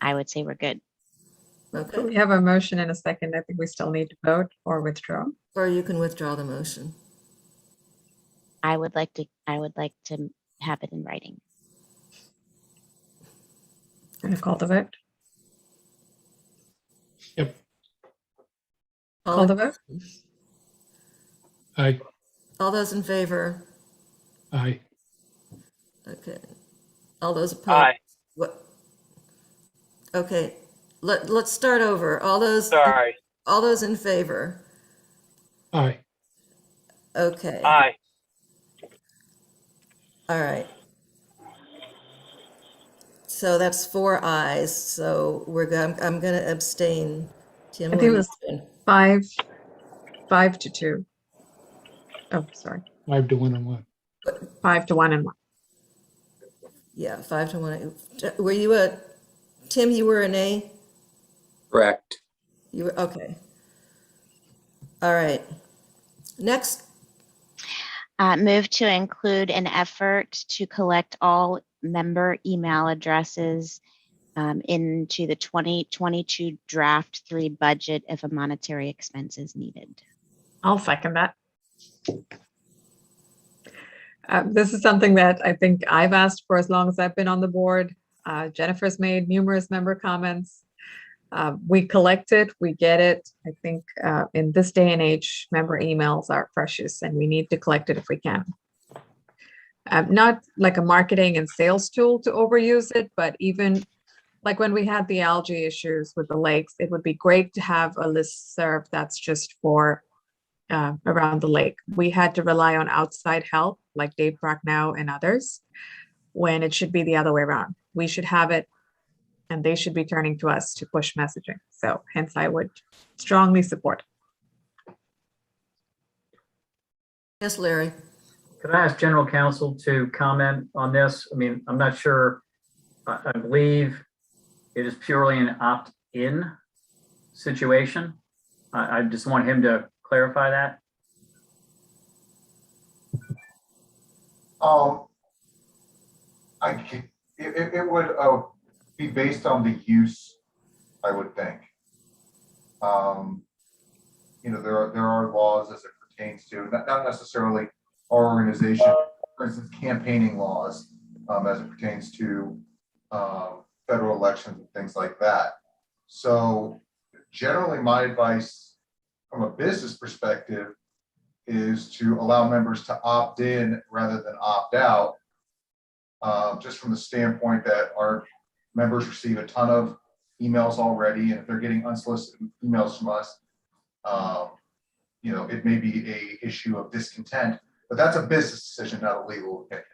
I would say we're good. Okay, We have a motion and a second. I think we still need to vote or withdraw. or you can withdraw the motion. I would like to have it in writing. Gonna call the vote. Yep. Call the vote. Aye. All those in favor? Aye. Okay. All those opposed? Aye. What? Okay, let's start over. All those. Sorry. All those in favor? Aye. Okay. Aye. All right. So that's 4 ayes. So I'm going to abstain. Tim, I what think are it you was doing? 5-2. Oh, sorry, 5-1 and 1. 5-1 and 1. Yeah, 5-1. Were you Tim, you were an A? Correct. You were, okay. All right. Next, Move to include an effort to collect all member email addresses into the 2022 draft 3 budget if a monetary expense is needed. I'll second that. This is something that I think I've asked for as long as I've been on the board. Jennifer's made numerous member comments. We collect it, we get it. I think in this day and age, member emails are precious and we need to collect it if we can. Not like a marketing and sales tool to overuse it, but even like when we had the algae issues with the lakes, it would be great to have a listserv that's just for around the lake. We had to rely on outside help like Dave Bracknow and others when it should be the other way around. We should have it and they should be turning to us to push messaging. So hence I would strongly support. yes, Larry. Could I ask general counsel to comment on this? I mean, I'm not sure. I believe it is purely an opt-in situation. I just want him to clarify that. It would be based on the use, I would think. There are laws as it pertains to, not necessarily our organization, for instance, campaigning laws as it pertains to federal elections and things like that. So generally my advice from a business perspective is to allow members to opt in rather than opt out, just from the standpoint that our members receive a ton of emails already, and if they're getting unsolicited emails from us, it may be a issue of discontent, but that's a business decision, not a legal opinion.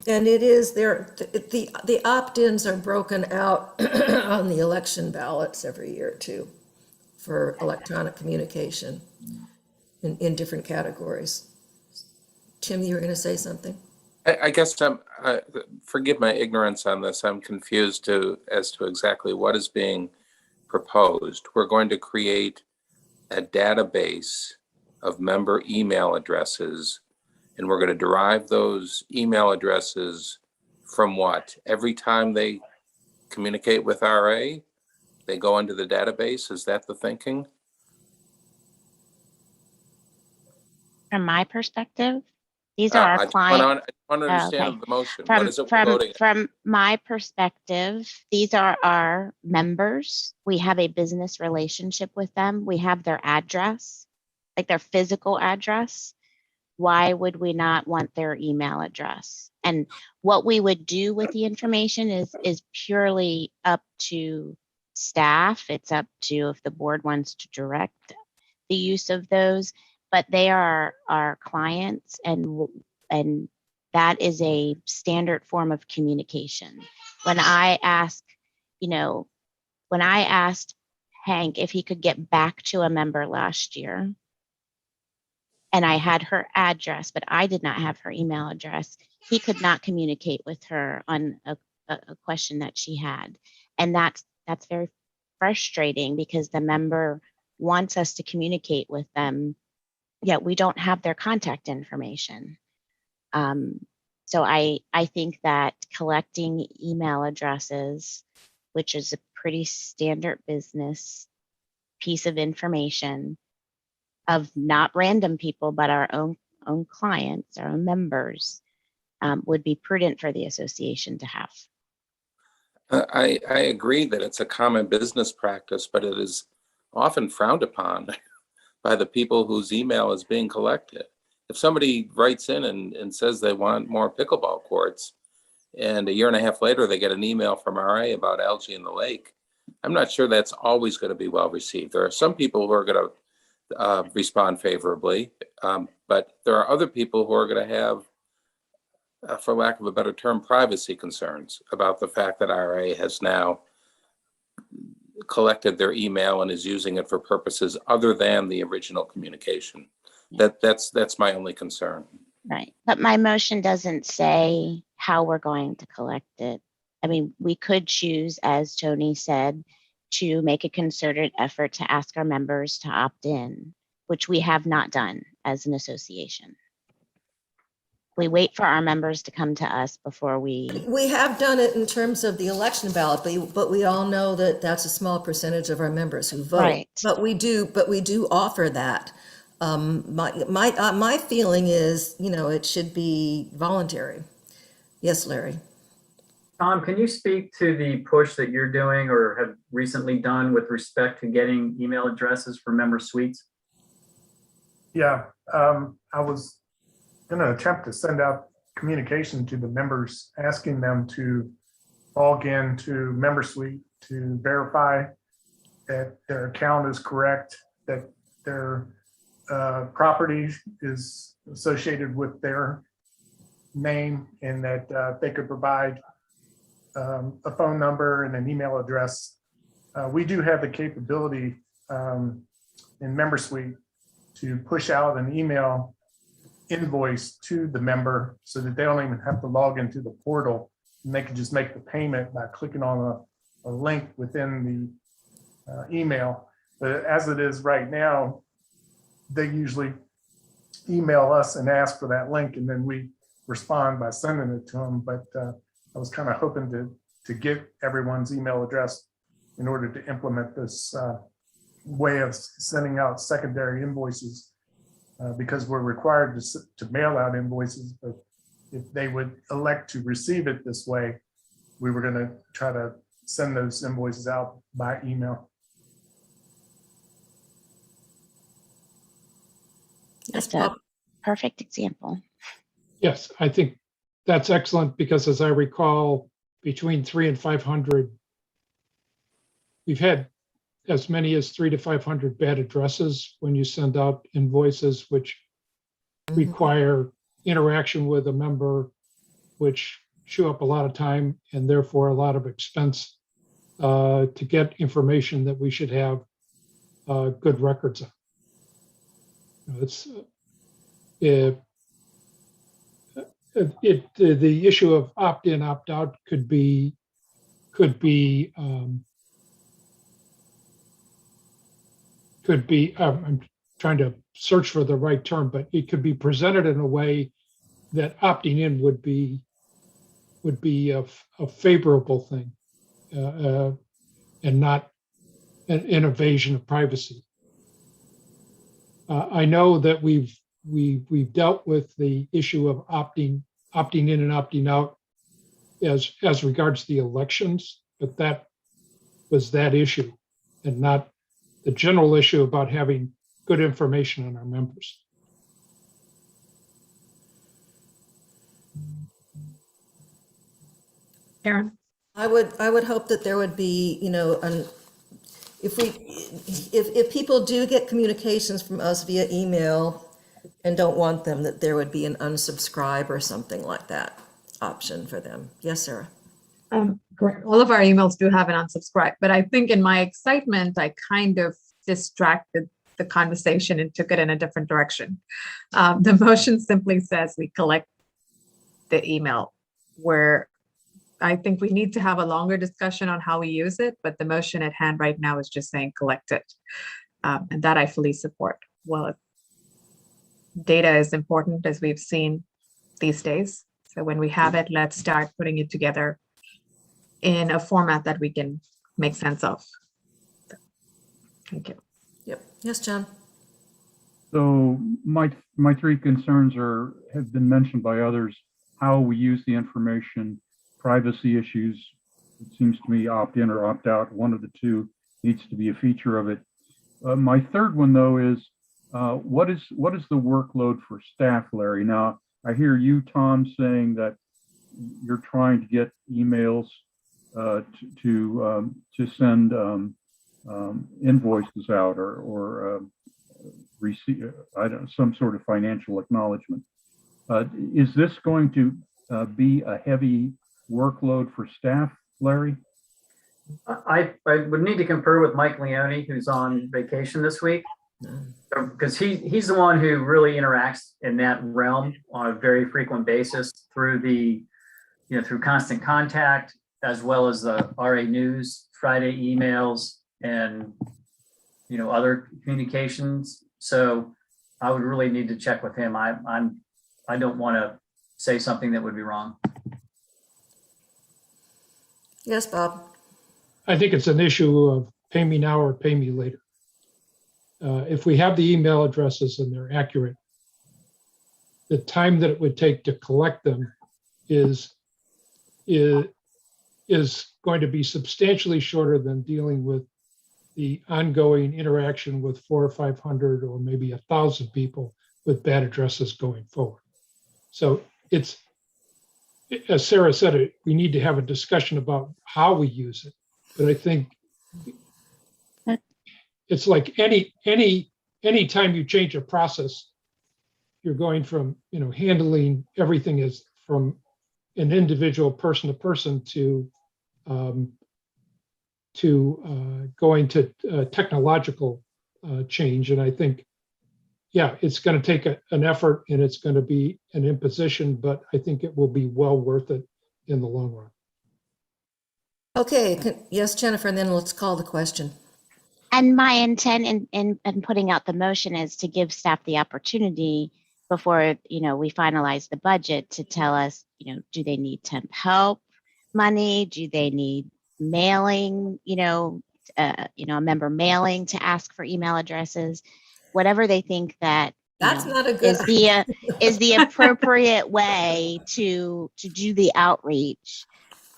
And it is there, the opt-ins are broken out on the election ballots every year too, for electronic communication in different categories. Tim, you were going to say something? I guess forgive my ignorance on this. I'm confused as to exactly what is being proposed. We're going to create a database of member email addresses, and we're going to derive those email addresses from what? Every time they communicate with RA, they go into the database? Is that the thinking? From my perspective, these are our I clients. want to understand Okay. the motion. What is it we're voting on? From my perspective, these are our members. We have a business relationship with them. We have their address, like their physical address. Why would we not want their email address? And what we would do with the information is purely up to staff. It's up to if the board wants to direct the use of those, but they are our clients, and that is a standard form of communication. When I asked Hank if he could get back to a member last year, and I had her address, but I did not have her email address, he could not communicate with her on a question that she had. And that's very frustrating because the member wants us to communicate with them, yet we don't have their contact information. So I think that collecting email addresses, which is a pretty standard business piece of information of not random people, but our own clients, our own members, would be prudent for the association to have. I agree that it's a common business practice, but it is often frowned upon by the people whose email is being collected. If somebody writes in and says they want more pickleball courts, and a year and a half later they get an email from RA about algae in the lake, I'm not sure that's always going to be well received. There are some people who are going to respond favorably. But there are other people who are going to have, for lack of a better term, privacy concerns about the fact that RA has now collected their email and is using it for purposes other than the original communication. That's my only concern. Right. But my motion doesn't say how we're going to collect it. I mean, we could choose, as Tony said, to make a concerted effort to ask our members to opt in, which we have not done as an association. We wait for our members to come to us before we. We have done it in terms of the election ballot, but we all know that that's a small percentage of our members who vote. Right. But we do offer that. My feeling is, it should be voluntary. Yes, Larry. Tom, can you speak to the push that you're doing or have recently done with respect to getting email addresses for member suites? Yeah, I was going to attempt to send out communication to the members, asking them to log in to MemberSuite to verify that their account is correct, that their property is associated with their name, and that they could provide a phone number and an email address. We do have the capability in MemberSuite to push out an email invoice to the member so that they don't even have to log into the portal, and they can just make the payment by clicking on a link within the email. But as it is right now, they usually email us and ask for that link, and then we respond by sending it to them. But I was kind of hoping to get everyone's email address in order to implement this way of sending out secondary invoices, because we're required to mail out invoices. But if they would elect to receive it this way, we were going to try to send those invoices out by email. That's a perfect example. Yes, I think that's excellent because as I recall, between 300 and 500, we've had as many as 300 to 500 bad addresses when you send out invoices, which require interaction with a member, which chew up a lot of time and therefore a lot of expense to get information that we should have good records of. It's the issue of opt-in, opt-out could be I'm trying to search for the right term, but it could be presented in a way that opting in would be a favorable thing and not an invasion of privacy. I know that we've dealt with the issue of opting in and opting out as regards the elections, but that was that issue and not the general issue about having good information on our members. Karen? I would hope that there would be, if people do get communications from us via email and don't want them, that there would be an unsubscribe or something like that option for them. Yes, Sarah. Correct. All of our emails do have an unsubscribe, but I think in my excitement, I kind of distracted the conversation and took it in a different direction. The motion simply says we collect the email, where I think we need to have a longer discussion on how we use it, but the motion at hand right now is just saying collect it. And that I fully support. Well, data is important, as we've seen these days. So when we have it, let's start putting it together in a format that we can make sense of. Thank you. Yep. Yes, John. So my three concerns have been mentioned by others: how we use the information, privacy issues. It seems to me opt in or opt out, one of the two needs to be a feature of it. My third one though is what is the workload for staff, Larry? Now I hear you, Tom, saying that you're trying to get emails to send invoices out or receive, I don't, some sort of financial acknowledgement. Is this going to be a heavy workload for staff, Larry? I would need to confer with Mike Leone, who's on vacation this week. Because he's the one who really interacts in that realm on a very frequent basis through through constant contact, as well as the RA News Friday emails and other communications. So I would really need to check with him. I don't want to say something that would be wrong. Yes, Bob. I think it's an issue of pay me now or pay me later. If we have the email addresses and they're accurate, the time that it would take to collect them is going to be substantially shorter than dealing with the ongoing interaction with 400 or 500 or maybe 1,000 people with bad addresses going forward. So it's, as Sarah said, we need to have a discussion about how we use it. But I think it's like any time you change a process, you're going from handling everything as from an individual person to person to going to technological change. And I think, yeah, it's going to take an effort and it's going to be an imposition, but I think it will be well worth it in the long run. Okay, yes, Jennifer, and then let's call the question. And my intent in putting out the motion is to give staff the opportunity before, we finalize the budget to tell us, do they need temp help money? Do they need mailing, a member mailing to ask for email addresses? Whatever they think that That's not a good is the appropriate way to do the outreach,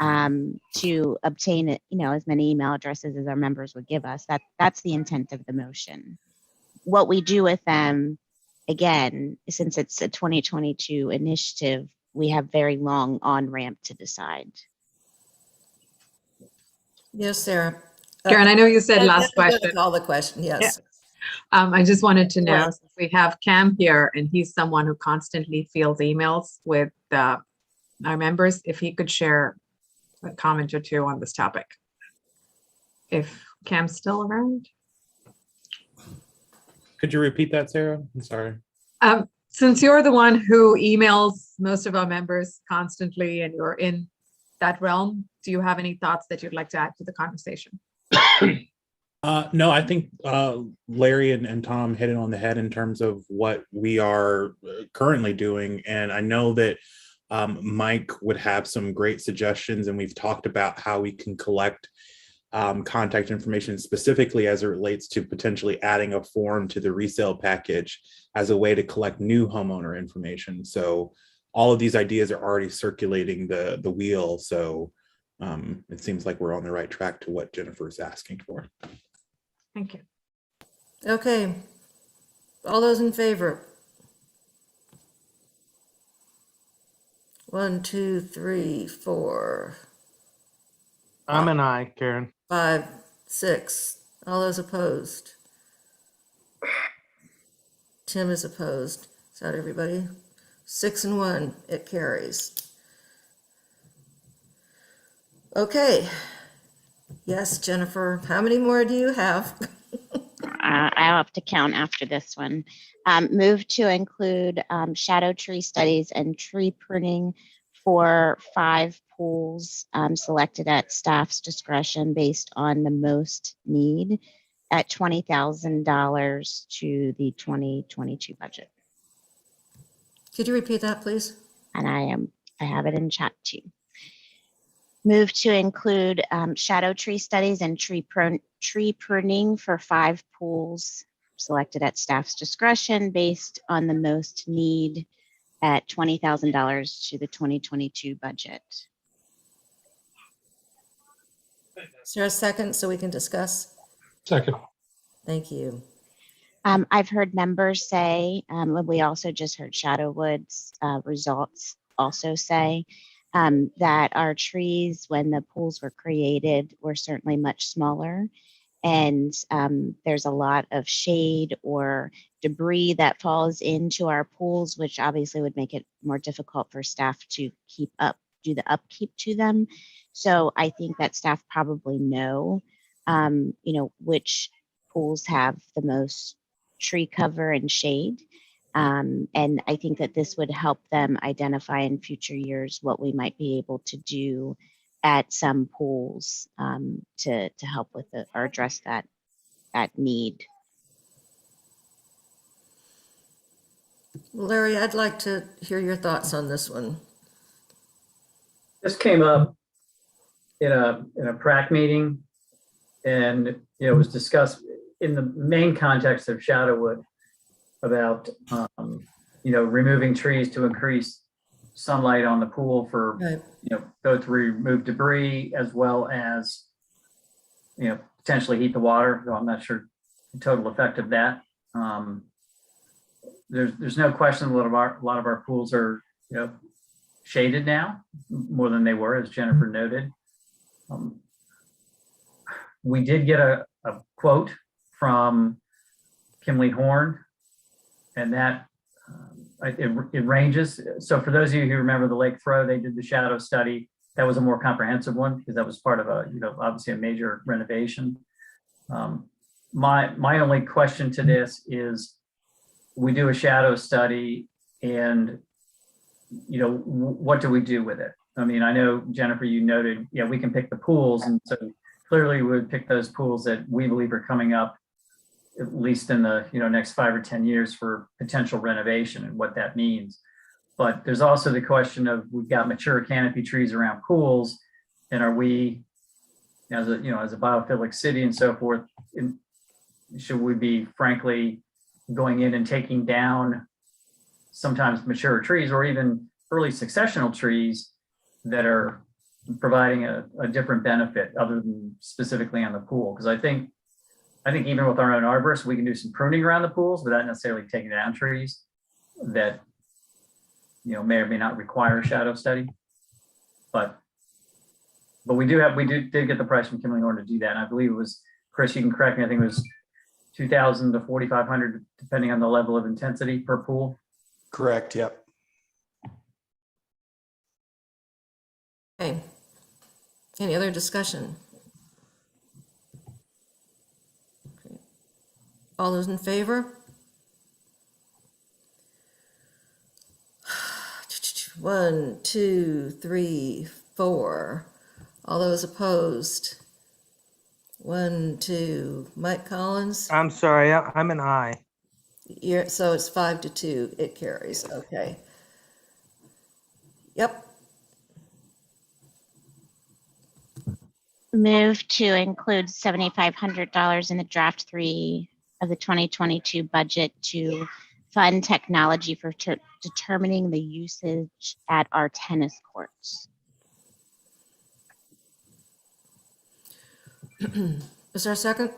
to obtain it, as many email addresses as our members would give us. That's the intent of the motion. What we do with them, again, since it's a 2022 initiative, we have very long on-ramp to decide. Yes, Sarah. Karen, I know you said last I'm gonna question. Call the question, yes. I just wanted to know, Right. since we have Cam here and he's someone who constantly fields emails with our members, if he could share a comment or two on this topic. If Cam's still around. Could you repeat that, Sarah? I'm sorry. Since you're the one who emails most of our members constantly and you're in that realm, do you have any thoughts that you'd like to add to the conversation? No, I think Larry and Tom hit it on the head in terms of what we are currently doing. And I know that Mike would have some great suggestions, and we've talked about how we can collect contact information specifically as it relates to potentially adding a form to the resale package as a way to collect new homeowner information. So all of these ideas are already circulating the wheel. So it seems like we're on the right track to what Jennifer's asking for. Thank you. Okay. All those in favor? 1, 2, 3, 4, I'm an aye, Karen. 5, 6. All those opposed? Tim is opposed. Is that everybody? 6 and 1, it carries. Okay. Yes, Jennifer, how many more do you have? I'll have to count after this one. Move to include shadow tree studies and tree pruning for 5 pools selected at staff's discretion based on the most need at $20,000 to the 2022 budget. Could you repeat that, please? And I have it in chat too. Move to include shadow tree studies and tree pruning for 5 pools selected at staff's discretion based on the most need at $20,000 to the 2022 budget. Is there a second so we can discuss? Second. Thank you. I've heard members say, we also just heard Shadowwood's results also say that our trees, when the pools were created, were certainly much smaller. And there's a lot of shade or debris that falls into our pools, which obviously would make it more difficult for staff to do the upkeep to them. So I think that staff probably know, which pools have the most tree cover and shade. And I think that this would help them identify in future years what we might be able to do at some pools to help with or address that need. Larry, I'd like to hear your thoughts on this one. This came up in a PrAC meeting, and it was discussed in the main context of Shadowwood about removing trees to increase sunlight on the pool for both to remove debris as well as potentially heat the water. Though I'm not sure the total effect of that. There's no question a lot of our pools are shaded now more than they were, as Jennifer noted. We did get a quote from Kimley Horn, and that it ranges. So for those of you who remember the Lake Throw, they did the shadow study. That was a more comprehensive one because that was part of obviously a major renovation. My only question to this is, we do a shadow study, and what do we do with it? I mean, I know, Jennifer, you noted, we can pick the pools, and so clearly we would pick those pools that we believe are coming up at least in the next 5 or 10 years for potential renovation and what that means. But there's also the question of, we've got mature canopy trees around pools, and are we, as a biophilic city and so forth, should we be frankly going in and taking down sometimes mature trees or even early successional trees that are providing a different benefit other than specifically on the pool? Because I think even with our own arborists, we can do some pruning around the pools without necessarily taking down trees that may or may not require a shadow study. But we did get the price from Kimley Horn to do that. And I believe it was, Chris, you can correct me, I think it was $2,000 to $4,500 depending on the level of intensity per pool. Correct. Yep. Okay. Any other discussion? Okay. All those in favor? 1, 2, 3, 4. All those opposed? 1, 2. Mike Collins? I'm sorry, I'm an aye. So it's 5 to 2. It carries. Okay. Yep. Move to include $7,500 in the draft 3 of the 2022 budget to fund technology for determining the usage at our tennis courts. Is there a second?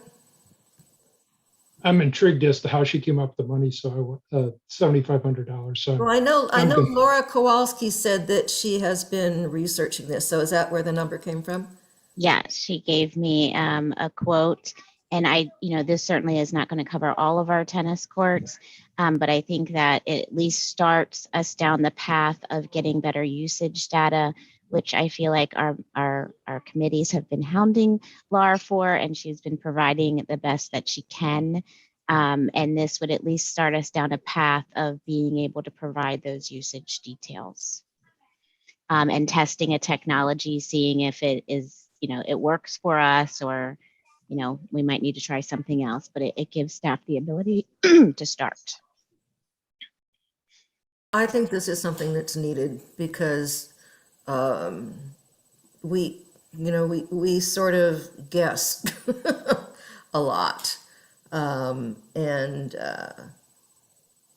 I'm intrigued as to how she came up with the money, so I want $7,500. So Well, I know I'm good. Laura Kowalski said that she has been researching this. So is that where the number came from? Yes, she gave me a quote, and this certainly is not going to cover all of our tennis courts, but I think that it at least starts us down the path of getting better usage data, which I feel like our committees have been hounding Laura for, and she's been providing the best that she can. And this would at least start us down a path of being able to provide those usage details. And testing a technology, seeing if it is, it works for us, or, we might need to try something else, but it gives staff the ability to start. I think this is something that's needed because we sort of guess a lot. And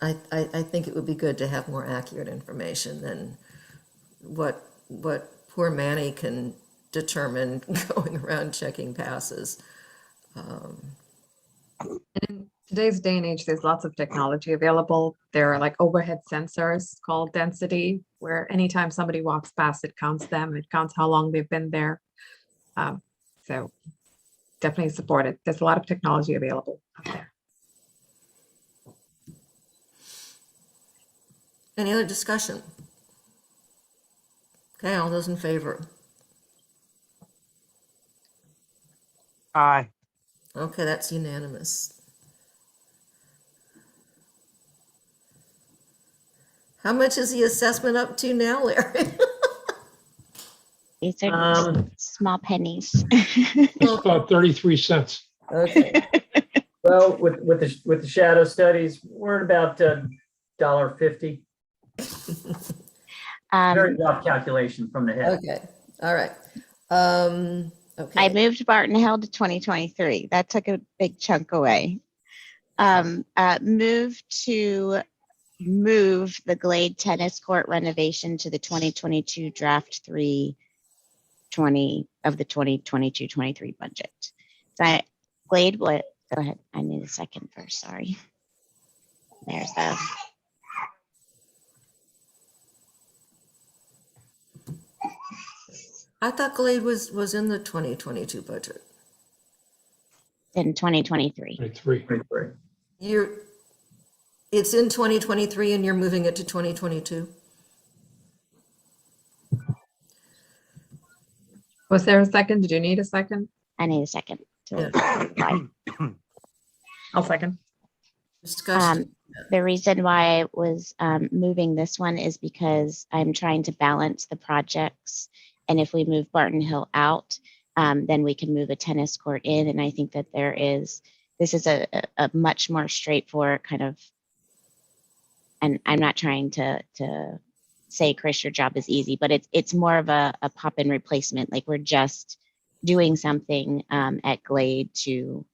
I think it would be good to have more accurate information than what poor Manny can determine going around checking passes. In today's day and age, there's lots of technology available. There are like overhead sensors called density, where anytime somebody walks past, it counts them, it counts how long they've been there. So definitely support it. There's a lot of technology available out there. Any other discussion? Okay, all those in favor? Aye. Okay, that's unanimous. How much is the assessment up to now, Larry? These are Um, small pennies. It's about 33 cents. Okay, Well, with the shadow studies, we're at about $1.50. Very rough calculation from the head. okay, all right. I Okay, moved Barton Hill to 2023. That took a big chunk away. Move the Glade Tennis Court renovation to the 2022 draft 320 of the 2022-23 budget. So Glade, what? Go ahead. I need a second first. Sorry. There's the. I thought Glade was in the 2022 budget. In 2023. 23. It's in 2023 and you're moving it to 2022? Was there a second? Did you need a second? I need a second. I'll second. Discussion. The reason why I was moving this one is because I'm trying to balance the projects. And if we move Barton Hill out, then we can move a tennis court in. And I think that this is a much more straightforward kind of, and I'm not trying to say, Chris, your job is easy, but it's more of a pop-in replacement. Like we're just doing something at Glade to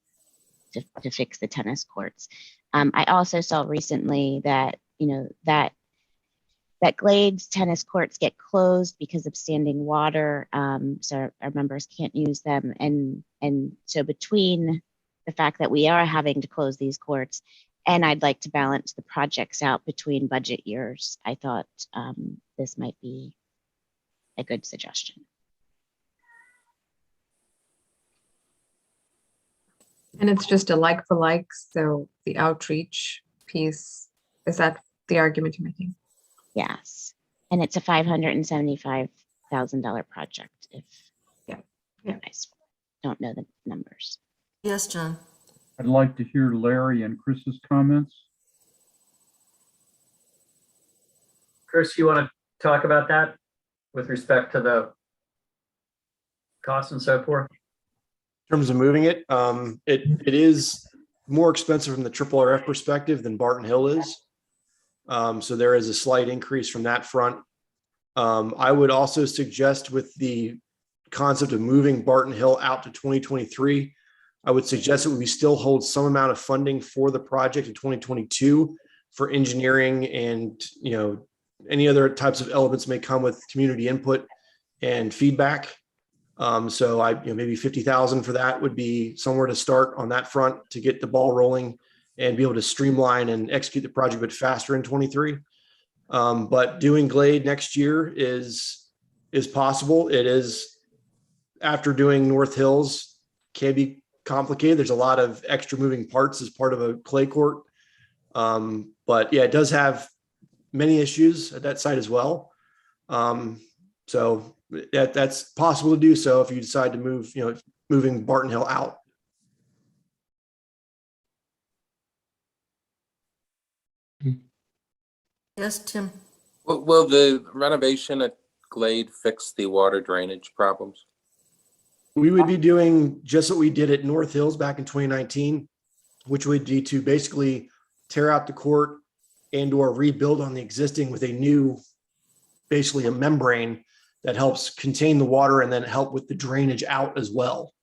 fix the tennis courts. I also saw recently that, that Glade's tennis courts get closed because of standing water. So our members can't use them. And so between the fact that we are having to close these courts and I'd like to balance the projects out between budget years, I thought this might be a good suggestion. And it's just a like for like, so the outreach piece, is that the argument you're making? Yes. And it's a $575,000 project if Yeah. you guys don't know the numbers. Yes, John. I'd like to hear Larry and Chris's comments. Chris, you want to talk about that with respect to the costs and so forth? In terms of moving it, it is more expensive from the triple RF perspective than Barton Hill is. So there is a slight increase from that front. I would also suggest with the concept of moving Barton Hill out to 2023, I would suggest that we still hold some amount of funding for the project in 2022 for engineering and, any other types of elements may come with community input and feedback. So maybe 50,000 for that would be somewhere to start on that front to get the ball rolling and be able to streamline and execute the project a bit faster in 23. But doing Glade next year is possible. It is, after doing North Hills, can be complicated. There's a lot of extra moving parts as part of a clay court. But yeah, it does have many issues at that site as well. So that's possible to do so if you decide to move, moving Barton Hill out. Yes, Tim. Will the renovation at Glade fix the water drainage problems? We would be doing just what we did at North Hills back in 2019, which would be to basically tear out the court and or rebuild on the existing with a new, basically a membrane that helps contain the water and then help with the drainage out as well,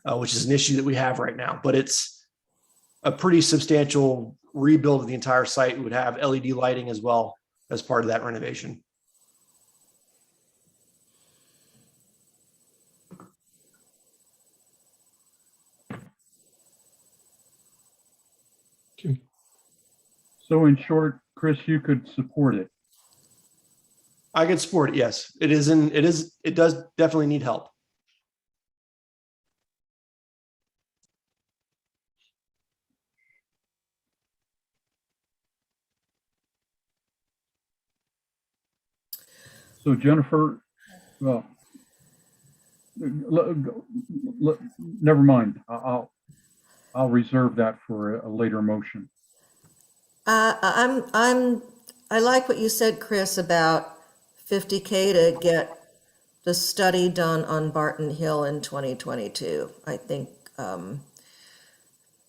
which is an issue that we have right now. But it's a pretty substantial rebuild of the entire site. We would have LED lighting as well as part of that renovation. So in short, Chris, you could support it. I can support it. Yes, it does definitely need help. So Jennifer, well, never mind. I'll reserve that for a later motion. I like what you said, Chris, about 50K to get the study done on Barton Hill in 2022. I think, I'm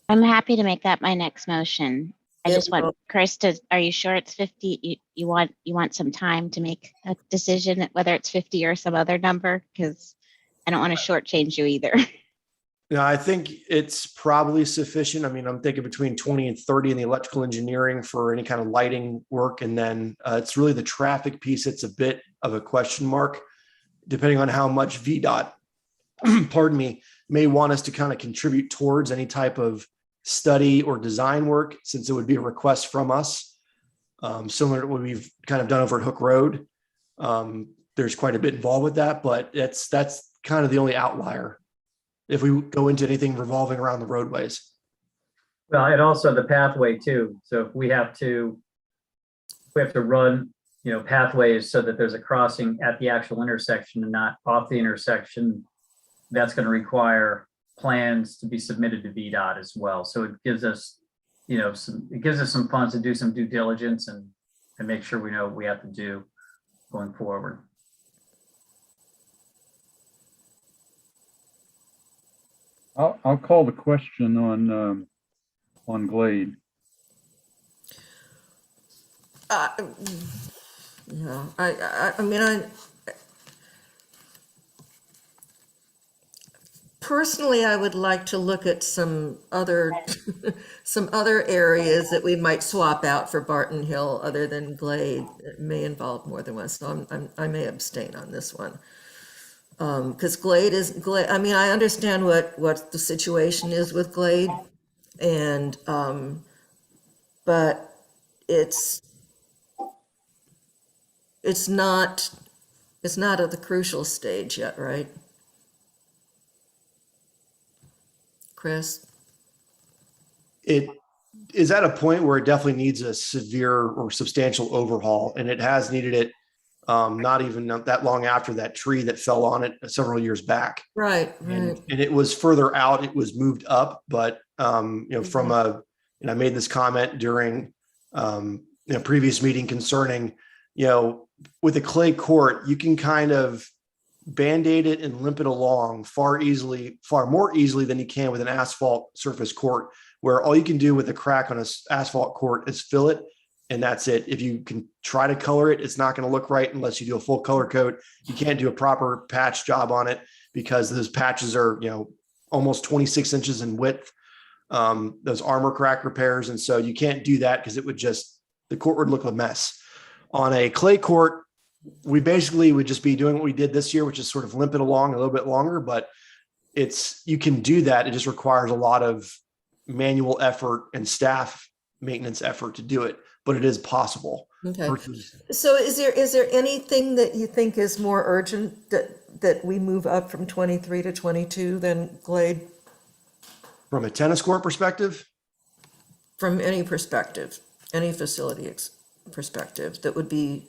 happy to make that my next motion. I It just want will- Chris to, are you sure it's 50? You want some time to make a decision, whether it's 50 or some other number? Because I don't want to shortchange you either. Yeah, I think it's probably sufficient. I mean, I'm thinking between 20 and 30 in the electrical engineering for any kind of lighting work. And then it's really the traffic piece. It's a bit of a question mark, depending on how much VDOT, pardon me, may want us to kind of contribute towards any type of study or design work, since it would be a request from us, similar to what we've kind of done over at Hook Road. There's quite a bit involved with that, but that's kind of the only outlier if we go into anything revolving around the roadways. Well, and also the pathway too. So if we have to run, pathways so that there's a crossing at the actual intersection and not off the intersection, that's going to require plans to be submitted to VDOT as well. So it gives us, some funds to do some due diligence and make sure we know what we have to do going forward. I'll call the question on Glade. Yeah, I mean, personally, I would like to look at some other, some other areas that we might swap out for Barton Hill other than Glade. It may involve more than one, so I may abstain on this one. Because Glade, I mean, I understand what the situation is with Glade, and, but it's not at the crucial stage yet, right? Chris? It is at a point where it definitely needs a severe or substantial overhaul, and it has needed it not even that long after that tree that fell on it several years back. Right. And it was further out, it was moved up, but from and I made this comment during previous meeting concerning, with a clay court, you can kind of Band-Aid it and limp it along far more easily than you can with an asphalt surface court, where all you can do with a crack on an asphalt court is fill it, and that's it. If you can try to color it, it's not going to look right unless you do a full color coat. You can't do a proper patch job on it because those patches are, almost 26 inches in width, those armor crack repairs. And so you can't do that because the court would look a mess. On a clay court, we basically would just be doing what we did this year, which is sort of limp it along a little bit longer, but you can do that. It just requires a lot of manual effort and staff maintenance effort to do it, but it is possible. Okay. So is there anything that you think is more urgent that we move up from 23 to 22 than Glade? From a tennis court perspective? From any perspective, any facility perspective that would be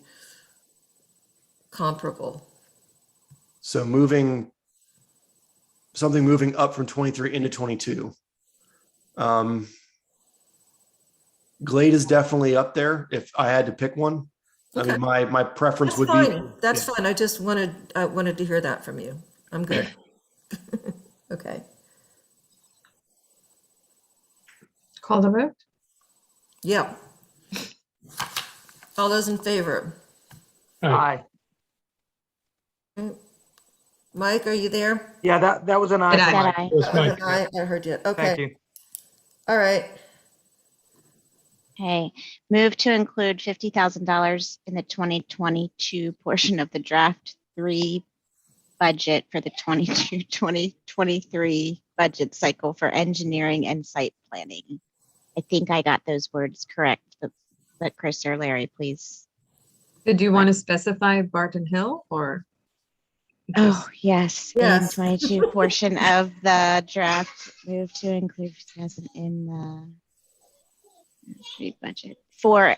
comparable. So moving up from 23 into 22. Glade is definitely up there if I had to pick one. Okay. I mean, my preference That's would be. fine. That's fine. I wanted to hear that from you. I'm good. Okay. Call the vote. Yeah. All those in favor? Aye. Mike, are you there? Yeah, that was an aye. Said for Mike. aye. Yes, Mike. I heard you. Thank Okay. you. All right. Okay, move to include $50,000 in the 2022 portion of the draft 3 budget for the 2022-2023 budget cycle for engineering and site planning. I think I got those words correct, but Chris or Larry, please. Did you want to specify Barton Hill or? Oh, yes. Yes. 2022 portion of the draft, move to include 50,000 in the budget for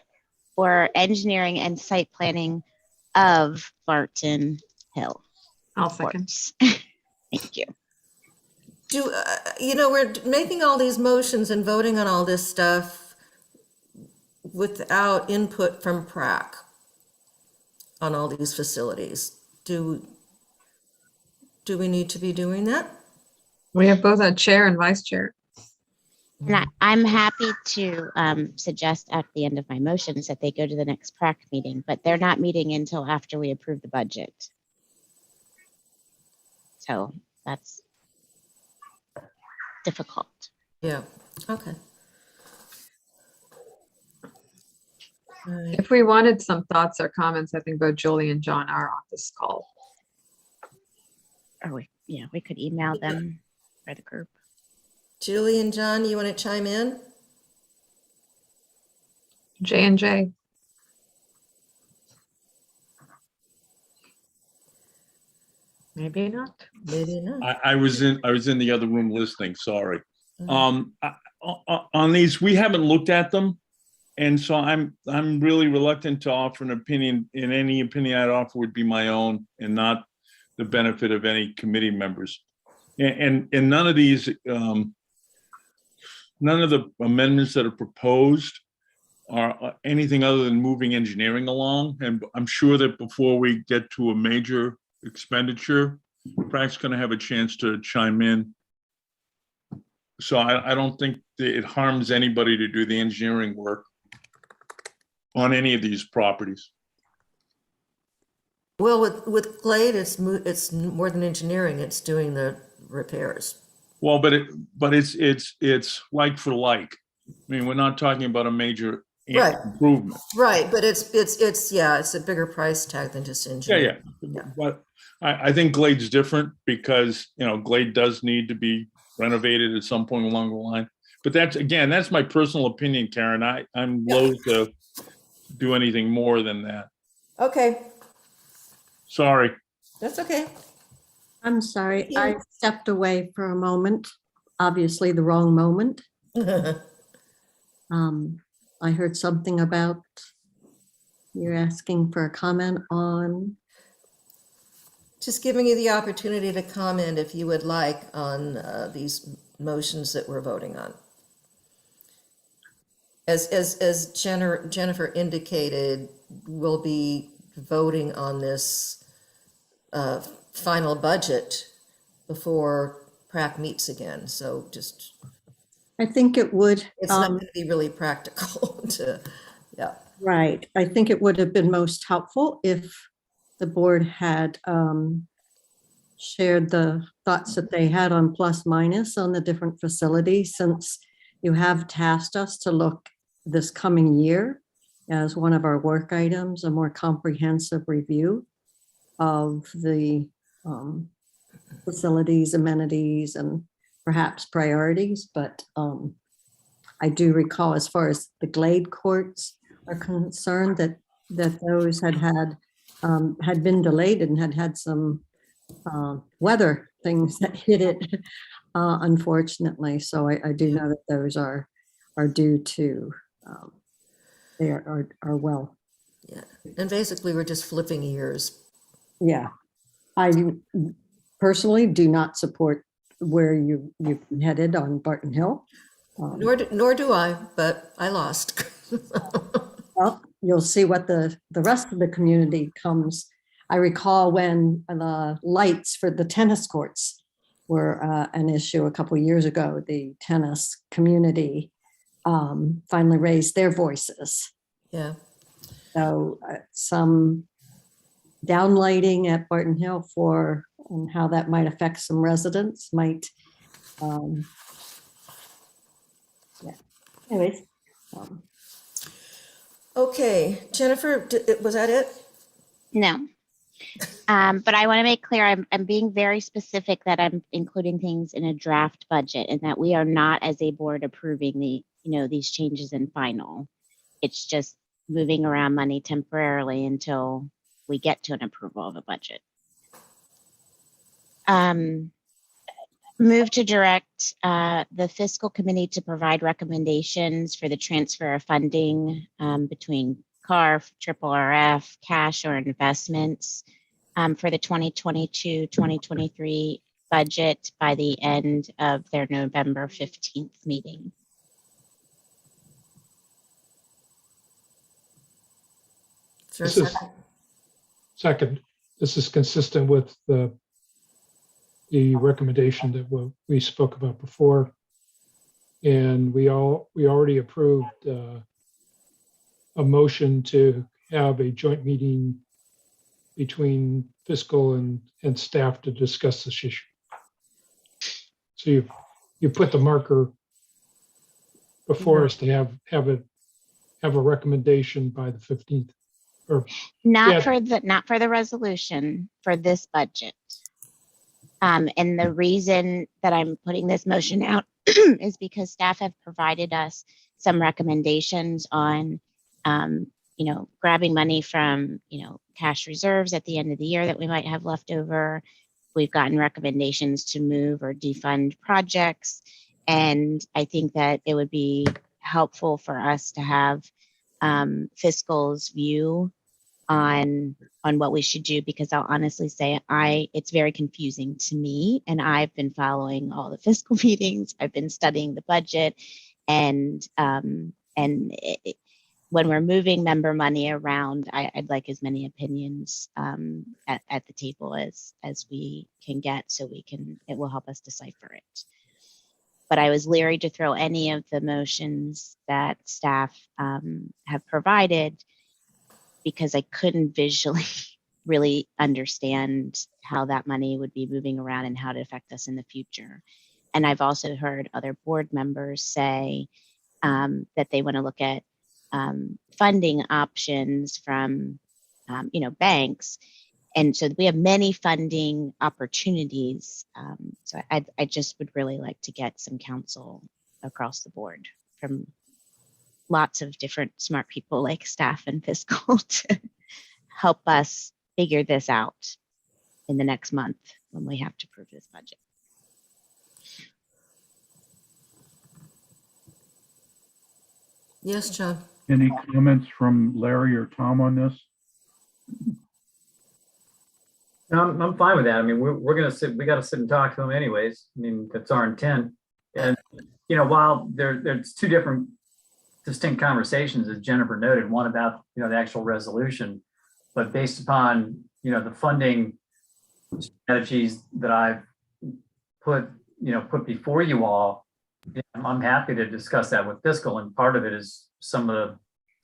engineering and site planning of Barton Hill. I'll second. Courts. Thank you. We're making all these motions and voting on all this stuff without input from PrAC on all these facilities. Do we need to be doing that? We have both a chair and vice chair. And I'm happy to suggest at the end of my motions that they go to the next PrAC meeting, but they're not meeting until after we approve the budget. So that's difficult. Yeah, okay. All right. If we wanted some thoughts or comments, I think both Julie and John are on this call. Or we could email them for the group. Julie and John, you want to chime in? J&J. Maybe not. Maybe not. I was in the other room listening, sorry. On these, we haven't looked at them. And so I'm really reluctant to offer an opinion, and any opinion I'd offer would be my own and not the benefit of any committee members. And none of these, none of the amendments that are proposed are anything other than moving engineering along. And I'm sure that before we get to a major expenditure, PrAC's going to have a chance to chime in. So I don't think that it harms anybody to do the engineering work on any of these properties. Well, with Glade, it's more than engineering, it's doing the repairs. Well, but it's like for like. I mean, we're not talking about a major Right. improvement. Right, but it's a bigger price tag than just engineering. Yeah. But I think Glade's different because, Glade does need to be renovated at some point along the line. But that's my personal opinion, Karen. I'm loath to do anything more than that. Okay, Sorry. that's okay. I'm sorry, Yeah. I stepped away for a moment, obviously the wrong moment. I heard something about you're asking for a comment on, Just giving you the opportunity to comment if you would like on these motions that we're voting on. As Jennifer indicated, we'll be voting on this final budget before PrAC meets again. So just, I think it would. it's not going to be really practical to, yeah. Right, I think it would have been most helpful if the board had shared the thoughts that they had on plus minus on the different facilities, since you have tasked us to look this coming year as one of our work items, a more comprehensive review of the facilities, amenities, and perhaps priorities. But I do recall, as far as the Glade courts are concerned, that those had been delayed and had some weather things that hit it, unfortunately. So I do know that those are due to, they are well. Yeah, and basically we're just flipping years. Yeah, I personally do not support where you've headed on Barton Hill. Nor do I, but I lost. Well, you'll see what the rest of the community comes. I recall when the lights for the tennis courts were an issue a couple of years ago, the tennis community finally raised their voices. Yeah. So some downlighting at Barton Hill for how that might affect some residents might, yeah. Anyways. Okay, Jennifer, was that it? No. But I want to make clear, I'm being very specific that I'm including things in a draft budget and that we are not as a board approving these changes in final. It's just moving around money temporarily until we get to an approval of a budget. Move to direct the fiscal committee to provide recommendations for the transfer of funding between CAR, triple RF, cash or investments for the 2022-2023 budget by the end of their November 15th meeting. Is there a This is second? second. This is consistent with the recommendation that we spoke about before. And we already approved a motion to have a joint meeting between fiscal and staff to discuss this issue. So you put the marker before us to have a recommendation by the 15th. Or Not yeah. for the resolution, for this budget. And the reason that I'm putting this motion out is because staff have provided us some recommendations on, grabbing money from, cash reserves at the end of the year that we might have left over. We've gotten recommendations to move or defund projects. And I think that it would be helpful for us to have fiscal's view on what we should do, because I'll honestly say it's very confusing to me, and I've been following all the fiscal meetings. I've been studying the budget, and when we're moving member money around, I'd like as many opinions at the table as we can get, so it will help us decipher it. But I was leery to throw any of the motions that staff have provided, because I couldn't visually really understand how that money would be moving around and how to affect us in the future. And I've also heard other board members say that they want to look at funding options from, banks. And so we have many funding opportunities. So I just would really like to get some counsel across the board from lots of different smart people like staff and fiscal to help us figure this out in the next month when we have to approve this budget. Yes, John. Any comments from Larry or Tom on this? No, I'm fine with that. I mean, we got to sit and talk to them anyways. I mean, that's our intent. And, while there's two different distinct conversations, as Jennifer noted, one about, the actual resolution, but based upon, the funding strategies that I've put before you all, I'm happy to discuss that with fiscal. And part of it is some of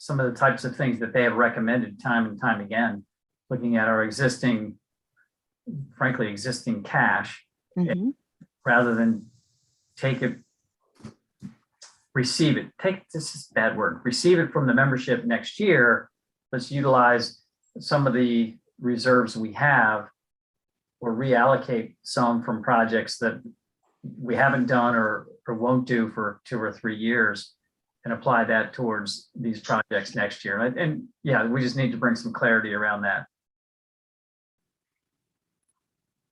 the types of things that they have recommended time and time again, looking at our existing cash, rather than receive it from the membership next year. Let's utilize some of the reserves we have, or reallocate some from projects that we haven't done or won't do for 2 or 3 years, and apply that towards these projects next year. And yeah, we just need to bring some clarity around that.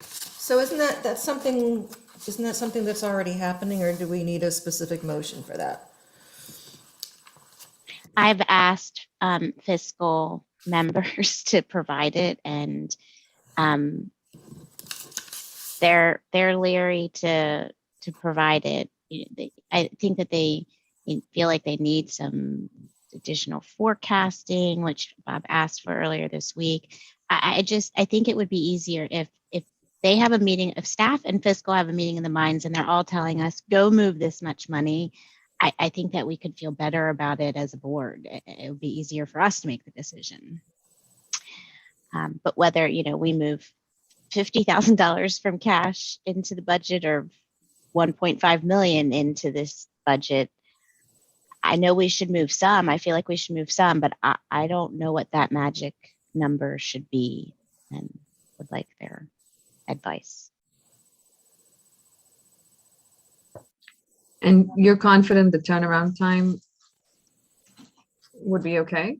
So isn't that something that's already happening, or do we need a specific motion for that? I've asked fiscal members to provide it, and they're leery to provide it. I think that they feel like they need some additional forecasting, which Bob asked for earlier this week. I think it would be easier if they have a meeting, if staff and fiscal have a meeting in the minds and they're all telling us, go move this much money. I think that we could feel better about it as a board. It would be easier for us to make the decision. But whether, we move $50,000 from cash into the budget or 1.5 million into this budget, I know we should move some. I feel like we should move some, but I don't know what that magic number should be, and would like their advice. And you're confident the turnaround time would be okay?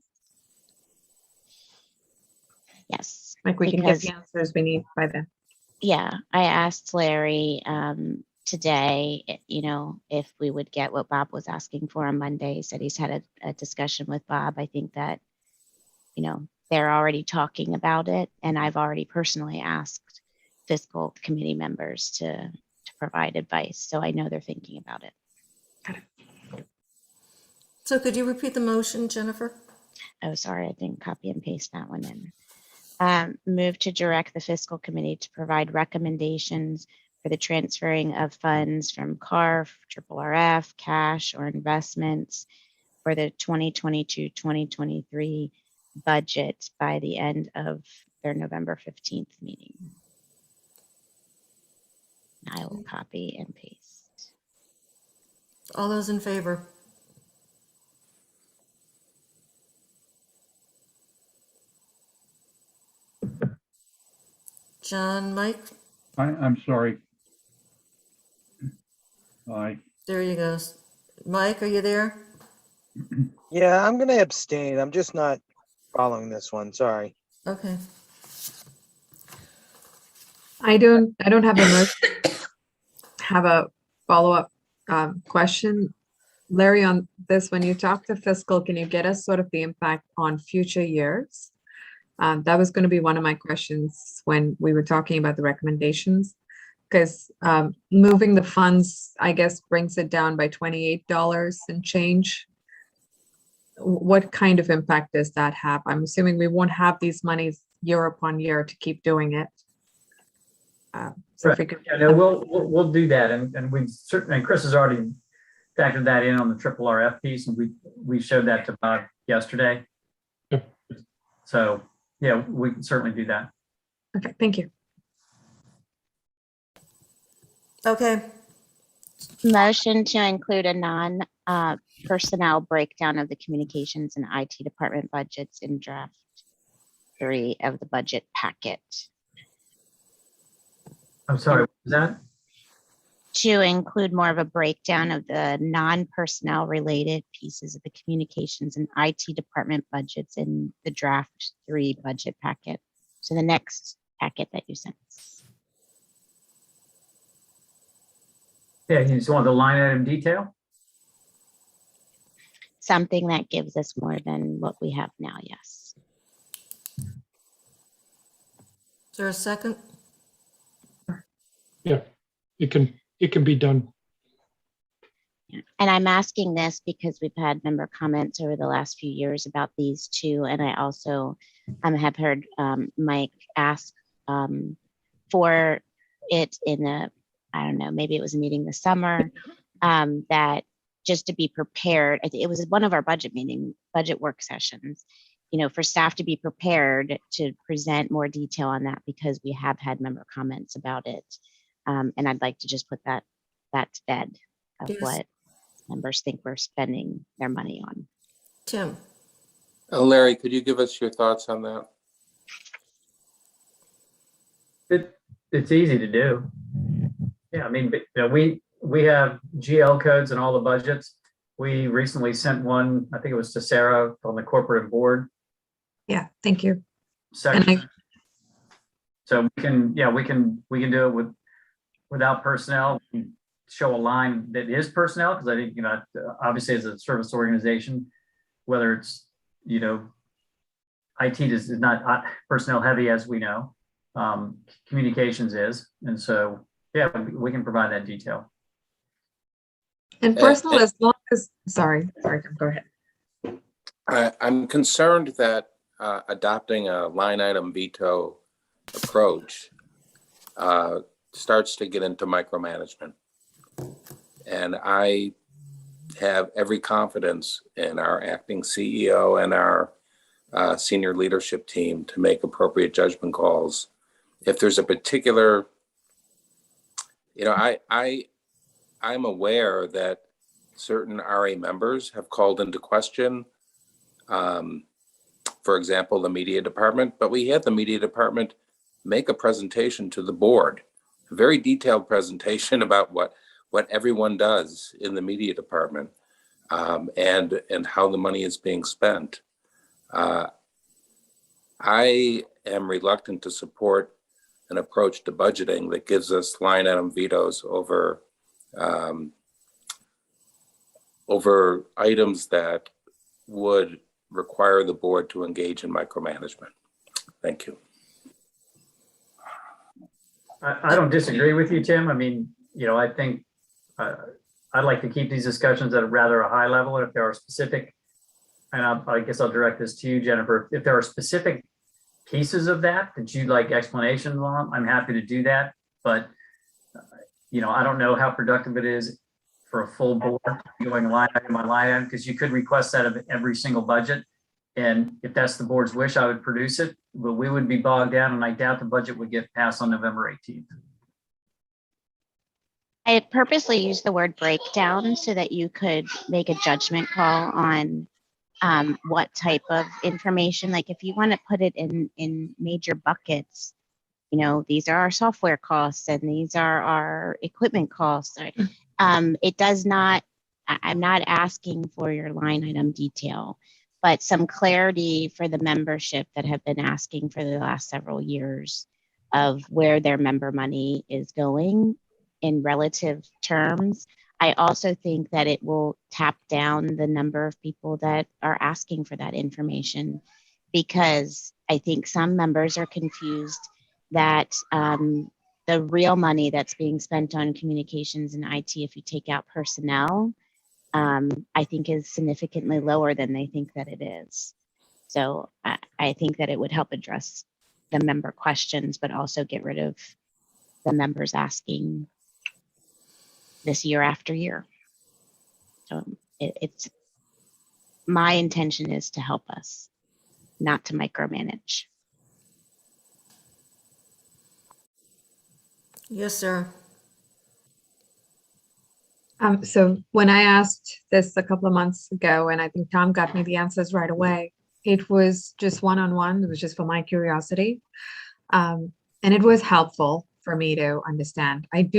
Yes. Like we can get the answers we need by then? Yeah, I asked Larry today, if we would get what Bob was asking for on Monday. He said he's had a discussion with Bob. I think that they're already talking about it, and I've already personally asked fiscal committee members to provide advice. So I know they're thinking about it. So could you repeat the motion, Jennifer? Oh, sorry, I didn't copy and paste that one in. Move to direct the fiscal committee to provide recommendations for the transferring of funds from CARF, RRF, cash, or investments for the 2022-2023 budget by the end of their November 15th meeting. I will copy and paste. All those in favor? John, Mike, I'm sorry. Aye. there you go. Mike, are you there? Yeah, I'm gonna abstain. I'm just not following this one. Sorry. Okay. I don't have a motion. Have a follow-up question. Larry, on this, when you talk to fiscal, can you get us sort of the impact on future years? That was going to be one of my questions when we were talking about the recommendations, because moving the funds, I guess, brings it down by $28 and change. What kind of impact does that have? I'm assuming we won't have these monies year upon year to keep doing it. So if we could, Yeah, no, we'll do that, and we certainly, and Chris has already factored that in on the RRF piece, and we showed that to Bob yesterday. Yep. So yeah, we can certainly do that. okay, thank you. Okay, Motion to include a non-personnel breakdown of the communications and IT department budgets in draft 3 of the budget packet. I'm sorry, what was that? To include more of a breakdown of the non-personnel related pieces of the communications and IT department budgets in the draft 3 budget packet. So the next packet that you sent us. Yeah, you just want the line item detail? Something that gives us more than what we have now, yes. is there a second? Yeah, it can be done. And I'm asking this because we've had member comments over the last few years about these two. And I also have heard Mike ask for it in a, I don't know, maybe it was a meeting this summer, that just to be prepared. I think it was one of our budget work sessions, for staff to be prepared to present more detail on that, because we have had member comments about it. And I'd like to just put that to bed of Yes. what members think we're spending their money on. Tim, Larry, could you give us your thoughts on that? It's easy to do. Yeah, I mean, we have GL codes in all the budgets. We recently sent one, I think it was to Sarah on the corporate board Yeah, thank you. section. So we can do it without personnel. We can show a line that is personnel, because I think, obviously as a service organization, whether it's, IT is not personnel heavy, as we know, communications is. And so, yeah, we can provide that detail. And personal, as long as, sorry, Tim, go ahead. I'm concerned that adopting a line item veto approach starts to get into micromanagement. And I have every confidence in our acting CEO and our senior leadership team to make appropriate judgment calls. If there's a particular, I'm aware that certain RA members have called into question, for example, the media department, but we had the media department make a presentation to the board, a very detailed presentation about what everyone does in the media department, and how the money is being spent. I am reluctant to support an approach to budgeting that gives us line item vetoes over items that would require the board to engage in micromanagement. Thank you. I don't disagree with you, Tim. I mean, I think I'd like to keep these discussions at a rather a high level. If there are specific, and I guess I'll direct this to you, Jennifer, if there are specific pieces of that you'd like explanations on, I'm happy to do that. But, I don't know how productive it is for a full board going line item by line item, because you could request that of every single budget. And if that's the board's wish, I would produce it, but we would be bogged down, and I doubt the budget would get passed on November 18th. I purposely used the word breakdown so that you could make a judgment call on what type of information. Like if you want to put it in major buckets, these are our software costs and these are our equipment costs. It does not, I'm not asking for your line item detail, but some clarity for the membership that have been asking for the last several years of where their member money is going in relative terms. I also think that it will tap down the number of people that are asking for that information, because I think some members are confused that the real money that's being spent on communications and IT, if you take out personnel, I think is significantly lower than they think that it is. So I think that it would help address the member questions, but also get rid of the members asking this year after year. So it's my intention is to help us, not to micromanage. Yes, sir. So when I asked this a couple of months ago, and I think Tom got me the answers right away, it was just one-on-one. It was just for my curiosity. And it was helpful for me to understand. I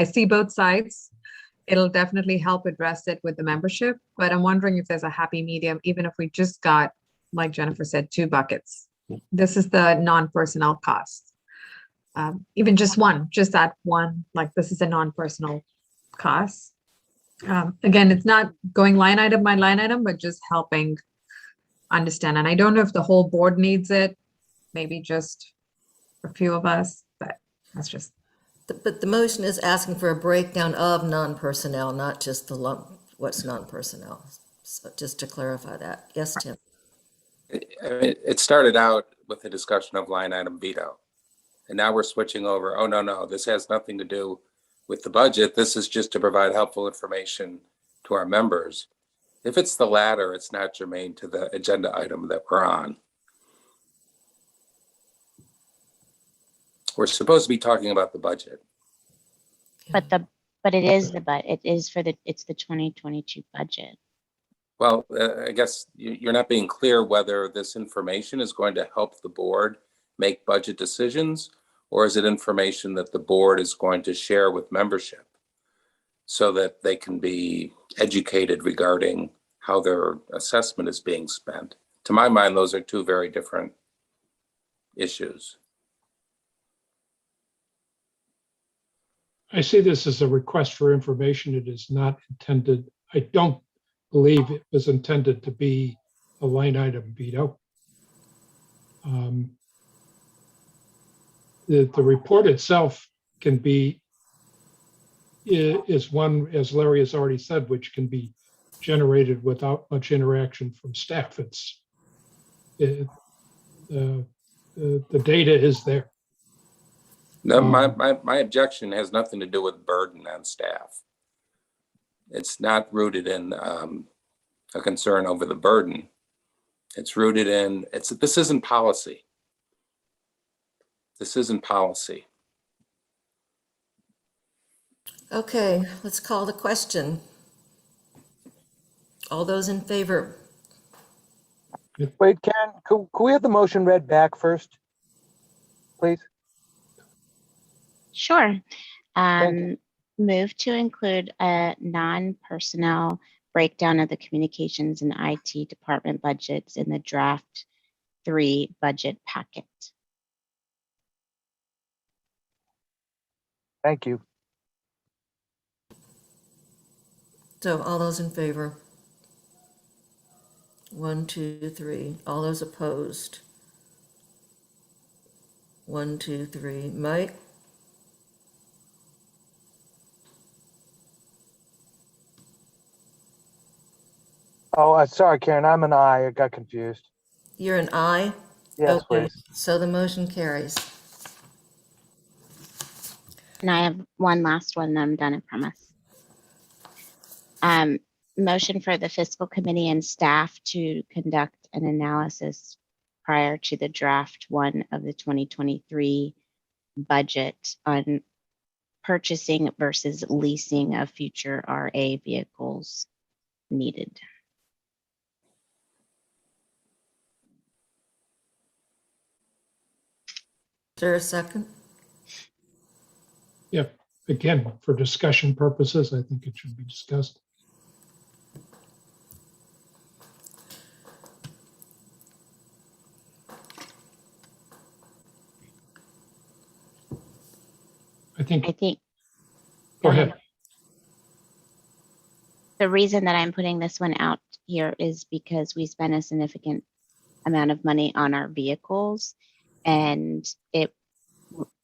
see both sides. It'll definitely help address it with the membership, but I'm wondering if there's a happy medium, even if we just got, like Jennifer said, 2 buckets. This is the non-personnel cost. Even just that one, like this is a non-personal cost. Again, it's not going line item by line item, but just helping understand. And I don't know if the whole board needs it, maybe just a few of us, but that's just. But the motion is asking for a breakdown of non-personnel, not just the lump, what's non-personnel. So just to clarify that. Yes, Tim. It started out with a discussion of line item veto. And now we're switching over. Oh, no, this has nothing to do with the budget. This is just to provide helpful information to our members. If it's the latter, it's not germane to the agenda item that we're on. We're supposed to be talking about the budget. But it is it's the 2022 budget. Well, I guess you're not being clear whether this information is going to help the board make budget decisions, or is it information that the board is going to share with membership so that they can be educated regarding how their assessment is being spent? To my mind, those are 2 very different issues. I see this as a request for information. It is not intended, I don't believe it was intended to be a line item veto. The report itself can be, is one, as Larry has already said, which can be generated without much interaction from staff. The data is there. No, my objection has nothing to do with burden on staff. It's not rooted in a concern over the burden. It's rooted in, this isn't policy. This isn't policy. Okay, let's call the question. All those in favor? Wait, Karen, could we have the motion read back first, please? Sure. Move to include a non-personnel breakdown of the communications and IT department budgets in the draft 3 budget packet. Thank you. So all those in favor? 1, 2, 3. All those opposed? 1, 2, 3. Mike? Oh, sorry, Karen, I'm an I. I got confused. You're an aye? Yes, Okay, please. so the motion carries. And I have one last one, then I'm done, I promise. Motion for the fiscal committee and staff to conduct an analysis prior to the draft one of the 2023 budget on purchasing versus leasing of future RA vehicles needed. Is there a second? Yeah, again, for discussion purposes, I think it should be discussed. I think, go ahead. The reason that I'm putting this one out here is because we spend a significant amount of money on our vehicles. And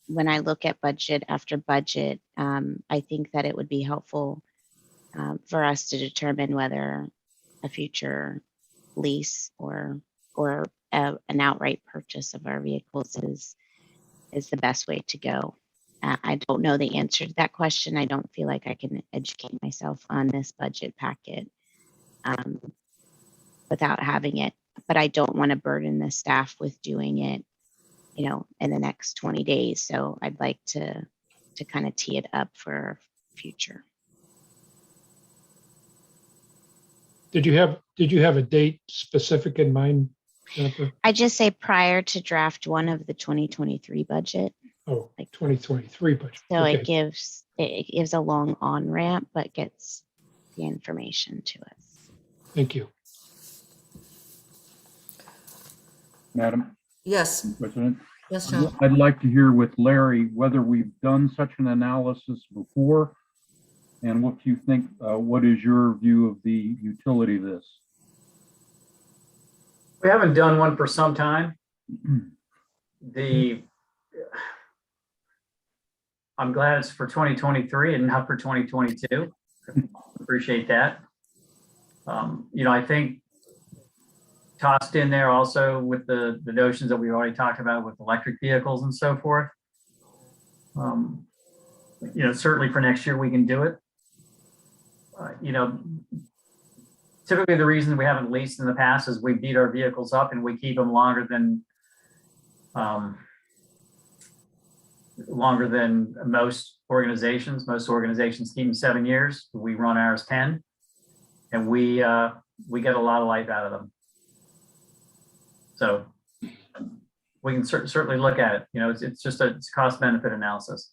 when I look at budget after budget, I think that it would be helpful for us to determine whether a future lease or an outright purchase of our vehicles is the best way to go. I don't know the answer to that question. I don't feel like I can educate myself on this budget packet without having it, but I don't want to burden the staff with doing it, you know, in the next 20 days. So I'd like to kind of tee it up for future. Did you have a date specific in mind, Jennifer? I just say prior to draft one of the 2023 budget. Oh, 2023 budget. So Okay. it gives a long on ramp, but gets the information to us. Thank you. Madam Yes. President? Yes, John. I'd like to hear with Larry whether we've done such an analysis before and what you think, what is your view of the utility of this? We haven't done one for some time. I'm glad it's for 2023 and not for 2022. Appreciate that. You know, I think tossed in there also with the notions that we already talked about with electric vehicles and so forth. You know, certainly for next year, we can do it. You know, typically the reason we haven't leased in the past is we beat our vehicles up and we keep them longer than most organizations. Most organizations keep them 7 years. We run ours 10, and we get a lot of life out of them. So we can certainly look at it. You know, it's just a cost benefit analysis.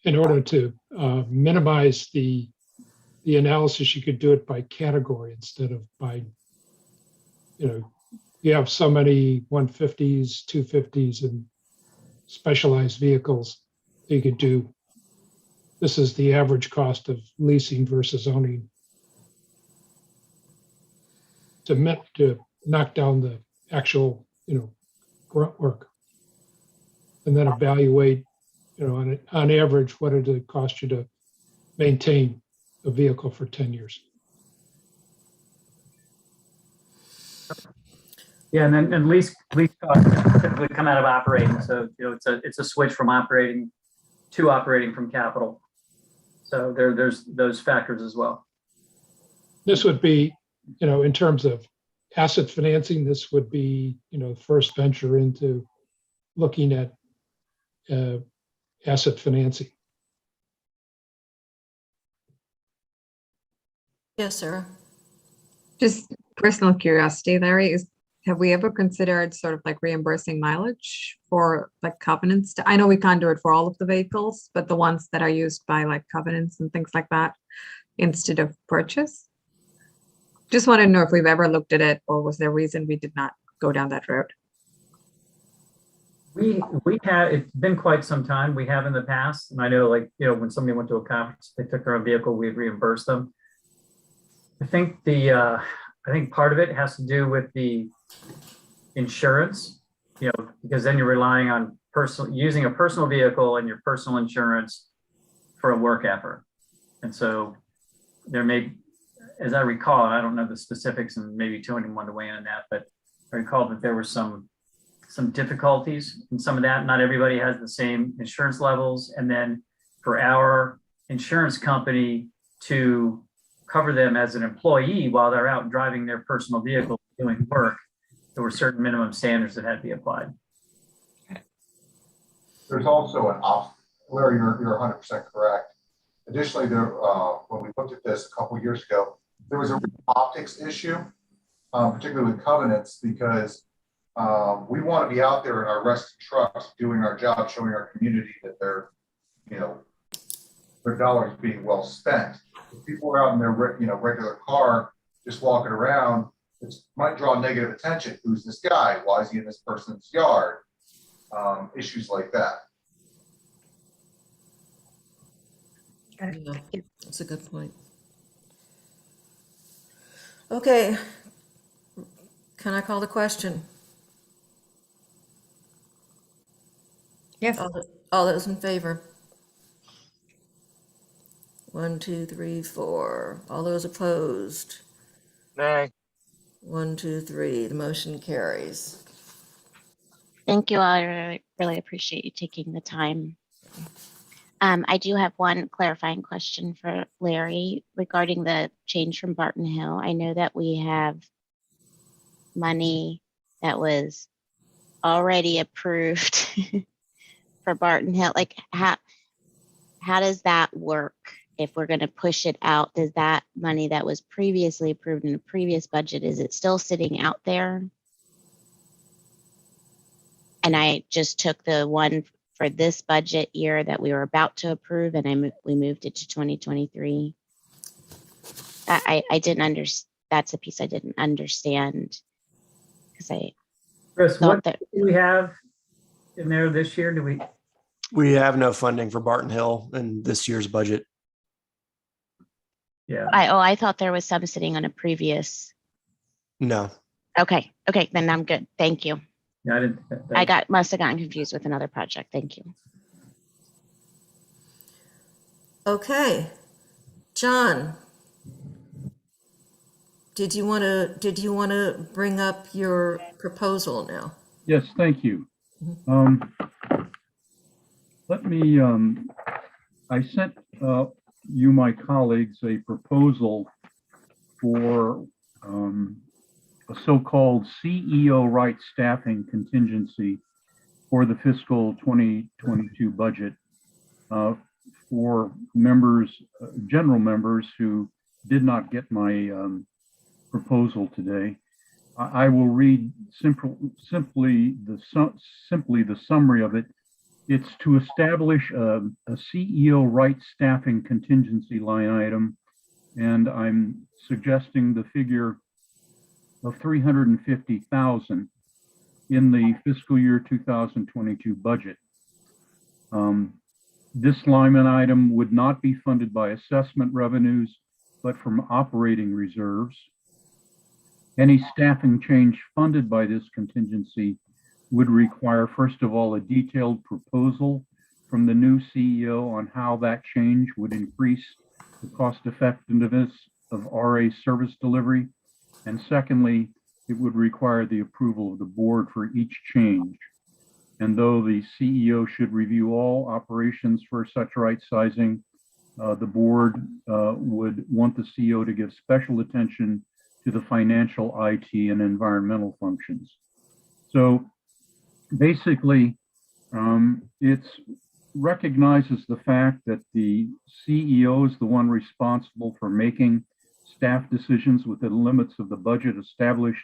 In order to minimize the analysis, you could do it by category instead of by, you know, you have so many 150s, 250s, and specialized vehicles. You could do, this is the average cost of leasing versus owning. To knock down the actual, you know, grunt work. And then evaluate, you know, on average, what did it cost you to maintain a vehicle for 10 years? Yeah, and then lease costs typically come out of operating. So, you know, it's a switch from operating to operating from capital. So there's those factors as well. This would be, you know, in terms of asset financing, this would be, you know, the first venture into looking at asset financing. Yes, Sarah. Just personal curiosity, Larry, have we ever considered sort of like reimbursing mileage for like covenants? I know we can't do it for all of the vehicles, but the ones that are used by like covenants and things like that instead of purchase? Just want to know if we've ever looked at it, or was there a reason we did not go down that road? We have, it's been quite some time. We have in the past, and I know, like, you know, when somebody went to a conference, they took their own vehicle, we'd reimburse them. I think I think part of it has to do with the insurance, because then you're relying on using a personal vehicle and your personal insurance for a work effort. And so there may, as I recall, and I don't know the specifics, and maybe Tony wanted to weigh in on that, but I recall that there were some difficulties in some of that. Not everybody has the same insurance levels. And then for our insurance company to cover them as an employee while they're out driving their personal vehicle doing work, there were certain minimum standards that had to be applied. There's also Larry, you're 100% correct. Additionally, when we looked at this a couple of years ago, there was a optics issue, particularly with covenants, because we want to be out there in our rested trucks doing our job, showing our community that their dollars being well spent. If people are out in their regular car just walking around, it might draw negative attention. Who's this guy? Why is he in this person's yard? Issues like that. Yeah, that's a good point. Okay. Can I call the question? Yes. All those in favor? 1, 2, 3, 4. All those opposed? Nay. 1, 2, 3. The motion carries. Thank you all. I really appreciate you taking the time. I do have one clarifying question for Larry regarding the change from Barton Hill. I know that we have money that was already approved for Barton Hill. Like, how does that work? If we're going to push it out, does that money that was previously approved in a previous budget, is it still sitting out there? And I just took the one for this budget year that we were about to approve, and we moved it to 2023. I didn't understand. That's a piece I didn't understand, because Chris, thought what that do we have in there this year? Do we? We have no funding for Barton Hill in this year's budget. Yeah. I thought there was some sitting on a previous. No. Okay, then I'm good. Thank you. Yeah, I didn't. Must have gotten confused with another project. Thank you. Okay. John, did you want to bring up your proposal now? Yes, thank you. Let me, I sent you, my colleagues, a proposal for a so-called CEO right staffing contingency for the fiscal 2022 budget for members, general members who did not get my proposal today. I will read simply the summary of it. It's to establish a CEO right staffing contingency line item, and I'm suggesting the figure of $350,000 in the fiscal year 2022 budget. This line item would not be funded by assessment revenues, but from operating reserves. Any staffing change funded by this contingency would require, first of all, a detailed proposal from the new CEO on how that change would increase the cost effectiveness of RA service delivery. And secondly, it would require the approval of the board for each change. And though the CEO should review all operations for such right sizing, the board would want the CEO to give special attention to the financial, IT, and environmental functions. So basically, it recognizes the fact that the CEO is the one responsible for making staff decisions within the limits of the budget established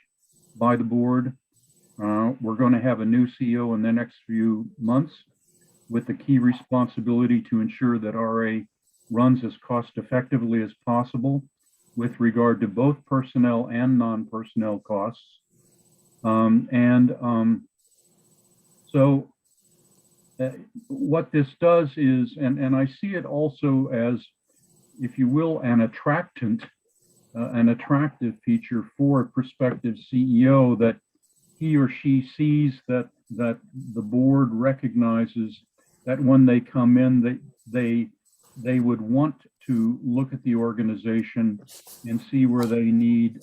by the board. We're going to have a new CEO in the next few months with the key responsibility to ensure that RA runs as cost effectively as possible with regard to both personnel and non-personnel costs. So what this does is, and I see it also as, if you will, an attractant an attractive feature for a prospective CEO, that he or she sees that the board recognizes that when they come in, they would want to look at the organization and see where they need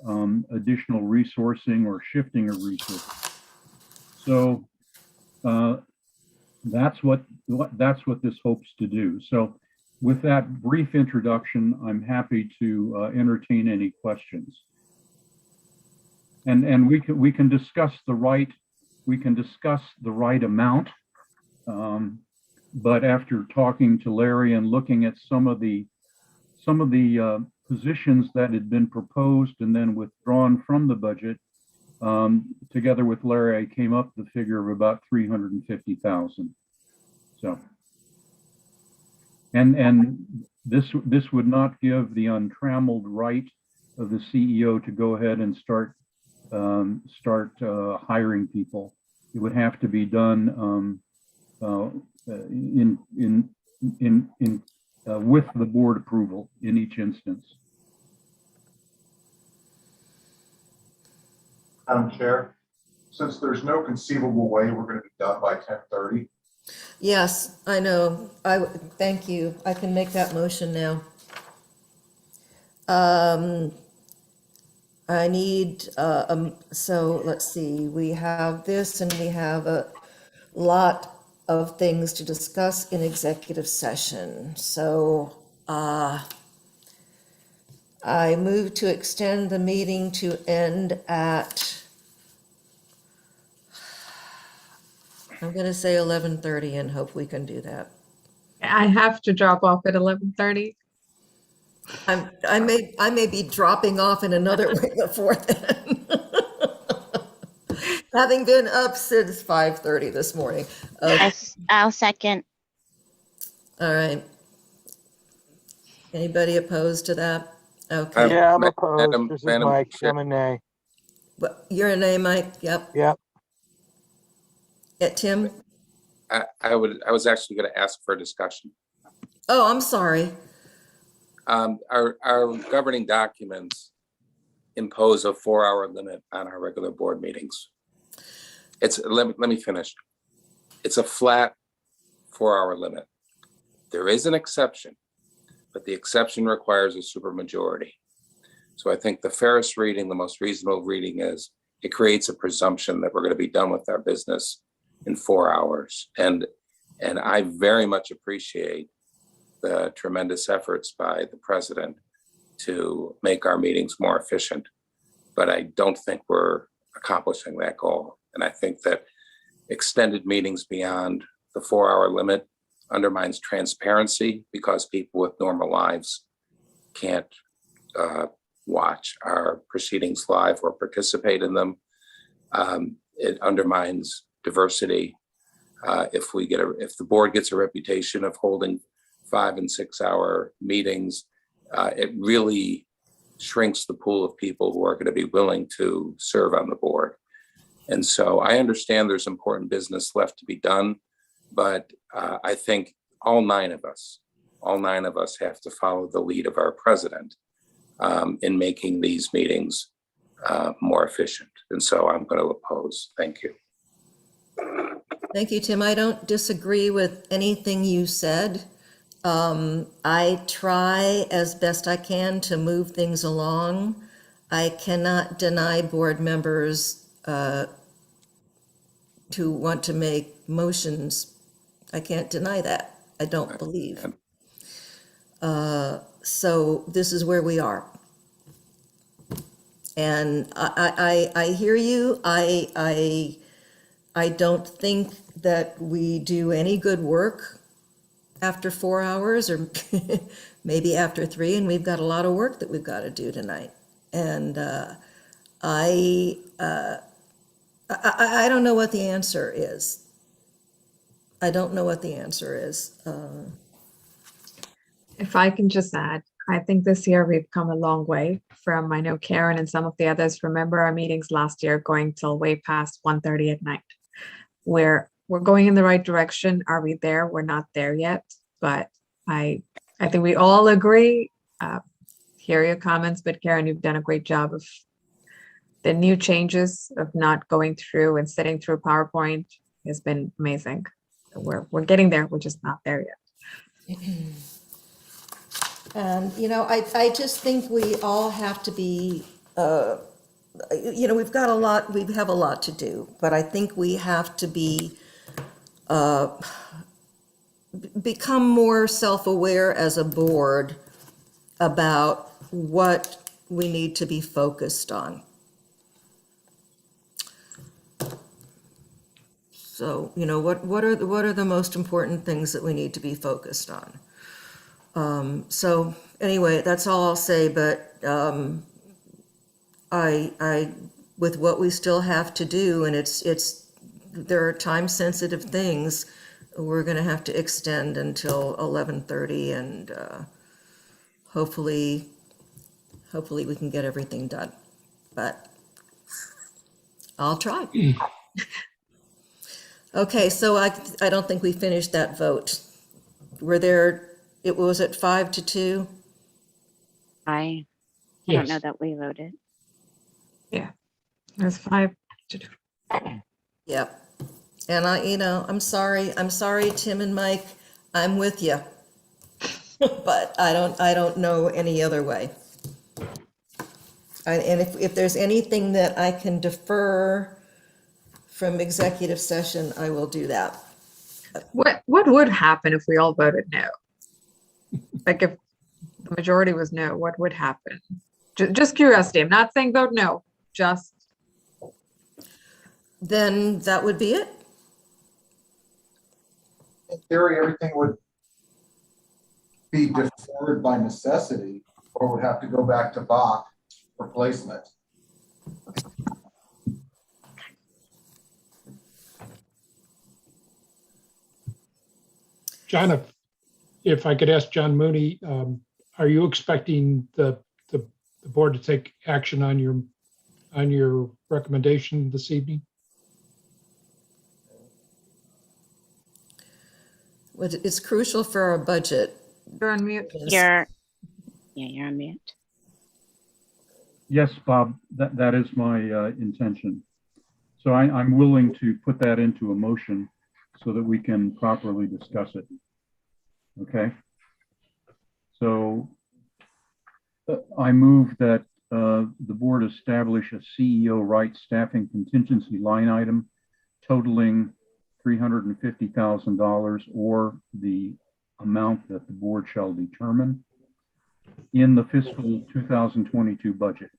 additional resourcing or shifting of resources. So that's what this hopes to do. So with that brief introduction, I'm happy to entertain any questions. And we can discuss the right amount. But after talking to Larry and looking at some of the positions that had been proposed and then withdrawn from the budget, together with Larry, I came up with the figure of about 350,000. So, and this would not give the untrammeled right of the CEO to go ahead and start hiring people. It would have to be done with the board approval in each instance. Madam Chair, since there's no conceivable way we're going to be done by 10:30, Yes, I know. Thank you. I can make that motion now. I need, so let's see, we have this and we have a lot of things to discuss in executive session. So, I move to extend the meeting to end at, I'm gonna say 11:30 and hope we can do that. I have to drop off at 11:30. I may be dropping off in another way before then. Having been up since 5:30 this morning. Okay, I'll second. all right. Anybody opposed to that? Okay. Yeah, I'm Ma- opposed. Madam- This is Madam Mike. Chair. I'm a nay. But you're a nay, Mike? Yep. Yep. Yeah, Tim? I was actually going to ask for a discussion. Oh, I'm sorry. Our governing documents impose a 4-hour limit on our regular board meetings. Let me finish. It's a flat 4-hour limit. There is an exception, but the exception requires a supermajority. So I think the fairest reading, the most reasonable reading is it creates a presumption that we're going to be done with our business in 4 hours. And I very much appreciate the tremendous efforts by the president to make our meetings more efficient. But I don't think we're accomplishing that goal. And I think that extended meetings beyond the 4-hour limit undermines transparency because people with normal lives can't watch our proceedings live or participate in them. It undermines diversity. If the board gets a reputation of holding 5 and 6 hour meetings, it really shrinks the pool of people who are going to be willing to serve on the board. And so I understand there's important business left to be done, but I think all nine of us have to follow the lead of our president in making these meetings more efficient. And so I'm going to oppose. Thank you. Thank you, Tim. I don't disagree with anything you said. I try as best I can to move things along. I cannot deny board members to want to make motions. I can't deny that. I don't believe. So this is where we are. And I hear you. I don't think that we do any good work after 4 hours or maybe after 3, and we've got a lot of work that we've got to do tonight. And I don't know what the answer is. I don't know what the answer is. If I can just add, I think this year we've come a long way from, I know Karen and some of the others remember our meetings last year going till way past 1:30 at night. We're going in the right direction. Are we there? We're not there yet, but I think we all agree hear your comments, but Karen, you've done a great job of the new changes of not going through and sitting through PowerPoint has been amazing. We're getting there. We're just not there yet. And, you know, I just think we all have to be, you know, we have a lot to do, but I think we have to become more self-aware as a board about what we need to be focused on. So, you know, what are the most important things that we need to be focused on? So anyway, that's all I'll say, but I with what we still have to do, and there are time-sensitive things, we're gonna have to extend until 11:30, and hopefully we can get everything done, but I'll try. Okay, so I don't think we finished that vote. It was at 5-2? I don't know Yes. that we voted. Yeah, there's 5 to do. Yep. And I'm sorry, Tim and Mike, I'm with you. But I don't know any other way. And if there's anything that I can defer from executive session, I will do that. What would happen if we all voted no? Like if the majority was no, what would happen? Just curiosity. I'm not saying vote no, just Then that would be it. In theory, everything would be deferred by necessity, or would have to go back to Bach for placement. John, if I could ask John Mooney, are you expecting the board to take action on your recommendation this evening? It's crucial for our budget. you're on mute. You're on mute. Yes, Bob, that is my intention. So I'm willing to put that into a motion so that we can properly discuss it. Okay? So I move that the board establish a CEO rights staffing contingency line item totaling $350,000 or the amount that the board shall determine in the fiscal 2022 budget.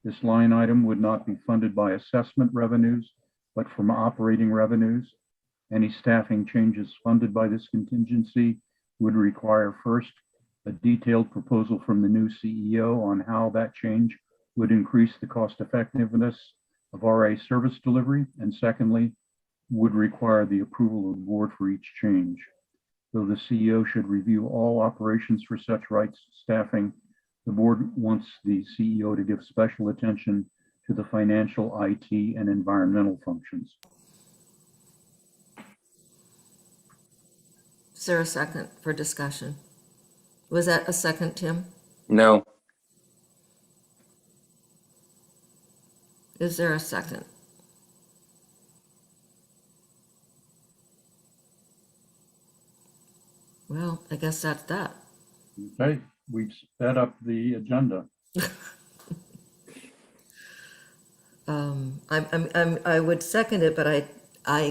This line item would not be funded by assessment revenues, but from operating revenues. Any staffing changes funded by this contingency would require first a detailed proposal from the new CEO on how that change would increase the cost effectiveness of RA service delivery, and secondly, would require the approval of the board for each change. Though the CEO should review all operations for such rights staffing, the board wants the CEO to give special attention to the financial, IT, and environmental functions. Is there a second for discussion? Was that a second, Tim? No, Is there a second? Well, I guess that's that. Okay, we've sped up the agenda. I would second it, but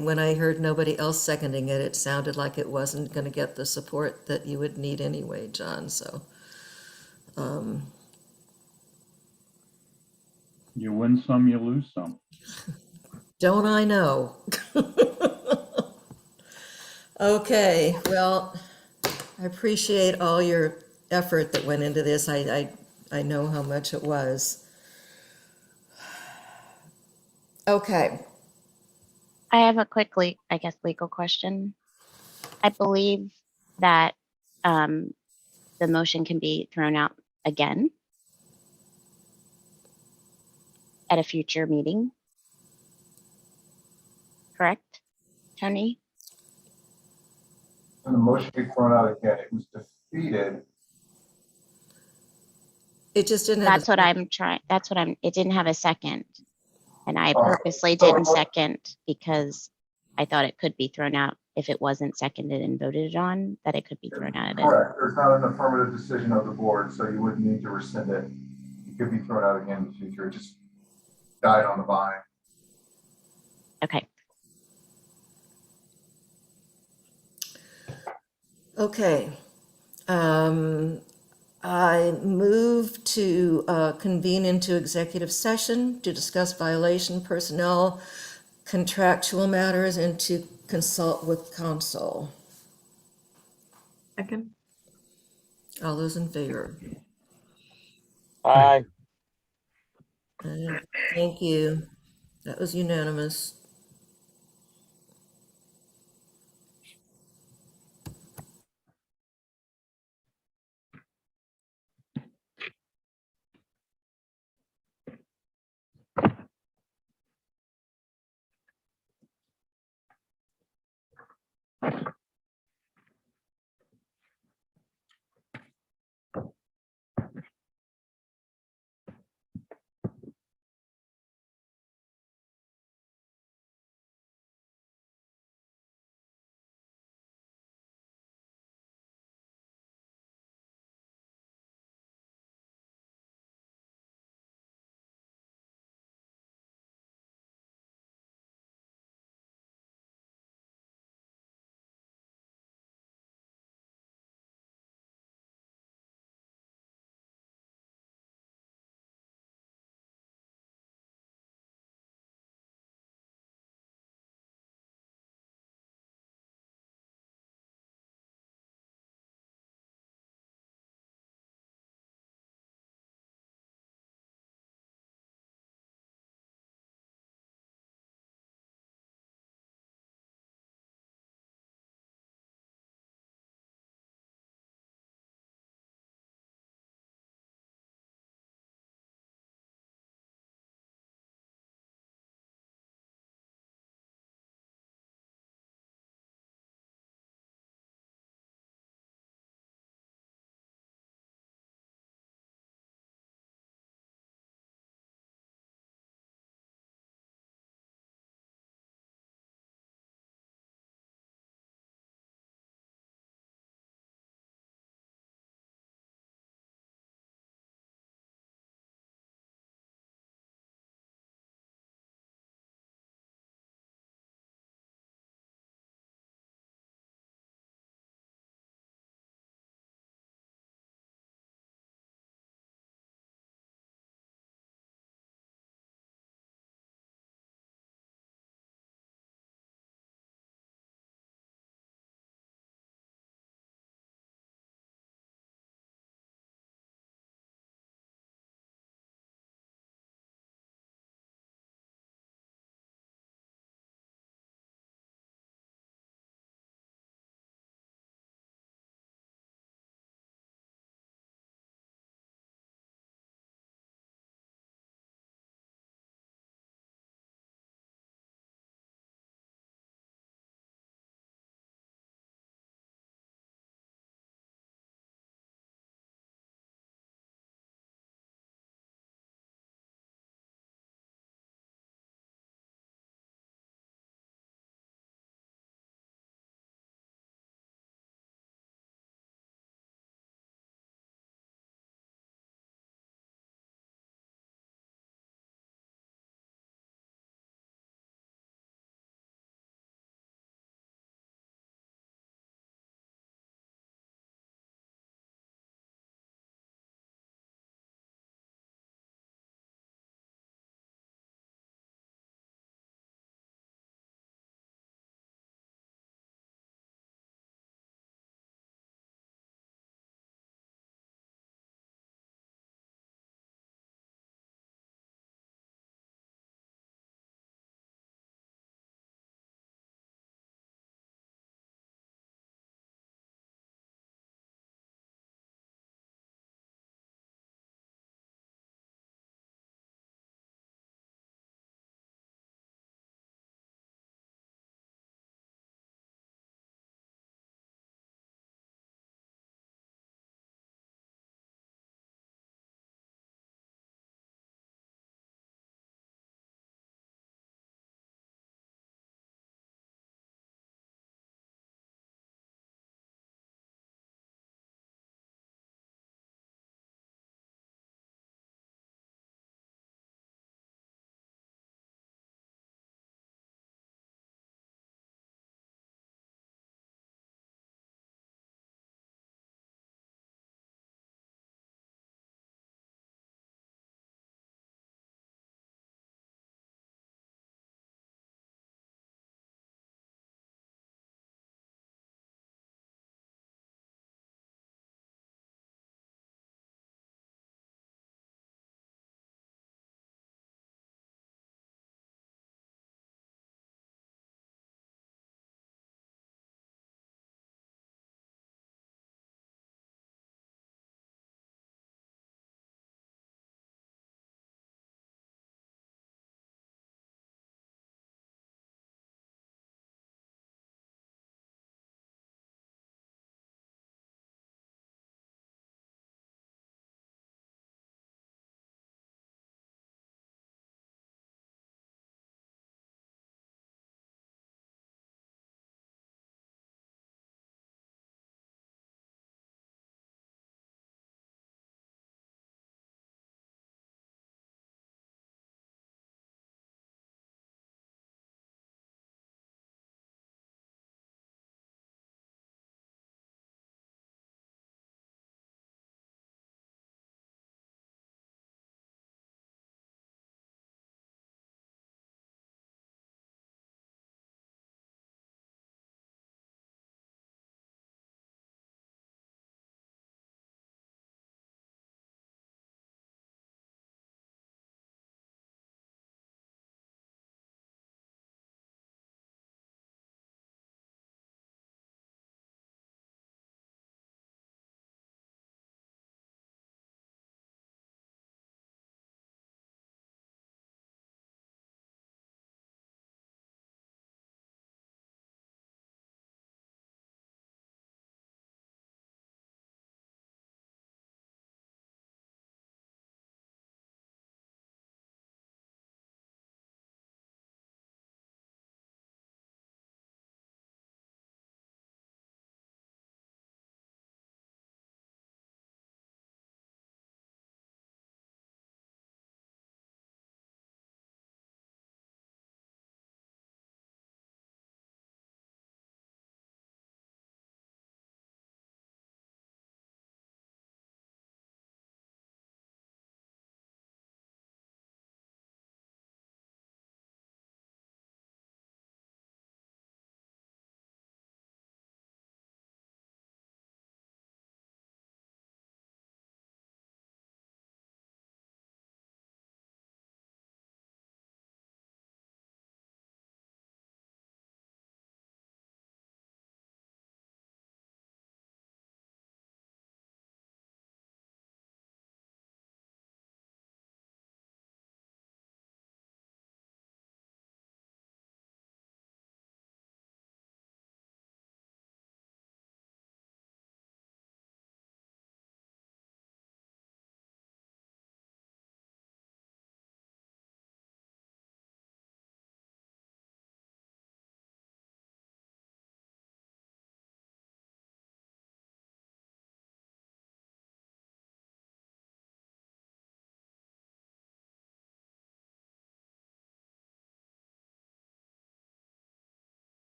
when I heard nobody else seconding it, it sounded like it wasn't going to get the support that you would need anyway, John, so. You win some, you lose some. Don't I know? Okay, well, I appreciate all your effort that went into this. I know how much it was. Okay, I have a quick, legal question. I believe that the motion can be thrown out again at a future meeting. Correct, Tony? And the motion be thrown out again. It was defeated. It just didn't have. That's what I'm trying, it didn't have a second. And I Oh. purposely didn't second because I thought it could be thrown out if it wasn't seconded and voted on, that it could be thrown out of it. Correct. There's not an affirmative decision of the board, so you wouldn't need to rescind it. It could be thrown out again in the future. It just died on the vine. Okay. Okay. I move to convene into executive session to discuss violation, personnel, contractual matters, and to consult with counsel. Second. All those in favor? Aye. Thank you. That was unanimous.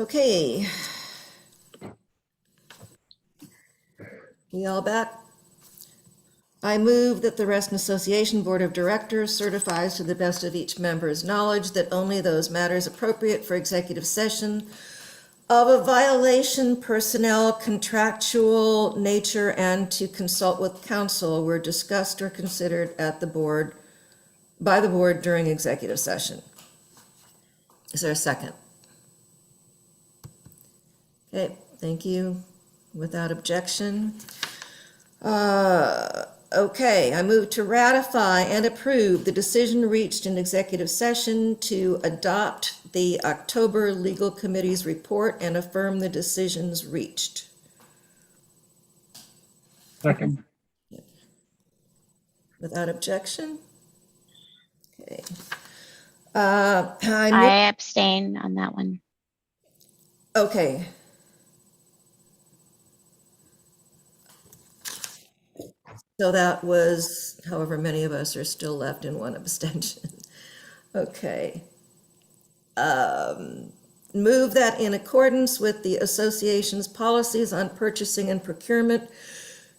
Okay. We all back? I move that the Reston Association Board of Directors certifies to the best of each member's knowledge that only those matters appropriate for executive session of a violation, personnel, contractual nature, and to consult with counsel were discussed or considered at the board, by the board during executive session. Is there a second? Okay, thank you. Without objection. Okay, I move to ratify and approve the decision reached in executive session to adopt the October Legal Committee's report and affirm the decisions reached. Second. Without objection? Okay. I abstain on that one. Okay. So that was however many of us are still left in one abstention. Okay. Move that in accordance with the association's policies on purchasing and procurement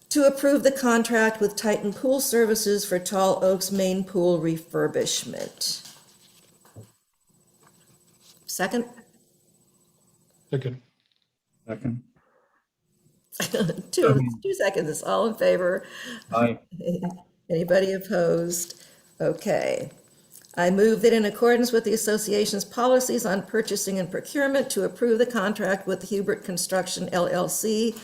to approve the contract with Titan Pool Services for Tall Oaks main pool refurbishment. Second? Second. Second. 2 seconds, all in favor? Aye. Anybody opposed? Okay. I move that in accordance with the association's policies on purchasing and procurement to approve the contract with Hubert Construction LLC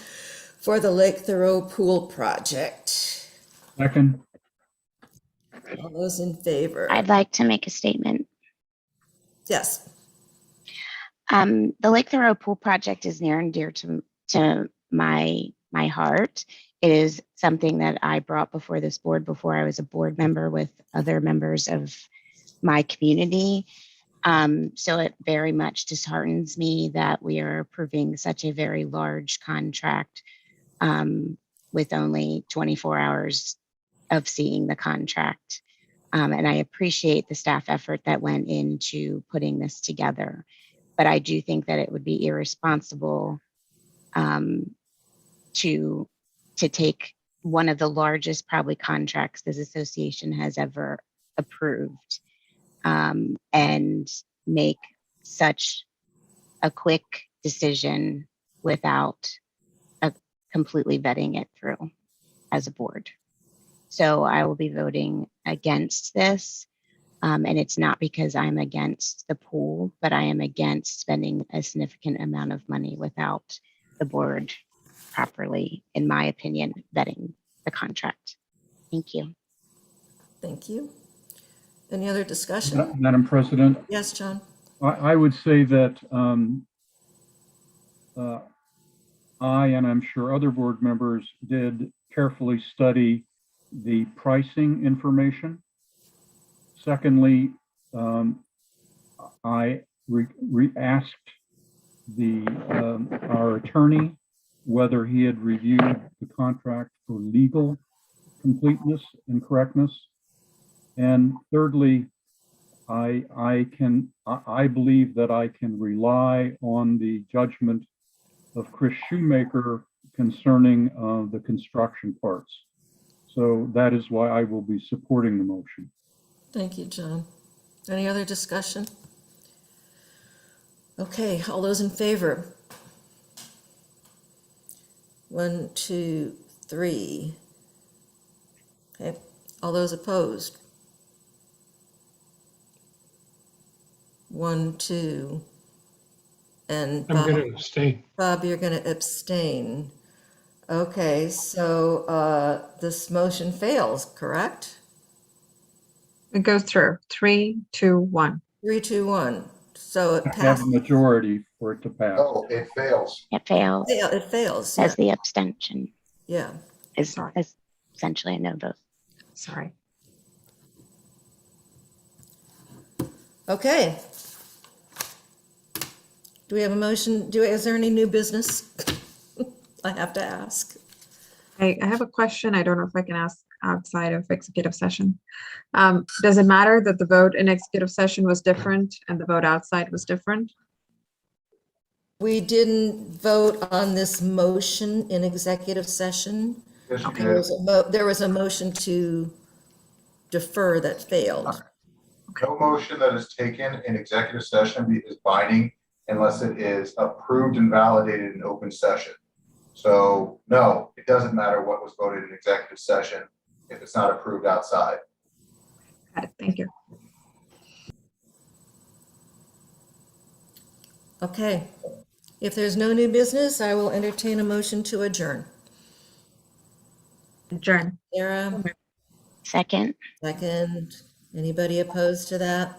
for the Lake Thoreau Pool Project. Second. All those in favor? I'd like to make a statement. Yes. The Lake Thoreau Pool Project is near and dear to my heart. It is something that I brought before this board before I was a board member with other members of my community. So it very much disheartens me that we are approving such a very large contract with only 24 hours of seeing the contract. And I appreciate the staff effort that went into putting this together. But I do think that it would be irresponsible to take one of the largest probably contracts this association has ever approved and make such a quick decision without completely vetting it through as a board. So I will be voting against this. And it's not because I'm against the pool, but I am against spending a significant amount of money without the board properly, in my opinion, vetting the contract. Thank you. Thank you. Any other discussion? Madam President, Yes, John? I would say that I, and I'm sure other board members, did carefully study the pricing information. Secondly, I asked our attorney whether he had reviewed the contract for legal completeness and correctness. And thirdly, I believe that I can rely on the judgment of Chris Shoemaker concerning the construction parts. So that is why I will be supporting the motion. Thank you, John. Any other discussion? Okay, all those in favor? 1, 2, 3. Okay, all those opposed? 1, 2. And I'm Bob, going to abstain. Bob, you're going to abstain. Okay, so this motion fails, correct? It goes through 3, 2, 1. 3, 2, 1. So it Have passes. a majority for it to pass. Oh, it fails. It fails It fails. as the abstention Yeah. is essentially a no vote. Sorry. Okay. Do we have a motion? Is there any new business? I have to ask. I have a question. I don't know if I can ask outside of executive session. Does it matter that the vote in executive session was different and the vote outside was different? We didn't vote on this motion in executive session. Yes, you There did. was there was a motion to defer that failed. No motion that is taken in executive session is binding unless it is approved and validated in open session. So no, it doesn't matter what was voted in executive session if it's not approved outside. Got it. Thank you. Okay. If there's no new business, I will entertain a motion to adjourn. Adjourn. Sarah, Second. second. Anybody opposed to that?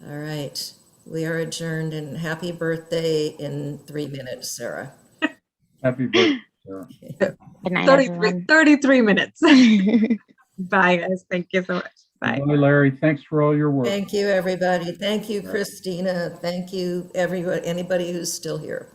All right. We are adjourned, and happy birthday in 3 minutes, Sarah. Happy birthday, Sarah. Good night, 33 everyone. minutes. Bye, guys. Thank you so much. Bye. Bye, Larry. Thanks for all your work. Thank you, everybody. Thank you, Christina. Thank you, everybody, anybody who's still here.